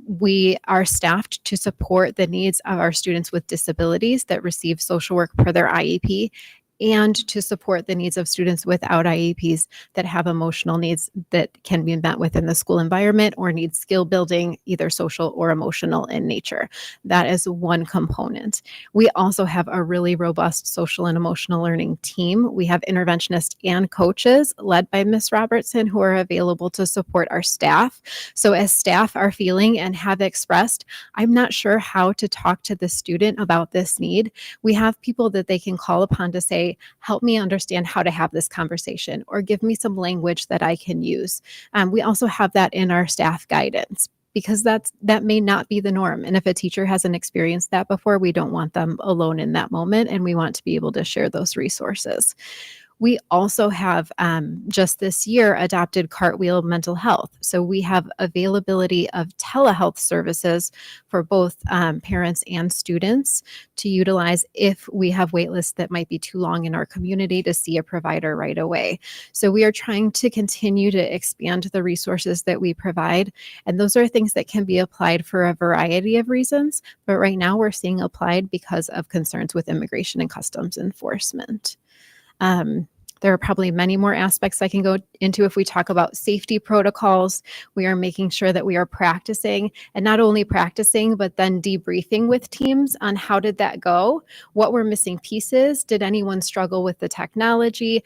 We are staffed to support the needs of our students with disabilities that receive social work per their IEP, and to support the needs of students without IEPs that have emotional needs that can be met within the school environment or need skill building, either social or emotional in nature. That is one component. We also have a really robust social and emotional learning team. We have interventionists and coaches led by Ms. Robertson who are available to support our staff. So as staff are feeling and have expressed, I'm not sure how to talk to the student about this need, we have people that they can call upon to say, help me understand how to have this conversation, or give me some language that I can use. We also have that in our staff guidance, because that may not be the norm. And if a teacher hasn't experienced that before, we don't want them alone in that moment, and we want to be able to share those resources. We also have just this year adopted Cartwheel Mental Health. So we have availability of telehealth services for both parents and students to utilize if we have wait lists that might be too long in our community to see a provider right away. So we are trying to continue to expand the resources that we provide. And those are things that can be applied for a variety of reasons. But right now we're seeing applied because of concerns with immigration and customs enforcement. There are probably many more aspects I can go into if we talk about safety protocols. We are making sure that we are practicing, and not only practicing, but then debriefing with teams on how did that go? What were missing pieces? Did anyone struggle with the technology?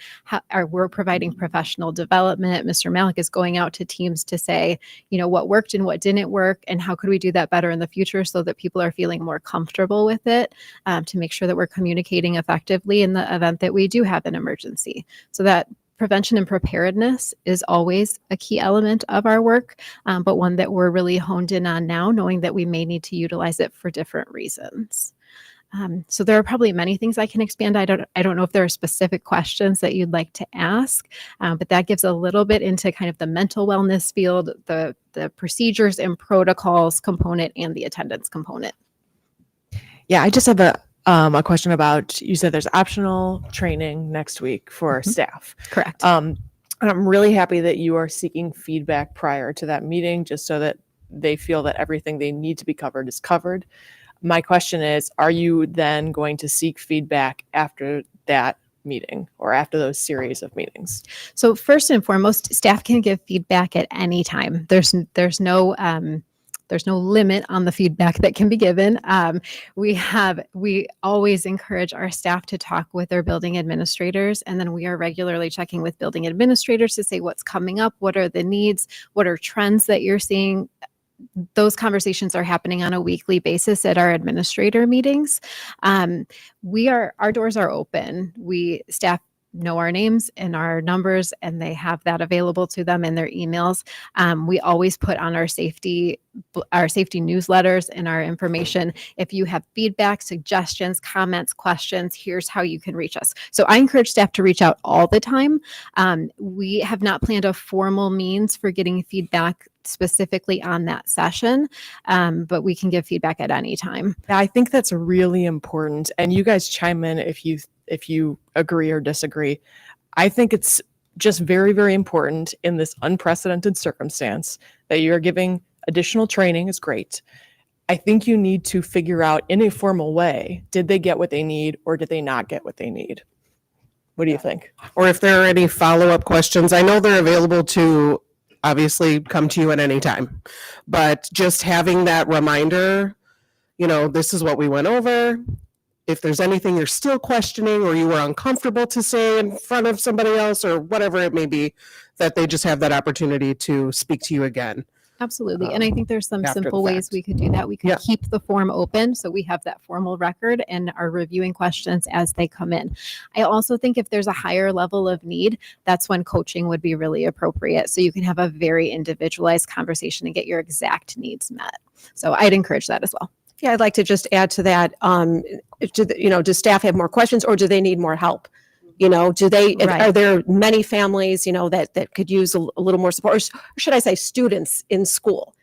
We're providing professional development. Mr. Malik is going out to teams to say, what worked and what didn't work, and how could we do that better in the future so that people are feeling more comfortable with it, to make sure that we're communicating effectively in the event that we do have an emergency. So that prevention and preparedness is always a key element of our work, but one that we're really honed in on now, knowing that we may need to utilize it for different reasons. So there are probably many things I can expand. I don't know if there are specific questions that you'd like to ask, but that gives a little bit into kind of the mental wellness field, the procedures and protocols component, and the attendance component. Yeah, I just have a question about, you said there's optional training next week for staff. Correct. And I'm really happy that you are seeking feedback prior to that meeting, just so that they feel that everything they need to be covered is covered. My question is, are you then going to seek feedback after that meeting or after those series of meetings? So first and foremost, staff can give feedback at any time. There's no limit on the feedback that can be given. We always encourage our staff to talk with their building administrators, and then we are regularly checking with building administrators to say what's coming up, what are the needs, what are trends that you're seeing. Those conversations are happening on a weekly basis at our administrator meetings. Our doors are open. Staff know our names and our numbers, and they have that available to them in their emails. We always put on our safety newsletters and our information. If you have feedback, suggestions, comments, questions, here's how you can reach us. So I encourage staff to reach out all the time. We have not planned a formal means for getting feedback specifically on that session, but we can give feedback at any time. I think that's really important. And you guys chime in if you agree or disagree. I think it's just very, very important in this unprecedented circumstance that you're giving additional training is great. I think you need to figure out in a formal way, did they get what they need or did they not get what they need? What do you think? Or if there are any follow-up questions, I know they're available to obviously come to you at any time. But just having that reminder, this is what we went over. If there's anything you're still questioning or you were uncomfortable to say in front of somebody else or whatever it may be, that they just have that opportunity to speak to you again. Absolutely. And I think there's some after the simple ways fact. we could do that. We could Yeah. keep the form open so we have that formal record and are reviewing questions as they come in. I also think if there's a higher level of need, that's when coaching would be really appropriate. So you can have a very individualized conversation and get your exact needs met. So I'd encourage that as well. Yeah, I'd like to just add to that. Do staff have more questions or do they need more help? Right. Are there many families, that could use a little more support, or should I say students in school?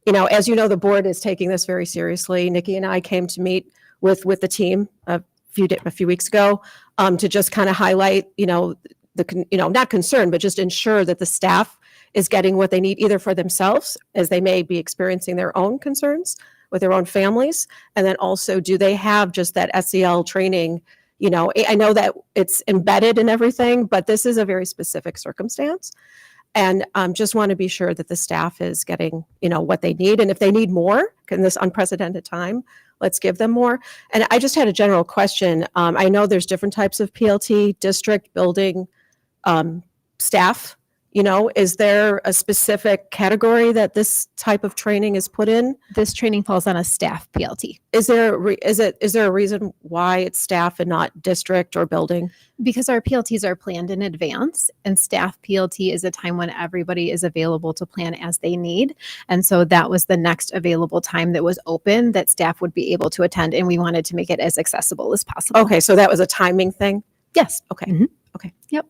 As you know, the board is taking this very seriously. Nikki and I came to meet with the team a few weeks ago to just kind of highlight, not concern, but just ensure that the staff is getting what they need either for themselves as they may be experiencing their own concerns with their own families. And then also, do they have just that SEL training? I know that it's embedded in everything, but this is a very specific circumstance. And just want to be sure that the staff is getting, what they need. And if they need more in this unprecedented time, let's give them more. And I just had a general question. I know there's different types of PLT, district, building, staff. Is there a specific category that this type of training is put in? This training falls on a staff PLT. Is there a reason why it's staff and not district or building? Because our PLTs are planned in advance, and staff PLT is a time when everybody is available to plan as they need. And so that was the next available time that was open that staff would be able to attend, and we wanted to make it as accessible as possible. Okay, so that was a timing thing? Yes. Okay. Mhm. Okay. Yep.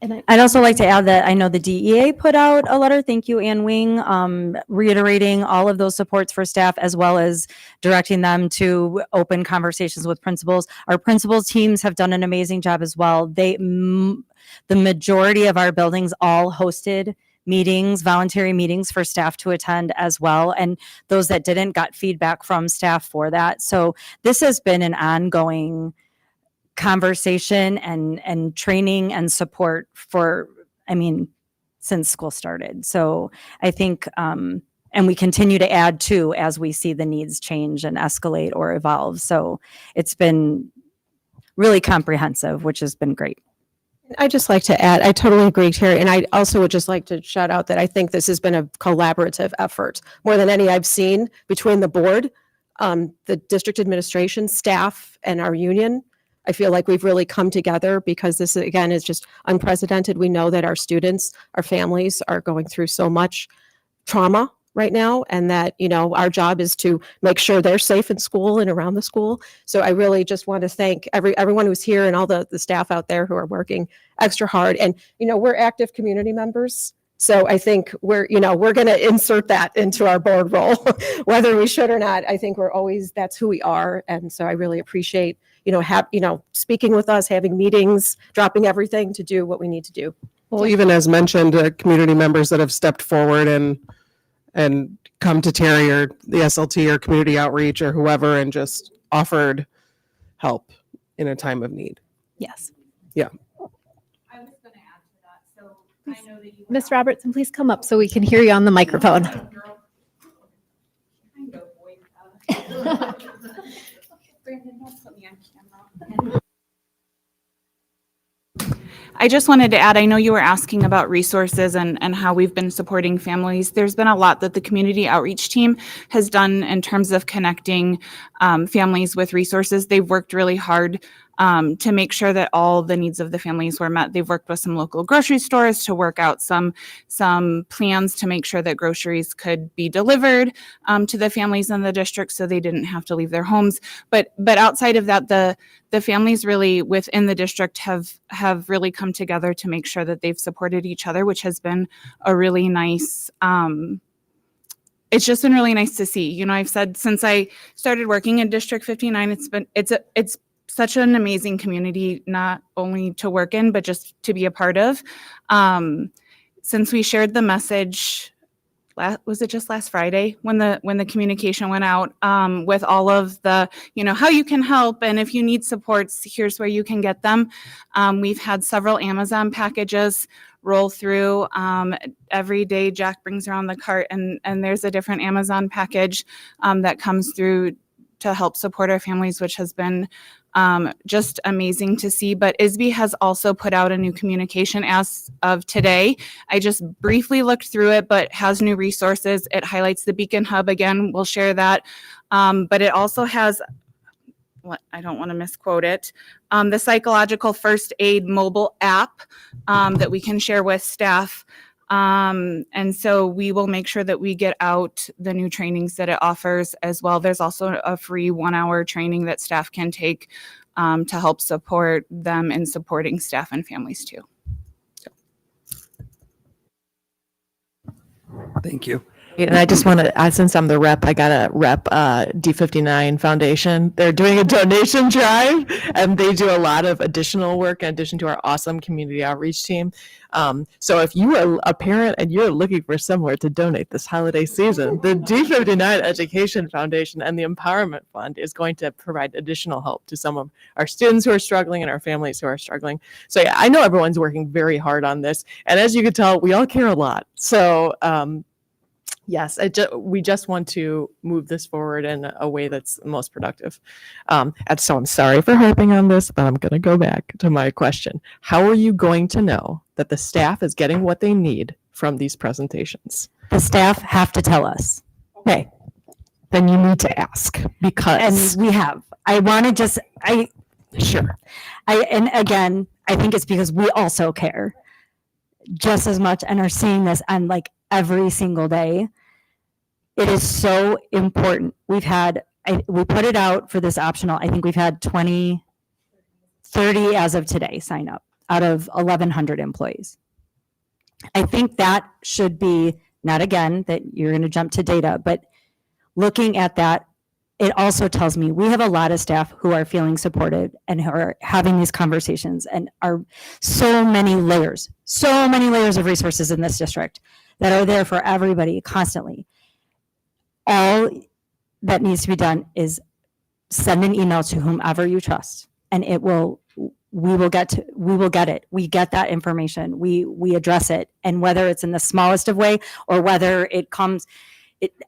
And I'd also like to add that I know the DEA put out a letter, thank you, Ann Wing, reiterating all of those supports for staff as well as directing them to open conversations with principals. Our principals teams have done an amazing job as well. The majority of our buildings all hosted meetings, voluntary meetings for staff to attend as well. And those that didn't got feedback from staff for that. So this has been an ongoing conversation and training and support since school started. So I think, and we continue to add to as we see the needs change and escalate or evolve. So it's been really comprehensive, which has been great. I'd just like to add, I totally agree, Terry. And I also would just like to shout out that I think this has been a collaborative effort, more than any I've seen between the board, the district administration, staff, and our union. I feel like we've really come together because this, again, is just unprecedented. We know that our students, our families are going through so much trauma right now, and that, our job is to make sure they're safe in school and around the school. So I really just want to thank everyone who's here and all the staff out there who are working extra hard. And, we're active community members. So I think we're going to insert that into our board role, whether we should or not. I think that's who we are. And so I really appreciate, speaking with us, having meetings, dropping everything to do what we need to do. Well, even as mentioned, community members that have stepped forward and come to Terry or the SLT or community outreach or whoever and just offered help in a time of need. Yes. Yeah. I was going to add to that. So I know that you. Miss Robertson, please come up so we can hear you on the microphone. Brandon, don't put me on camera. I just wanted to add, I know you were asking about resources and how we've been supporting families. There's been a lot that the community outreach team has done in terms of connecting families with resources. They've worked really hard to make sure that all the needs of the families were met. They've worked with some local grocery stores to work out some plans to make sure that groceries could be delivered to the families in the district so they didn't have to leave their homes. But outside of that, the families really within the district have really come together to make sure that they've supported each other, which has been a really nice it's just been really nice to see. I've said since I started working in District 59, it's such an amazing community, not only to work in, but just to be a part of. Since we shared the message was it just last Friday when the communication went out with all of the, how you can help, and if you need supports, here's where you can get them. We've had several Amazon packages roll through. Every day Jack brings around the cart and there's a different Amazon package that comes through to help support our families, which has been just amazing to see. But ISB has also put out a new communication as of today. I just briefly looked through it, but has new resources. It highlights the Beacon Hub again. We'll share that. But it also has, I don't want to misquote it, the psychological first aid mobile app that we can share with staff. And so we will make sure that we get out the new trainings that it offers as well. There's also a free 1-hour training that staff can take to help support them in supporting staff and families too. Thank you. And I just want to, since I'm the rep, I got to rep D59 Foundation. They're doing a donation drive, and they do a lot of additional work in addition to our awesome community outreach team. So if you are a parent and you're looking for somewhere to donate this holiday season, the D59 Education Foundation and the Empowerment Fund is going to provide additional help to some of our students who are struggling and our families who are struggling. So yeah, I know everyone's working very hard on this. And as you can tell, we all care a lot. So yes, we just want to move this forward in a way that's most productive. And so I'm sorry for harping on this, but I'm going to go back to my question. How are you going to know that the staff is getting what they need from these presentations? The staff have to tell us. Okay, then you need to ask because. And we have. I want to just, Sure. and again, I think it's because we also care just as much and are seeing this on like every single day. It is so important. We put it out for this optional. I think we've had 30 as of today sign up out of 1,100 employees. I think that should be, not again, that you're going to jump to data, but looking at that, it also tells me we have a lot of staff who are feeling supported and who are having these conversations, and are so many layers of resources in this district that are there for everybody constantly. All that needs to be done is send an email to whomever you trust, and we will get it. We get that information. We address it. And whether it's in the smallest of way or whether it comes,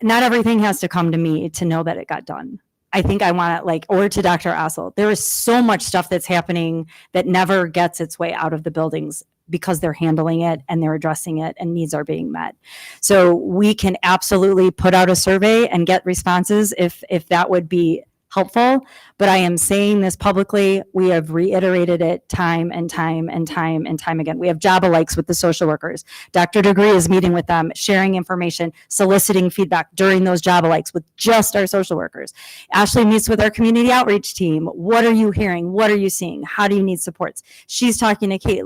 not everything has to come to me to know that it got done. I think I want it or to Dr. Ossel. There is so much stuff that's happening that never gets its way out of the buildings because they're handling it and they're addressing it and needs are being met. So we can absolutely put out a survey and get responses if that would be helpful. But I am saying this publicly. We have reiterated it time and time and time and time again. We have job alikes with the social workers. Dr. Degree is meeting with them, sharing information, soliciting feedback during those job alikes with just our social workers. Ashley meets with our community outreach team. What are you hearing? What are you seeing? How do you need supports? She's talking to Kate.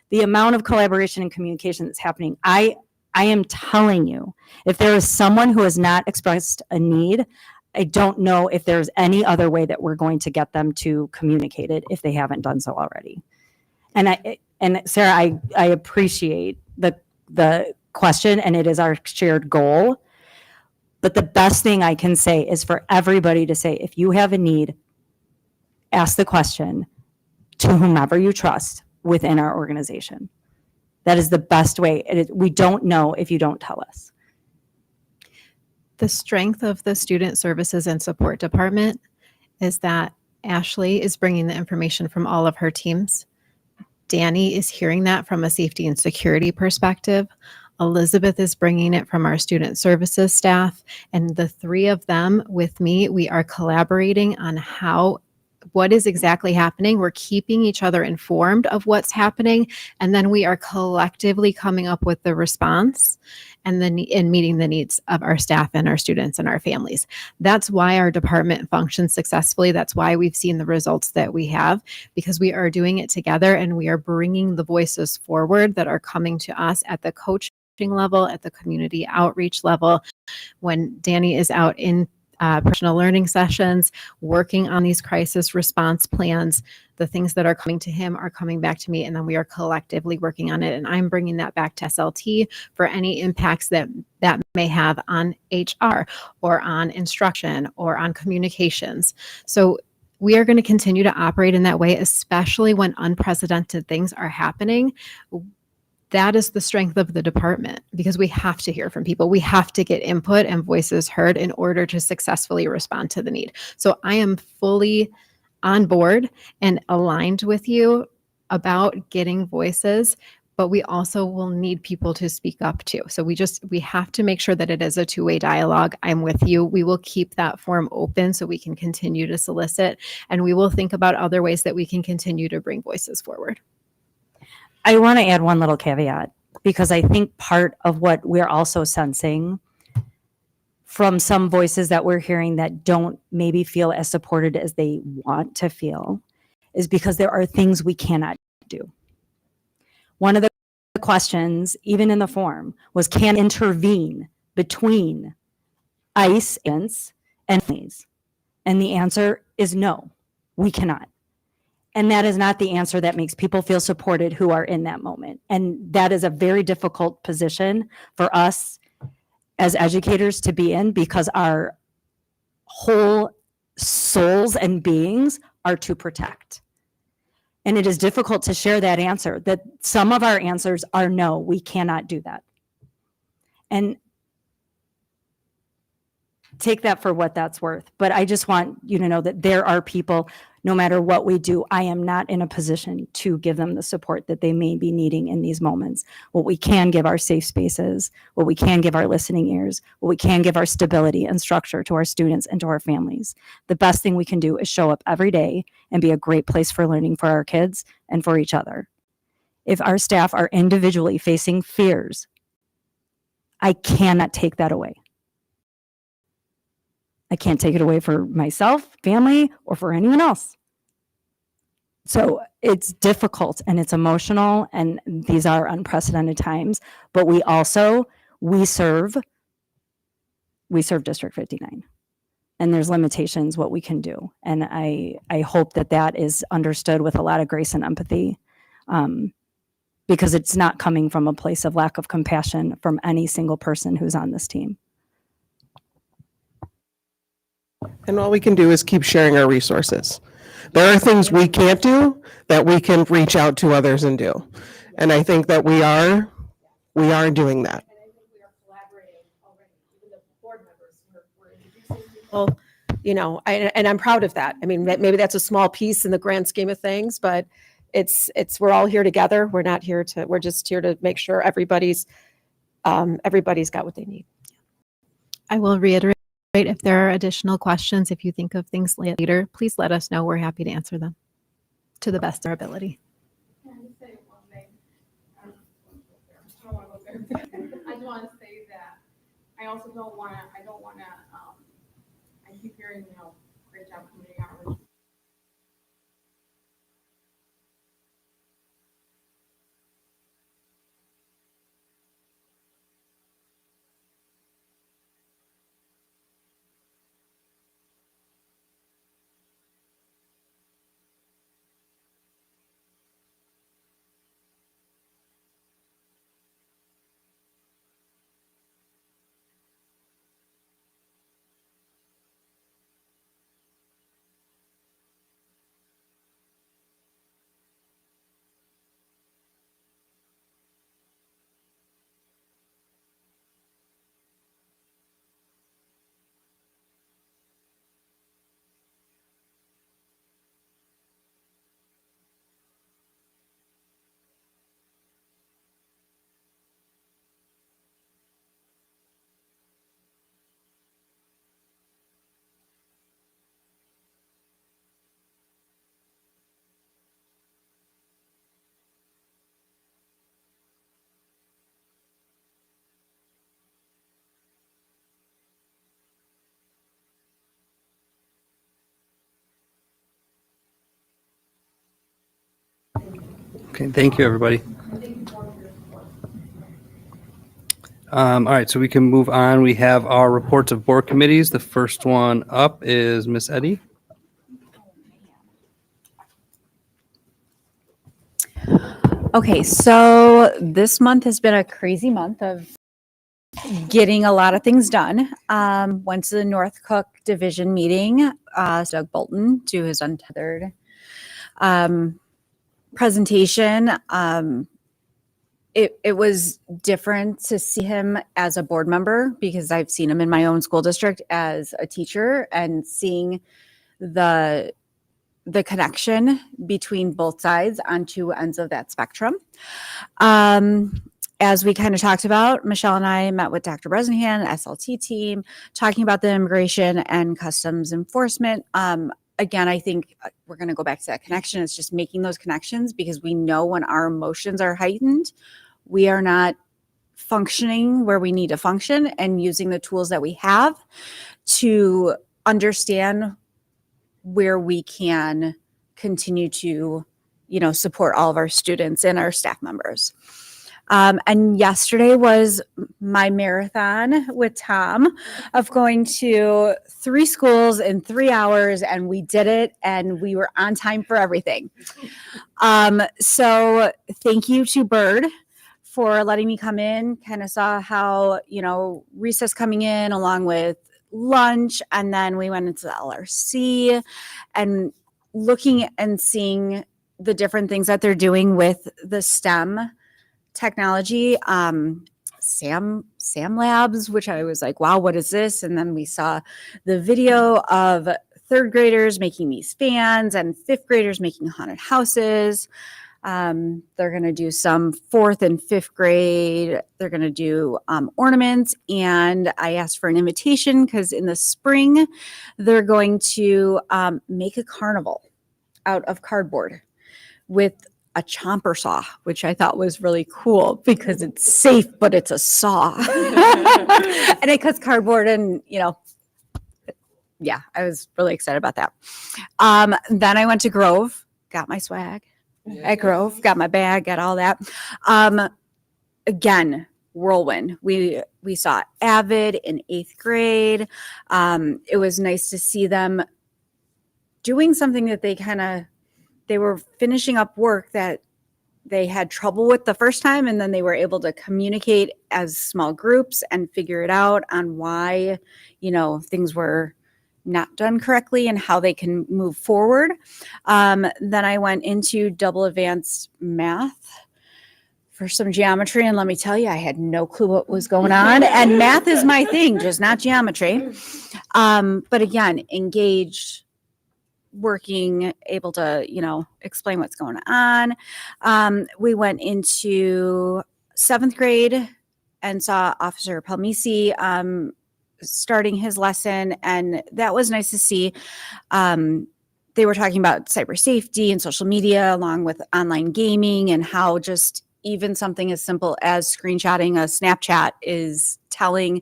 The amount of collaboration and communication that's happening, I am telling you, if there is someone who has not expressed a need, I don't know if there's any other way that we're going to get them to communicate it if they haven't done so already. And Sarah, I appreciate the question, and it is our shared goal. But the best thing I can say is for everybody to say, if you have a need, ask the question to whomever you trust within our organization. That is the best way. We don't know if you don't tell us. The strength of the Student Services and Support Department is that Ashley is bringing the information from all of her teams. Danny is hearing that from a safety and security perspective. Elizabeth is bringing it from our student services staff. And the three of them with me, we are collaborating on what is exactly happening. We're keeping each other informed of what's happening, and then we are collectively coming up with the response and then in meeting the needs of our staff and our students and our families. That's why our department functions successfully. That's why we've seen the results that we have, because we are doing it together and we are bringing the voices forward that are coming to us at the coaching level, at the community outreach level. When Danny is out in professional learning sessions, working on these crisis response plans, The things that are coming to him are coming back to me, and then we are collectively working on it. And I'm bringing that back to SLT for any impacts that may have on HR or on instruction or on communications. So we are going to continue to operate in that way, especially when unprecedented things are happening. That is the strength of the department, because we have to hear from people. We have to get input and voices heard in order to successfully respond to the need. So I am fully on board and aligned with you about getting voices, but we also will need people to speak up too. So we have to make sure that it is a two-way dialogue. I'm with you. We will keep that forum open so we can continue to solicit, and we will think about other ways that we can continue to bring voices forward. I want to add one little caveat, because I think part of what we're also sensing from some voices that we're hearing that don't maybe feel as supported as they want to feel is because there are things we cannot do. One of the questions, even in the form, was can intervene between ICE and families. And the answer is no, we cannot. And that is not the answer that makes people feel supported who are in that moment. And that is a very difficult position for us as educators to be in, because our whole souls and beings are to protect. And it is difficult to share that answer, that some of our answers are no, we cannot do that. And take that for what that's worth. But I just want you to know that there are people, no matter what we do, I am not in a position to give them the support that they may be needing in these moments. What we can give our safe spaces, what we can give our listening ears, what we can give our stability and structure to our students and to our families. The best thing we can do is show up every day and be a great place for learning for our kids and for each other. If our staff are individually facing fears, I cannot take that away. I can't take it away for myself, family, or for anyone else. So it's difficult and it's emotional, and these are unprecedented times, but we serve District 59. And there's limitations what we can do. And I hope that is understood with a lot of grace and empathy, because it's not coming from a place of lack of compassion from any single person who's on this team. And all we can do is keep sharing our resources. There are things we can't do that we can reach out to others and do. And I think that we are doing that. Well, and I'm proud of that. I mean, maybe that's a small piece in the grand scheme of things, but we're all here together. We're just here to make sure everybody's got what they need. I will reiterate, if there are additional questions, if you think of things later, please let us know. We're happy to answer them to the best of our ability. I just want to say that I also don't want to, I keep hearing, great job community outreach. Okay, thank you, everybody. All right, so we can move on. We have our reports of board committees. The first one up is Miss Eddy. Okay, so this month has been a crazy month of getting a lot of things done. Went to the North Cook Division meeting. Doug Bolton do his untethered presentation. It was different to see him as a board member because I've seen him in my own school district as a teacher, and seeing the connection between both sides on two ends of that spectrum. As we kind of talked about, Michelle and I met with Dr. Bresnahan, SLT team, talking about the immigration and customs enforcement. Again, I think we're going to go back to that connection. It's just making those connections, because we know when our emotions are heightened, we are not functioning where we need to function, and using the tools that we have to understand where we can continue to, support all of our students and our staff members. And yesterday was my marathon with Tom of going to 3 schools in 3 hours, and we did it, and we were on time for everything. So thank you to Bird for letting me come in. Kind of saw how, recess coming in along with lunch, and then we went into the LRC and looking and seeing the different things that they're doing with the STEM technology. Sam Labs, which I was like, wow, what is this? And then we saw the video of 3rd graders making these fans and 5th graders making haunted houses. They're going to do some 4th and 5th grade. They're going to do ornaments. And I asked for an invitation because in the spring, they're going to make a carnival out of cardboard with a chomper saw, which I thought was really cool because it's safe, but it's a saw. And it cuts cardboard, and, yeah, I was really excited about that. Then I went to Grove, got my swag at Grove, got my bag, got all that. Again, whirlwind. We saw Avid in 8th grade. It was nice to see them doing something that they were finishing up work that they had trouble with the first time, and then they were able to communicate as small groups and figure it out on why, things were not done correctly and how they can move forward. Then I went into double advanced math for some geometry, and let me tell you, I had no clue what was going on. And math is my thing, just not geometry. But again, engaged, working, able to, explain what's going on. We went into 7th grade and saw Officer Palmisi starting his lesson, and that was nice to see. They were talking about cyber safety and social media along with online gaming, and how just even something as simple as screenshotting a Snapchat is telling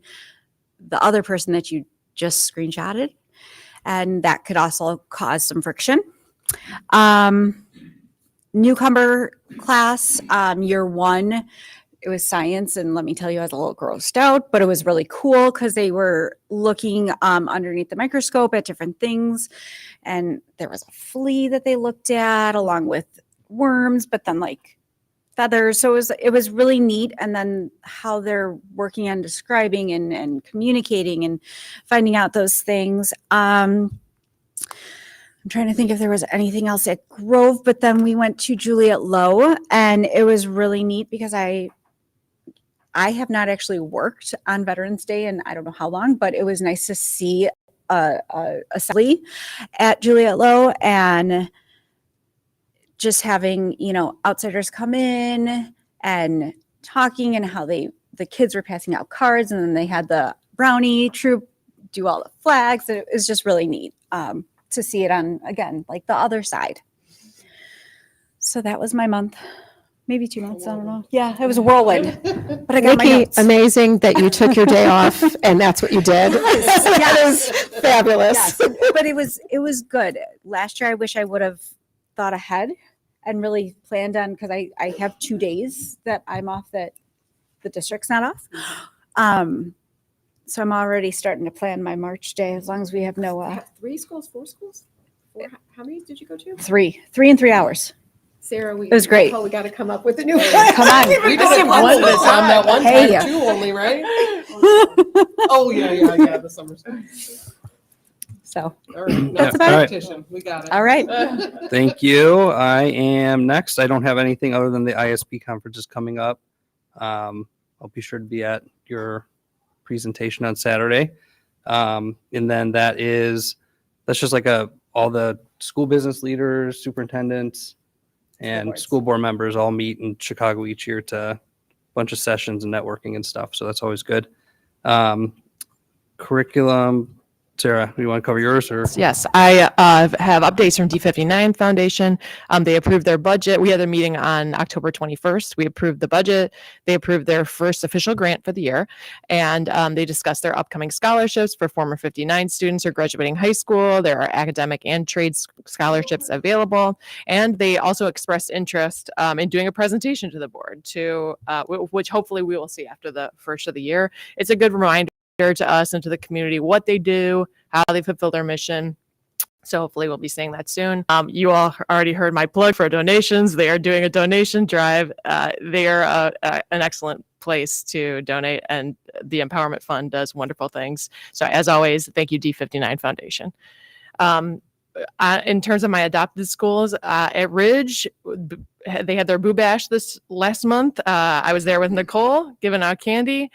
the other person that you just screenshotted. And that could also cause some friction. Newcomer class, year 1, it was science. And let me tell you, I was a little grossed out, but it was really cool because they were looking underneath the microscope at different things. And there was a flea that they looked at along with worms, but then feathers. So it was really neat. And then how they're working on describing and communicating and finding out those things. I'm trying to think if there was anything else at Grove, but then we went to Juliet Low, and it was really neat because I have not actually worked on Veterans Day in I don't know how long, but it was nice to see a assembly at Juliet Low, and just having, outsiders come in and talking, and how the kids were passing out cards, and then they had the brownie troop do all the flags. And it was just really neat to see it on, again, the other side. So that was my month, maybe 2 months. I don't know. Yeah, it was a whirlwind, but I got my Nikki, notes. amazing that you took your day off and that's what you did. That is fabulous. Yes, but it was good. Last year, I wish I would have thought ahead and really planned on, because I have 2 days that I'm off that the district's not off. So I'm already starting to plan my March day, as long as we have no 3 schools, 4 schools? How many did you go to? 3 in 3 hours. Sarah, we, It was great. Oh, we got to come up with a new. Come on. We just did did one one this this on that one Hey. time too, only, right? That one Hey. time too, only, right? Oh, yeah, the summer school. So All right. That's That's about it. competition. We got it. All right. Thank you. I am next. I don't have anything other than the ISP conferences coming up. I'll be sure to be at your presentation on Saturday. And then that's just like all the school business leaders, superintendents, and school board members all meet in Chicago each year to a bunch of sessions and networking and stuff. So that's always good. Curriculum. Sarah, do you want to cover yours or? Yes, I have updates from D59 Foundation. They approved their budget. We had a meeting on October 21st. We approved the budget. They approved their first official grant for the year. And they discussed their upcoming scholarships for former 59 students who are graduating high school. There are academic and trade scholarships available. And they also expressed interest in doing a presentation to the board, which hopefully we will see after the first of the year. It's a good reminder to us and to the community what they do, how they fulfill their mission. So hopefully we'll be seeing that soon. You all already heard my plug for donations. They are doing a donation drive. They are an excellent place to donate, and the Empowerment Fund does wonderful things. So as always, thank you, D59 Foundation. In terms of my adopted schools, at Ridge, they had their Boo Bash this last month. I was there with Nicole giving out candy.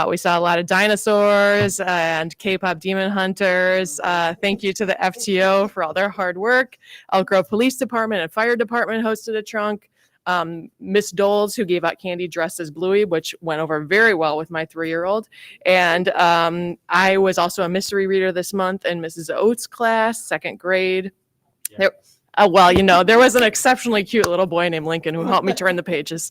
We saw a lot of dinosaurs and K-pop demon hunters. Thank you to the FTO for all their hard work. Elk Grove Police Department and Fire Department hosted a trunk. Miss Doles, who gave out candy dressed as Bluey, which went over very well with my 3-year-old. And I was also a mystery reader this month in Mrs. Oates' class, 2nd grade. There was an exceptionally cute little boy named Lincoln who helped me turn the pages.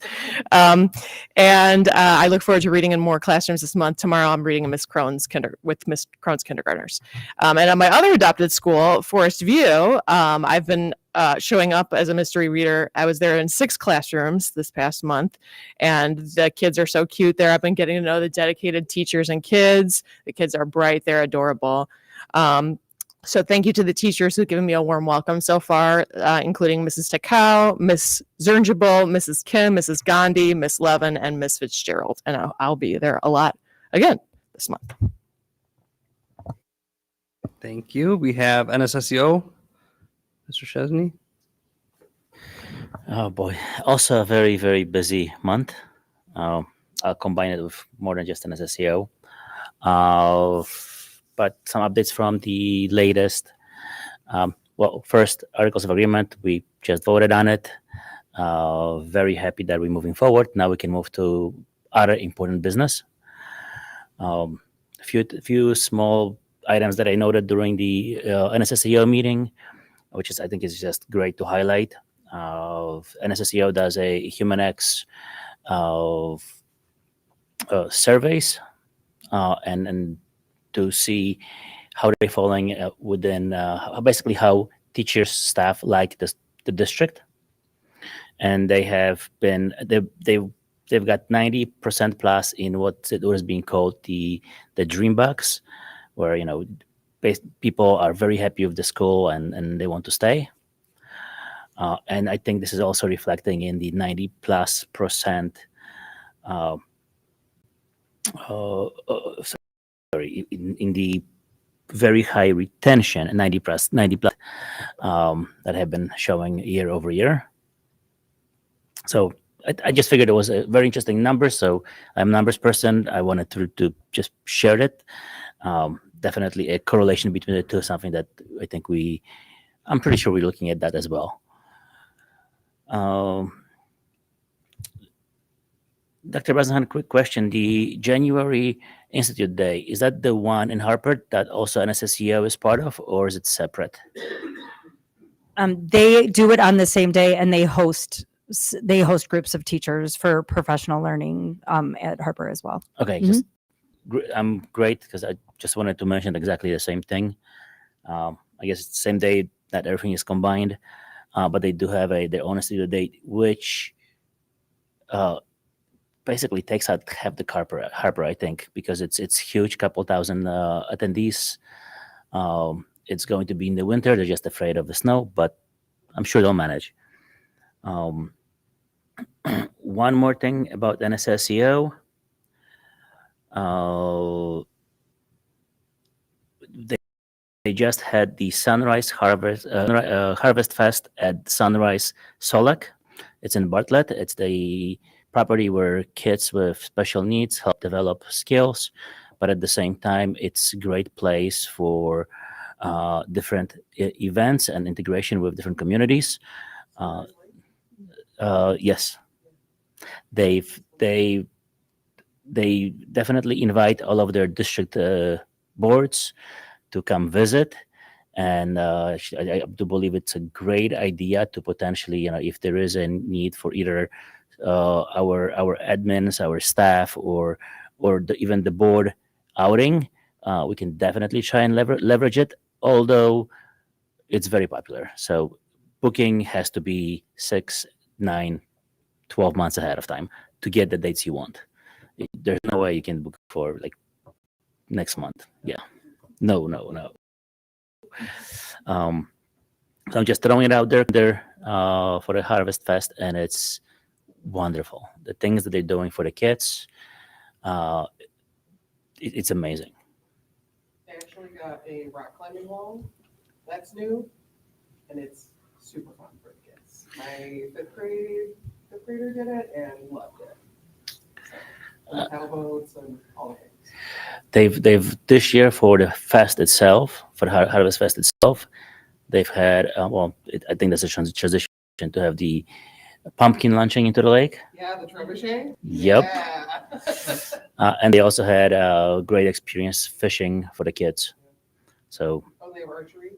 And I look forward to reading in more classrooms this month. Tomorrow I'm reading in Miss Crohn's kindergartners. And at my other adopted school, Forest View, I've been showing up as a mystery reader. I was there in 6 classrooms this past month, and the kids are so cute there. I've been getting to know the dedicated teachers and kids. The kids are bright. They're adorable. So thank you to the teachers who've given me a warm welcome so far, including Mrs. Takao, Miss Zernjabal, Mrs. Kim, Mrs. Gandhi, Miss Levin, and Miss Fitzgerald. And I'll be there a lot again this month. Thank you. We have NSSEO, Mr. Chesney. Oh boy, also a very, very busy month. I'll combine it with more than just an SSEO. But some updates from the latest. First, Articles of Agreement, we just voted on it. Very happy that we're moving forward. Now we can move to other important business. Few small items that I noted during the NSSEO meeting, which I think is just great to highlight. NSSEO does a HumanX surveys and to see how they're falling within basically how teachers, staff like the district, and they have been they've got 90% plus in what is being called the dream box, where people are very happy with the school and they want to stay. And I think this is also reflecting in the 90+%. In the very high retention, 90 plus that have been showing year over year. So I just figured it was a very interesting number. So I'm a numbers person. I wanted to just share it. Definitely a correlation between the two, something that I think I'm pretty sure we're looking at that as well. Dr. Bazahan, a quick question. The January Institute Day, is that the one in Harper that also NSSEO is part of, or is it separate? They do it on the same day, and they host groups of teachers for professional learning at Harper as well. Okay, I'm great, because I just wanted to mention exactly the same thing. I guess it's the same day that everything is combined, but they do have their own Institute Day, which basically takes out half the Harper, I think, because it's huge, couple thousand attendees. It's going to be in the winter. They're just afraid of the snow, but I'm sure they'll manage. Um, one more thing about NSSEO. They, they just had the Sunrise Harvest Fest at Sunrise Solak. It's in Bartlett. It's the property where kids with special needs help develop skills, but at the same time, it's a great place for different events and integration with different communities. Yes, they definitely invite all of their district boards to come visit, and I do believe it's a great idea to potentially, if there is a need for either our admins, our staff, or even the board outing, we can definitely try and leverage it. Although it's very popular, so booking has to be 6, 9, 12 months ahead of time to get the dates you want. There's no way you can book for like next month. Yeah, no. So I'm just throwing it out there for the Harvest Fest, and it's wonderful. The things that they're doing for the kids, it's amazing. They actually got a rock climbing wall that's new, and it's super fun for the kids. My fifth grader did it and loved it. So, paddle boats and all the things. They've this year for the fest itself, for the Harvest Fest itself, they've had I think that's a transition to have the pumpkin launching into the lake. Yeah, the trebuchet. Yep. Yeah. And they also had a great experience fishing for the kids. So Oh, they have archery.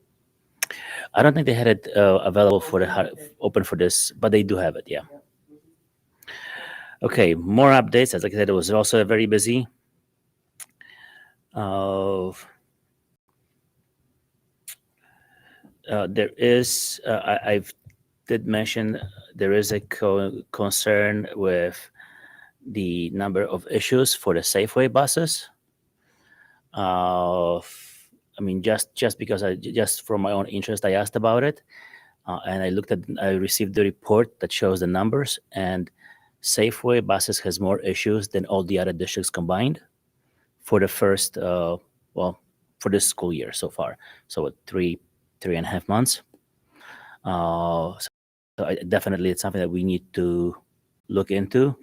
I don't think they had it available for the open for this, but they do have it. Yeah. Okay, more updates. As I said, it was also very busy. There is, I've did mention there is a concern with the number of issues for the Safeway buses. I mean, just because just from my own interest, I asked about it, and I received the report that shows the numbers, and Safeway buses has more issues than all the other districts combined for the first, for this school year so far. So 3.5 months. So definitely it's something that we need to look into.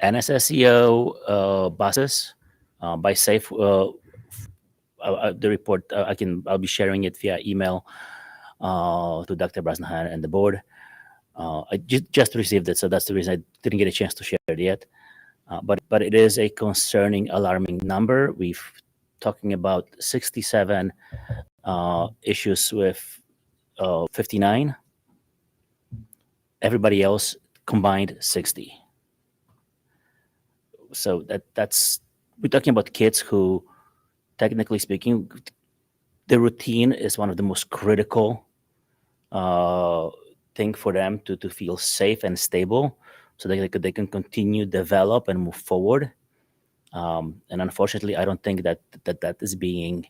NSSEO buses by Safe. The report I'll be sharing it via email to Dr. Brasnahan and the board. I just received it, so that's the reason I didn't get a chance to share it yet. But it is a concerning, alarming number. We've talking about 67 issues with 59. Everybody else combined 60. So that's we're talking about kids who, technically speaking, the routine is one of the most critical thing for them to feel safe and stable, so they can continue, develop, and move forward. And unfortunately, I don't think that is being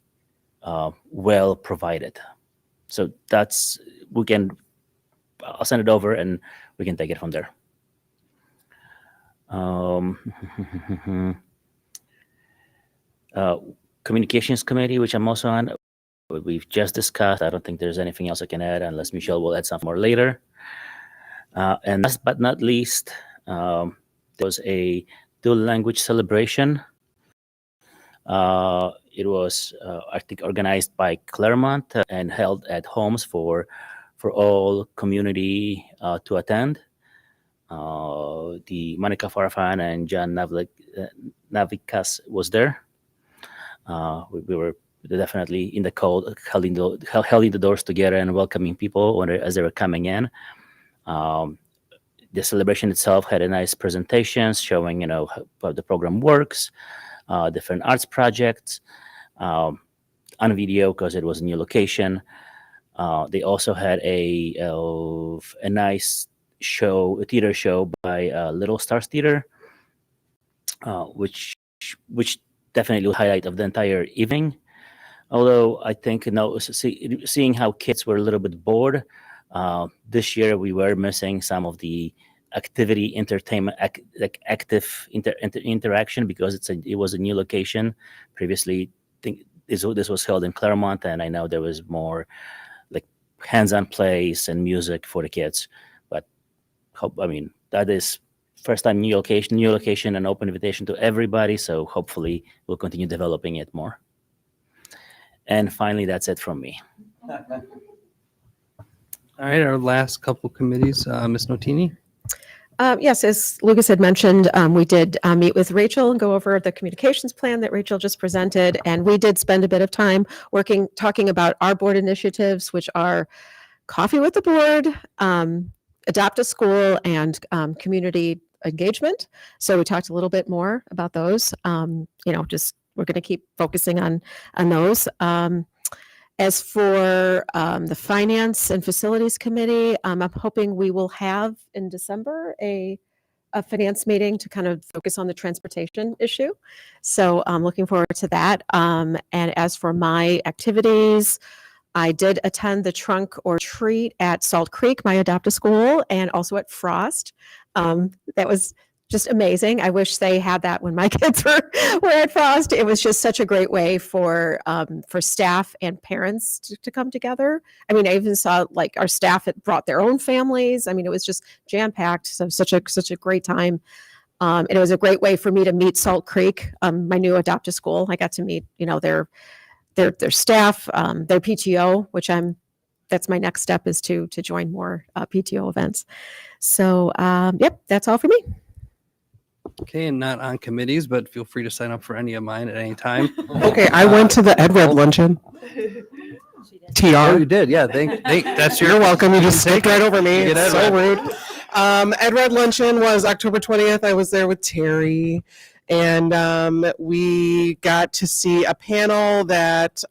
well provided. So I'll send it over and we can take it from there. Communications committee, which I'm also on, we've just discussed. I don't think there's anything else I can add unless Michelle will add something more later. And last but not least, there was a dual language celebration. It was, I think, organized by Claremont and held at homes for all community to attend. The Monica Farfan and John Navikas was there. We were definitely in the cold, holding the doors together and welcoming people as they were coming in. The celebration itself had a nice presentations showing, how the program works, different arts projects, on video because it was a new location. They also had a nice show, a theater show by Little Stars Theater, which definitely was the highlight of the entire evening. Although I think, seeing how kids were a little bit bored, This year we were missing some of the activity entertainment like active interaction because it was a new location. Previously, this was held in Claremont, and I know there was more like hands-on plays and music for the kids. But that is first time new location, and open invitation to everybody. So hopefully we'll continue developing it more. And finally, that's it from me. All right, our last couple committees, Ms. Notini. Yes, as Lucas had mentioned, we did meet with Rachel and go over the communications plan that Rachel just presented. And we did spend a bit of time talking about our board initiatives, which are Coffee with the Board, Adopt a School, and community engagement. So we talked a little bit more about those. We're going to keep focusing on those. As for the Finance and Facilities Committee, I'm hoping we will have in December a finance meeting to kind of focus on the transportation issue. So I'm looking forward to that. And as for my activities, I did attend the trunk or treat at Salt Creek, my Adopt a School, and also at Frost. That was just amazing. I wish they had that when my kids were at Frost. It was just such a great way for staff and parents to come together. I mean, I even saw like our staff had brought their own families. I mean, it was just jam packed. So such a great time. And it was a great way for me to meet Salt Creek, my new Adopt a School. I got to meet, their staff, their PTO, which that's my next step is to join more PTO events. So, yep, that's all for me. Okay, and not on committees, but feel free to sign up for any of mine at any time. Okay, I went to the Ed Red luncheon. TR. Oh, you did, yeah. That's You're welcome. You just skipped right over me. You get It's so Ed Red. rude. Ed Red luncheon was October 20th. I was there with Terry, and we got to see a panel that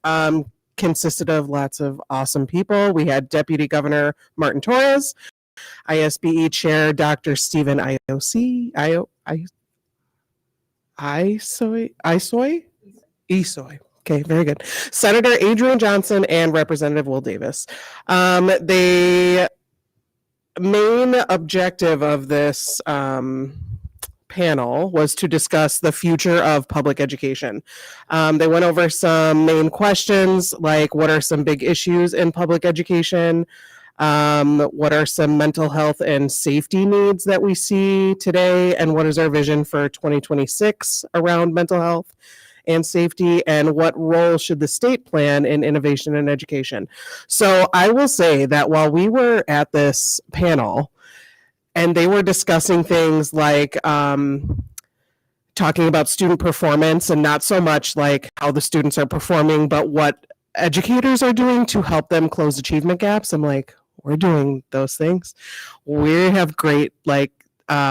consisted of lots of awesome people. We had Deputy Governor Martin Torres, ISBE Chair Dr. Stephen Isoy. Okay, very good. Senator Adrian Johnson and Representative Will Davis. The main objective of this panel was to discuss the future of public education. They went over some main questions like what are some big issues in public education? What are some mental health and safety needs that we see today? And what is our vision for 2026 around mental health and safety? And what role should the state plan in innovation and education? So I will say that while we were at this panel and they were discussing things like talking about student performance and not so much like how the students are performing, but what educators are doing to help them close achievement gaps. I'm like, we're doing those things. We have great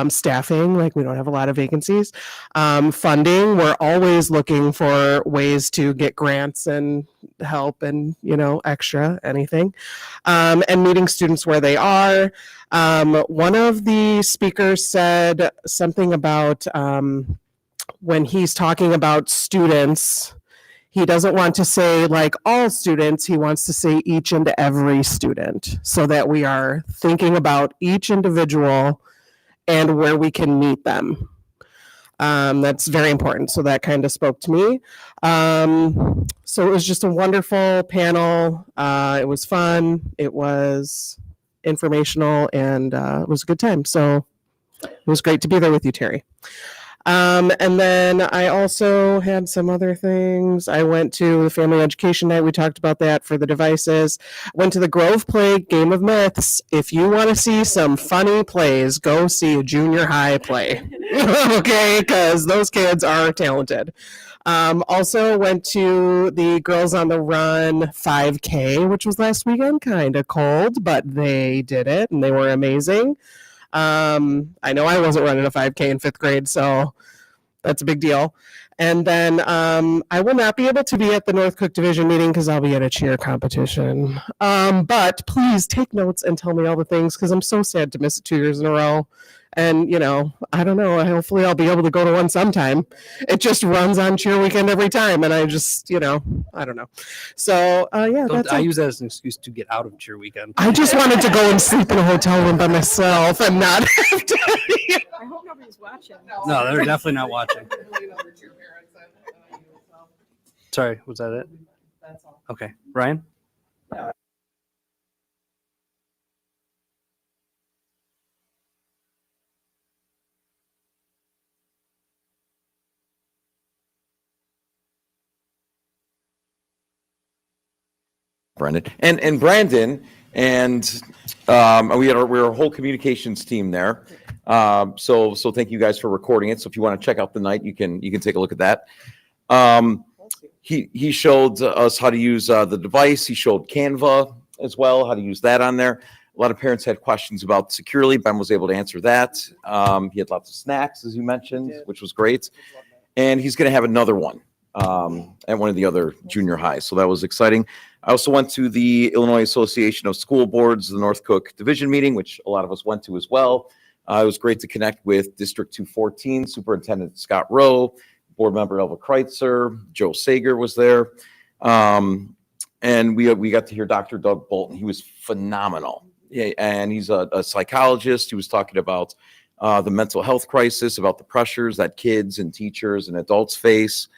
staffing, like we don't have a lot of vacancies. Funding, we're always looking for ways to get grants and help and, extra anything. And meeting students where they are. One of the speakers said something about when he's talking about students, he doesn't want to say like all students, he wants to say each and every student so that we are thinking about each individual and where we can meet them. That's very important. So that kind of spoke to me. So it was just a wonderful panel. It was fun. It was informational and it was a good time. So it was great to be there with you, Terry. And then I also had some other things. I went to the family education night. We talked about that for the devices. Went to the Grove Play Game of Myths. If you want to see some funny plays, go see a junior high play. Okay, because those kids are talented. Also went to the Girls on the Run 5K, which was last weekend. Kind of cold, but they did it and they were amazing. I know I wasn't running a 5K in 5th grade, so that's a big deal. And then I will not be able to be at the North Cook Division meeting because I'll be at a cheer competition. But please take notes and tell me all the things because I'm so sad to miss it 2 years in a row. And, I don't know, hopefully I'll be able to go to one sometime. It just runs on cheer weekend every time. And I just, I don't know. So yeah, that's I all. use that as an excuse to get out of cheer weekend. I just wanted to go and sleep in a hotel room by myself and not have to. I hope nobody's watching. No, they're definitely not watching. Sorry, was that it? That's all. Okay, Ryan? Brendan and Brandon, and we had our whole communications team there. So thank you guys for recording it. So if you want to check out the night, you can take a look at that. He showed us how to use the device. He showed Canva as well, how to use that on there. A lot of parents had questions about securely. Ben was able to answer that. He had lots of snacks, as you mentioned, which was great. And he's going to have another one at one of the other junior highs. So that was exciting. I also went to the Illinois Association of School Boards, the North Cook Division meeting, which a lot of us went to as well. It was great to connect with District 214, Superintendent Scott Rowe, Board Member Elva Kreitzer, Joe Sager was there. And we got to hear Dr. Doug Bolton. He was phenomenal. Yeah, and he's a psychologist. He was talking about the mental health crisis, about the pressures that kids and teachers and adults face.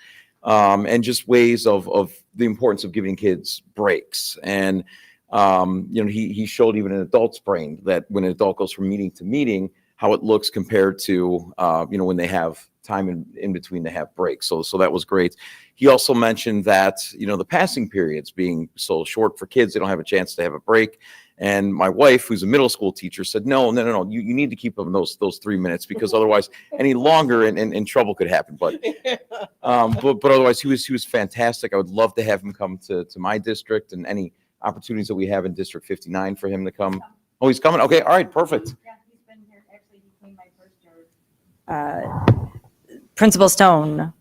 And just ways of the importance of giving kids breaks. And, he showed even an adult's brain that when an adult goes from meeting to meeting, how it looks compared to, when they have time in between to have breaks. So that was great. He also mentioned that, the passing periods being so short for kids, they don't have a chance to have a break. And my wife, who's a middle school teacher, said, no, you need to keep them those 3 minutes, because otherwise any longer and trouble could happen. But otherwise he was fantastic. I would love to have him come to my district, and any opportunities that we have in District 59 for him to come. Oh, he's coming. Okay. All right. Perfect. Yeah, he's been here. Actually, he came my first year. Principal Stone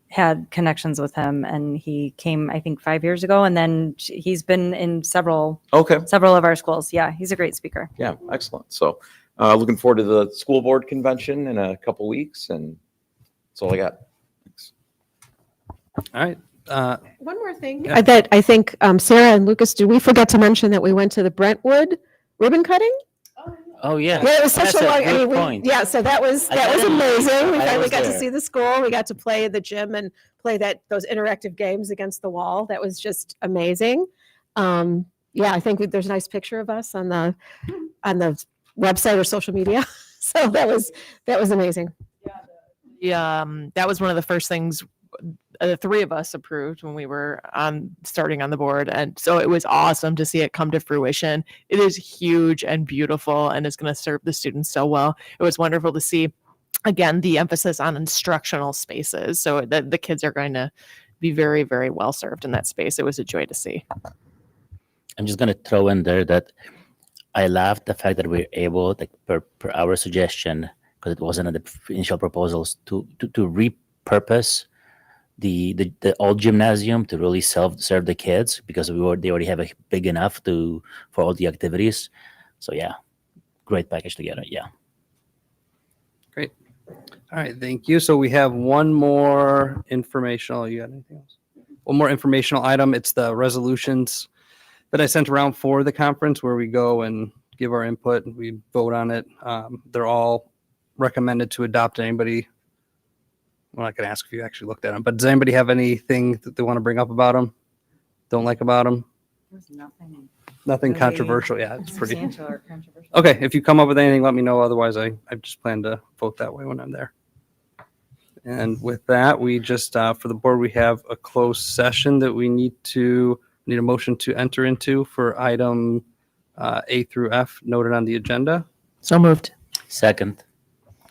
had connections with him, and he came, I think, 5 years ago, and then he's been in several of our schools. Yeah, he's a great speaker. Yeah, excellent. So looking forward to the school board convention in a couple weeks, and that's all I got. Thanks. All right. One more thing Yeah. that I think Sarah and Lucas, did we forget to mention that we went to the Brentwood ribbon cutting? Oh, yeah. Yeah, it was such That's a long. good point. So that was I amazing. We I finally was got to there. see the school. We got to play in the gym and play those interactive games against the wall. That was just amazing. Yeah, I think there's a nice picture of us on the website or social media. So that was amazing. That was one of the first things the three of us approved when we were starting on the board, and so it was awesome to see it come to fruition. It is huge and beautiful, and is going to serve the students so well. It was wonderful to see, again, the emphasis on instructional spaces, so that the kids are going to be very, very well served in that space. It was a joy to see. I'm just going to throw in there that I laughed the fact that we were able, like per our suggestion, because it wasn't in the initial proposals, to repurpose the old gymnasium to really serve the kids, because they already have a big enough for all the activities. So yeah, great package together. Yeah. Great. All right. Thank you. So we have one more informational. You got anything else? One more informational item. It's the resolutions that I sent around for the conference, where we go and give our input and we vote on it. They're all recommended to adopt. Anybody? I'm not going to ask if you actually looked at them, but does anybody have anything that they want to bring up about them? Don't like about them? There's nothing. Nothing really controversial. Yeah, it's pretty. substantial or controversial. Okay, if you come up with anything, let me know. Otherwise, I just plan to vote that way when I'm there. And with that, we just, for the board, we have a closed session that we need a motion to enter into for item A through F noted on the agenda. So moved. Second.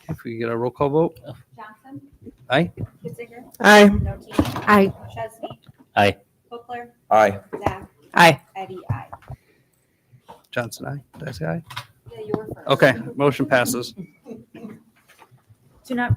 If we get a roll call vote. Johnson, Aye. Kitzinger, Aye. Notini, Aye. Chesney, Aye. Hookler, Aye. Zach, Aye. Eddie, I. Johnson, aye. Did I say aye? Yeah, you were first. Okay, motion passes. Do not